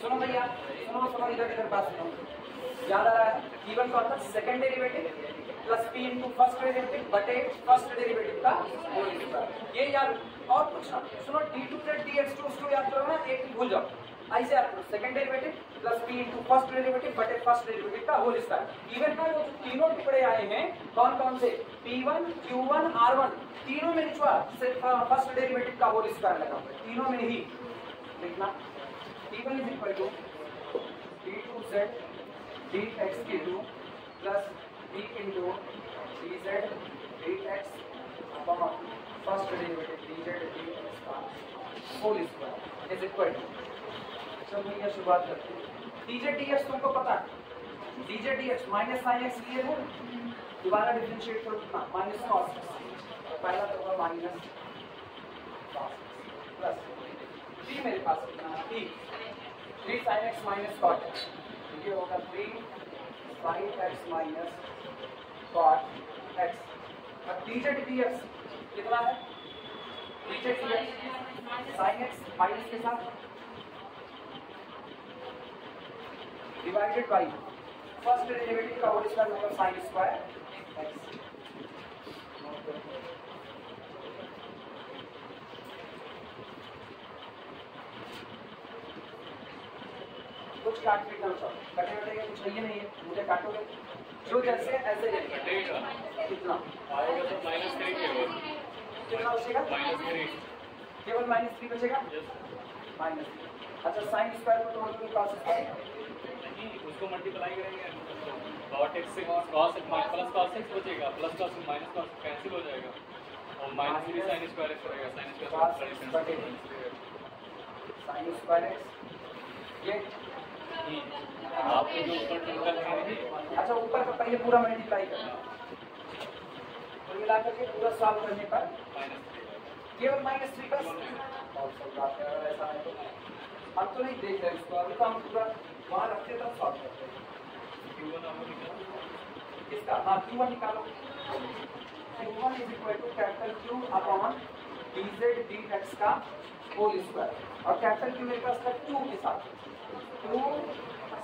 सुनो भैया, सुनो इधर बात सुनो, याद आ रहा है p1 का होता है second derivative plus p into first derivative बटे फर्स्ट डेरिवेटिव का होल स्क्वायर। ये याद, और कुछ ना। सुनो d2 प्लस dx2 उसको याद करो ना, एक भूल जाओ, ऐसे आपको second derivative plus p into first derivative बटे फर्स्ट डेरिवेटिव का होल स्क्वायर। इवन में वो तीनों टुकड़े आए हैं कौन कौन से, p1 q1 r1, तीनों में निचवा सिर्फ फर्स्ट डेरिवेटिव का होल स्क्वायर लगा हुआ है, तीनों में ही लिखना p1 is equal to d2z dx2 plus b into dz dx upon first derivative dz dx का whole square is equal to, चलो भैया शुरुआत करते हैं। dz dx तुमको पता है, dz dx minus sine x लिए है, दोबारा डिफरेंशिएट करो कितना, माइनस cos x, पहला तो होगा minus cos x plus d मेरे पास कितना है, 3 sin x minus cot x, ये होगा 3 sin x minus cot x। अब dz dx कितना है, dz dx sin x minus के साथ डिवाइडेड बाई फर्स्ट डेरिवेटिव का होल स्क्वायर मतलब साइन स्क्वायर x। कुछ काट के करो, कटे कटेगा कुछ चाहिए नहीं है, मुझे काटोगे जो जैसे ऐसे कटेगा कितना आएगा तो -3 केवल, कितना बचेगा, -3 केवल -3 बचेगा, -3। अच्छा साइन स्क्वायर को तोड़ दो cos स्क्वायर, उसको मल्टीप्लाई करेंगे cot x से cos x plus cos x बचेगा, plus cos x minus cos x cancel हो जाएगा और -3 sin स्क्वायर x रहेगा, sin square sine square x ये आपको जो ऊपर टोटल है। अच्छा ऊपर का पहले पूरा मल्टीप्लाई करना, तो मिला करके पूरा सॉल्व करने पर केवल -3 बस, और सब बात है ऐसा है तो हम तो नहीं देख रहे इसको, अभी तो हम पूरा वहाँ रखते तब सॉल्व करते हैं। इसका हाँ Q1 निकालो, Q1 is equal to capital Q upon dz dx का होल स्क्वायर, और कैपिटल Q मेरे पास था 2 के साथ 2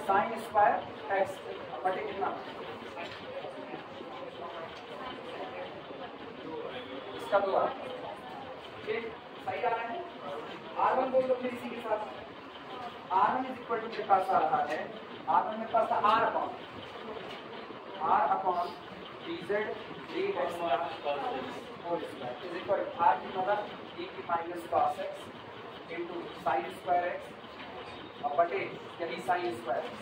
sin स्क्वायर x बटे कितना, इसका 2 ठीक सही आ रहा है। R1 बोल दो फिर इसी के साथ, R1 इज इक्वल टू मेरे पास आ रहा है, R1 मेरे पास था R अपॉन dz dx का whole square is equal to R की मतलब e की minus cos x into sin square x और बटे यही sin स्क्वायर x,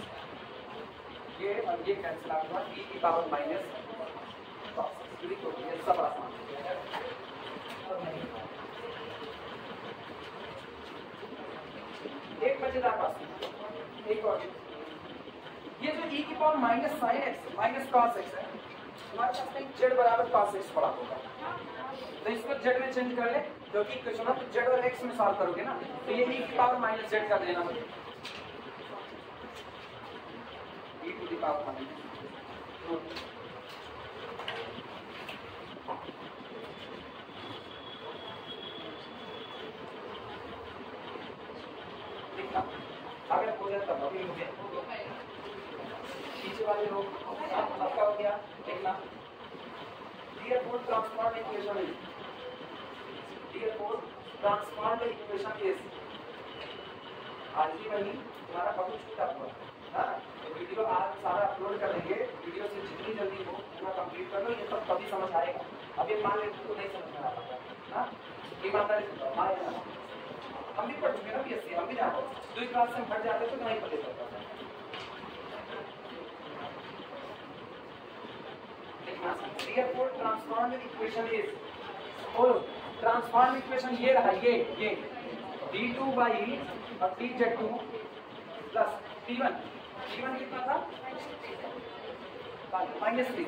ये और ये कैंसिल आउट हुआ, e की पावर माइनस cos x, लिखो ये सब आसान एक मजेदार बात, एक और ये जो e की power minus sine x minus cos x है, हमारे पास में z बराबर कॉस एक्स पड़ा होगा, तो इसको z में चेंज कर ले, क्योंकि क्वेश्चन में z और x में सॉल्व करोगे ना, तो ये e की पावर माइनस z कर देना मुझे, e to the power minus अगर हो जाता अभी मुझे पीछे वाले लोग आपका हो गया देखना, dear fourth transform equation is, dear fourth transform equation is, आज ही वही तुम्हारा बहुत छूटा हुआ है, तो वीडियो आज सारा अपलोड कर देंगे, वीडियो से जितनी जल्दी हो पूरा कंप्लीट कर लो, ये सब कभी समझ आएगा, अभी मान लेते तो नहीं समझ में आ पाता है, ईमानदारी हमारे हम भी पढ़ चुके ना बीएससी, हम भी जानते हैं, 2 क्लास से हट जाते तो नहीं पता चलता। Therefore, transformed equation is, और ट्रांसफॉर्म इक्वेशन ये रहा, ये d2 by और dz2 प्लस t1 कितना था -3,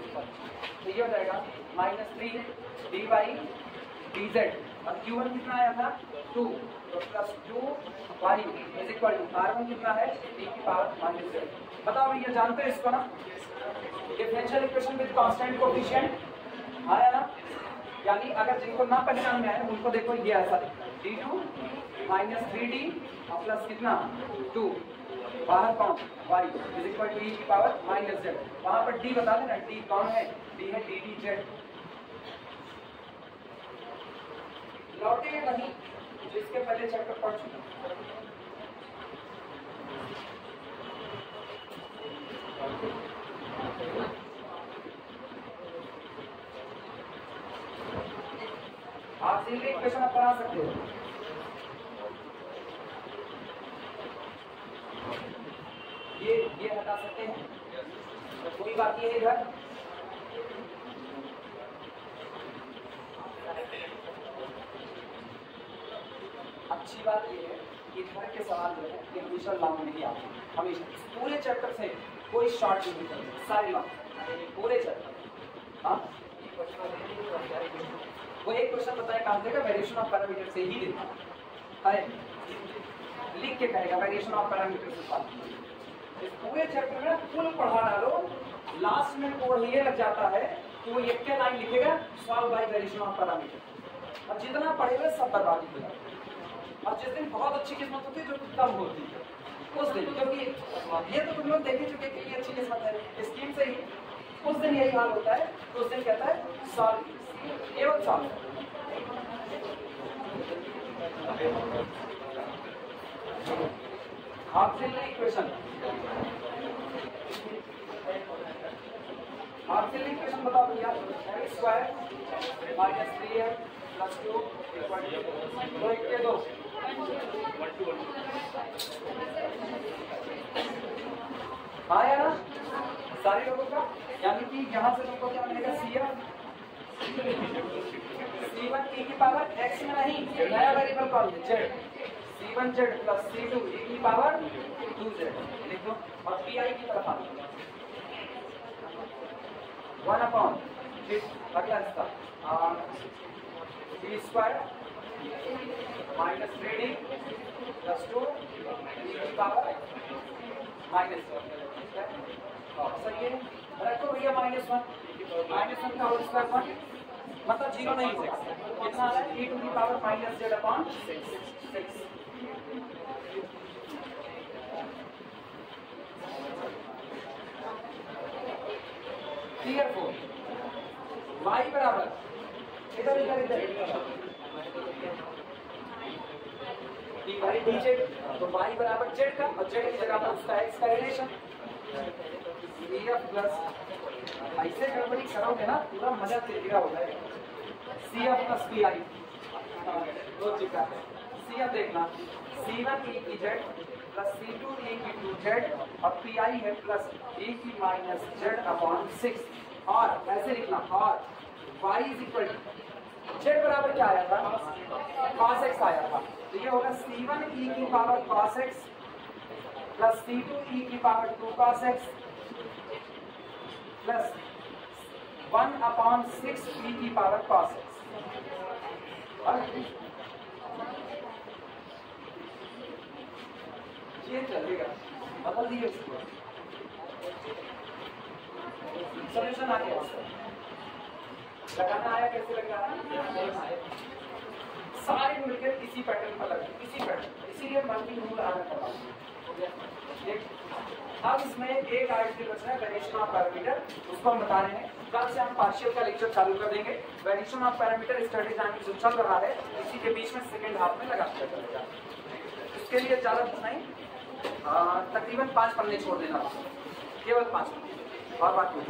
तो ये हो जाएगा -3 d by dz, और q1 कितना आया था 2, तो plus 2y is equal to r1 कितना है e की पावर -z। बताओ भैया जानते हैं इसको ना, differential equation with constant coefficient आया ना, यानी अगर जिनको ना पहचान में आए उनको देखो ये ऐसा d2 -3d और प्लस कितना 2 बाहर कौन y is equal to e की पावर -z, वहां पर d बता देना, d कौन है, d है ddz। लौटे नहीं जिसके पहले चैप्टर पढ़ चुके, ऑक्सिलरी इक्वेशन आप बना सकते हो। ये हटा सकते हैं, तो कोई बाकी है इधर। अच्छी बात ये है कि इधर के सवाल जो है ये हमेशा लॉन्ग नहीं आते, हमेशा पूरे चैप्टर से कोई शॉर्ट नहीं करते, सारे लॉन्ग पूरे चैप्टर। हाँ, वो एक क्वेश्चन बताया काम देगा वेरिएशन ऑफ पैरामीटर से ही देगा, है लिख के कहेगा वेरिएशन ऑफ पैरामीटर से बात। इस पूरे चैप्टर में फुल पढ़ा डालो, लास्ट में कोड ये लग जाता है कि वो एक के लाइन लिखेगा solve by variation of parameter, और जितना पढ़ेगा सब बर्बाद हो जाएगा। और जिस दिन बहुत अच्छी किस्मत होती है जो कम होती है उस दिन, क्योंकि ये तो तुम लोग देख ही चुके कि अच्छी किस्मत है स्कीम से ही, उस दिन यही हाल होता है, तो उस दिन कहता है सॉल्व, केवल solve. Auxiliary equation, auxiliary equation बताओ भैया। x square minus 3x plus 2 equal to 2 के 2 आया ना सारे लोगों का, यानी कि यहाँ से तुमको क्या मिलेगा CF C1 e की पावर x में नहीं, नया variable call z, C1z plus C2 e की पावर 2z लिख दो, और pi की तरफ आ 1 अपॉन अगला हिस्सा d square minus 3d plus 2 e की पावर माइनस 1, सही है। रखो भैया -1 का होल स्क्वायर 1 मतलब 0 नहीं हो सकता, कितना आ रहा है e to the power minus z upon 6। Clear 4 y बराबर इधर इधर इधर dz, तो y बराबर z का, और z की जगह पर उसका x का रिलेशन CF प्लस, ऐसे गड़बड़ी करोगे ना पूरा मजा तेरा हो जाएगा। CF प्लस PI दो चिका है, CF देखना C1 e की z प्लस C2 e की 2z, और PI है प्लस e की माइनस z अपॉन 6, और ऐसे लिखना, और y is equal to z बराबर क्या आया था, cos x आया था, तो ये होगा C1 e की power cos x plus C2 e की power 2 cos x plus 1 upon 6 e की पावर cos x। ये चलेगा, बदल दिए उसको, सॉल्यूशन आ गया, लगाना आया, कैसे लग रहा है, सारे मिलकर इसी पैटर्न पर लगे, इसी पैटर्न, इसीलिए मल्टी रूल आना करवा। अब इसमें एक आर्टिकल बचा है वेरिएशन ऑफ पैरामीटर, उसको हम बता रहे हैं। कल से हम पार्शियल का लेक्चर चालू कर देंगे। Variation of parameter study time जो चल रहा है इसी के बीच में सेकंड हाफ में लगा दिया जाएगा। इसके लिए ज़्यादा कुछ नहीं, तकरीबन 5 पन्ने छोड़ देना, केवल 5 पन्ने, और बात नहीं।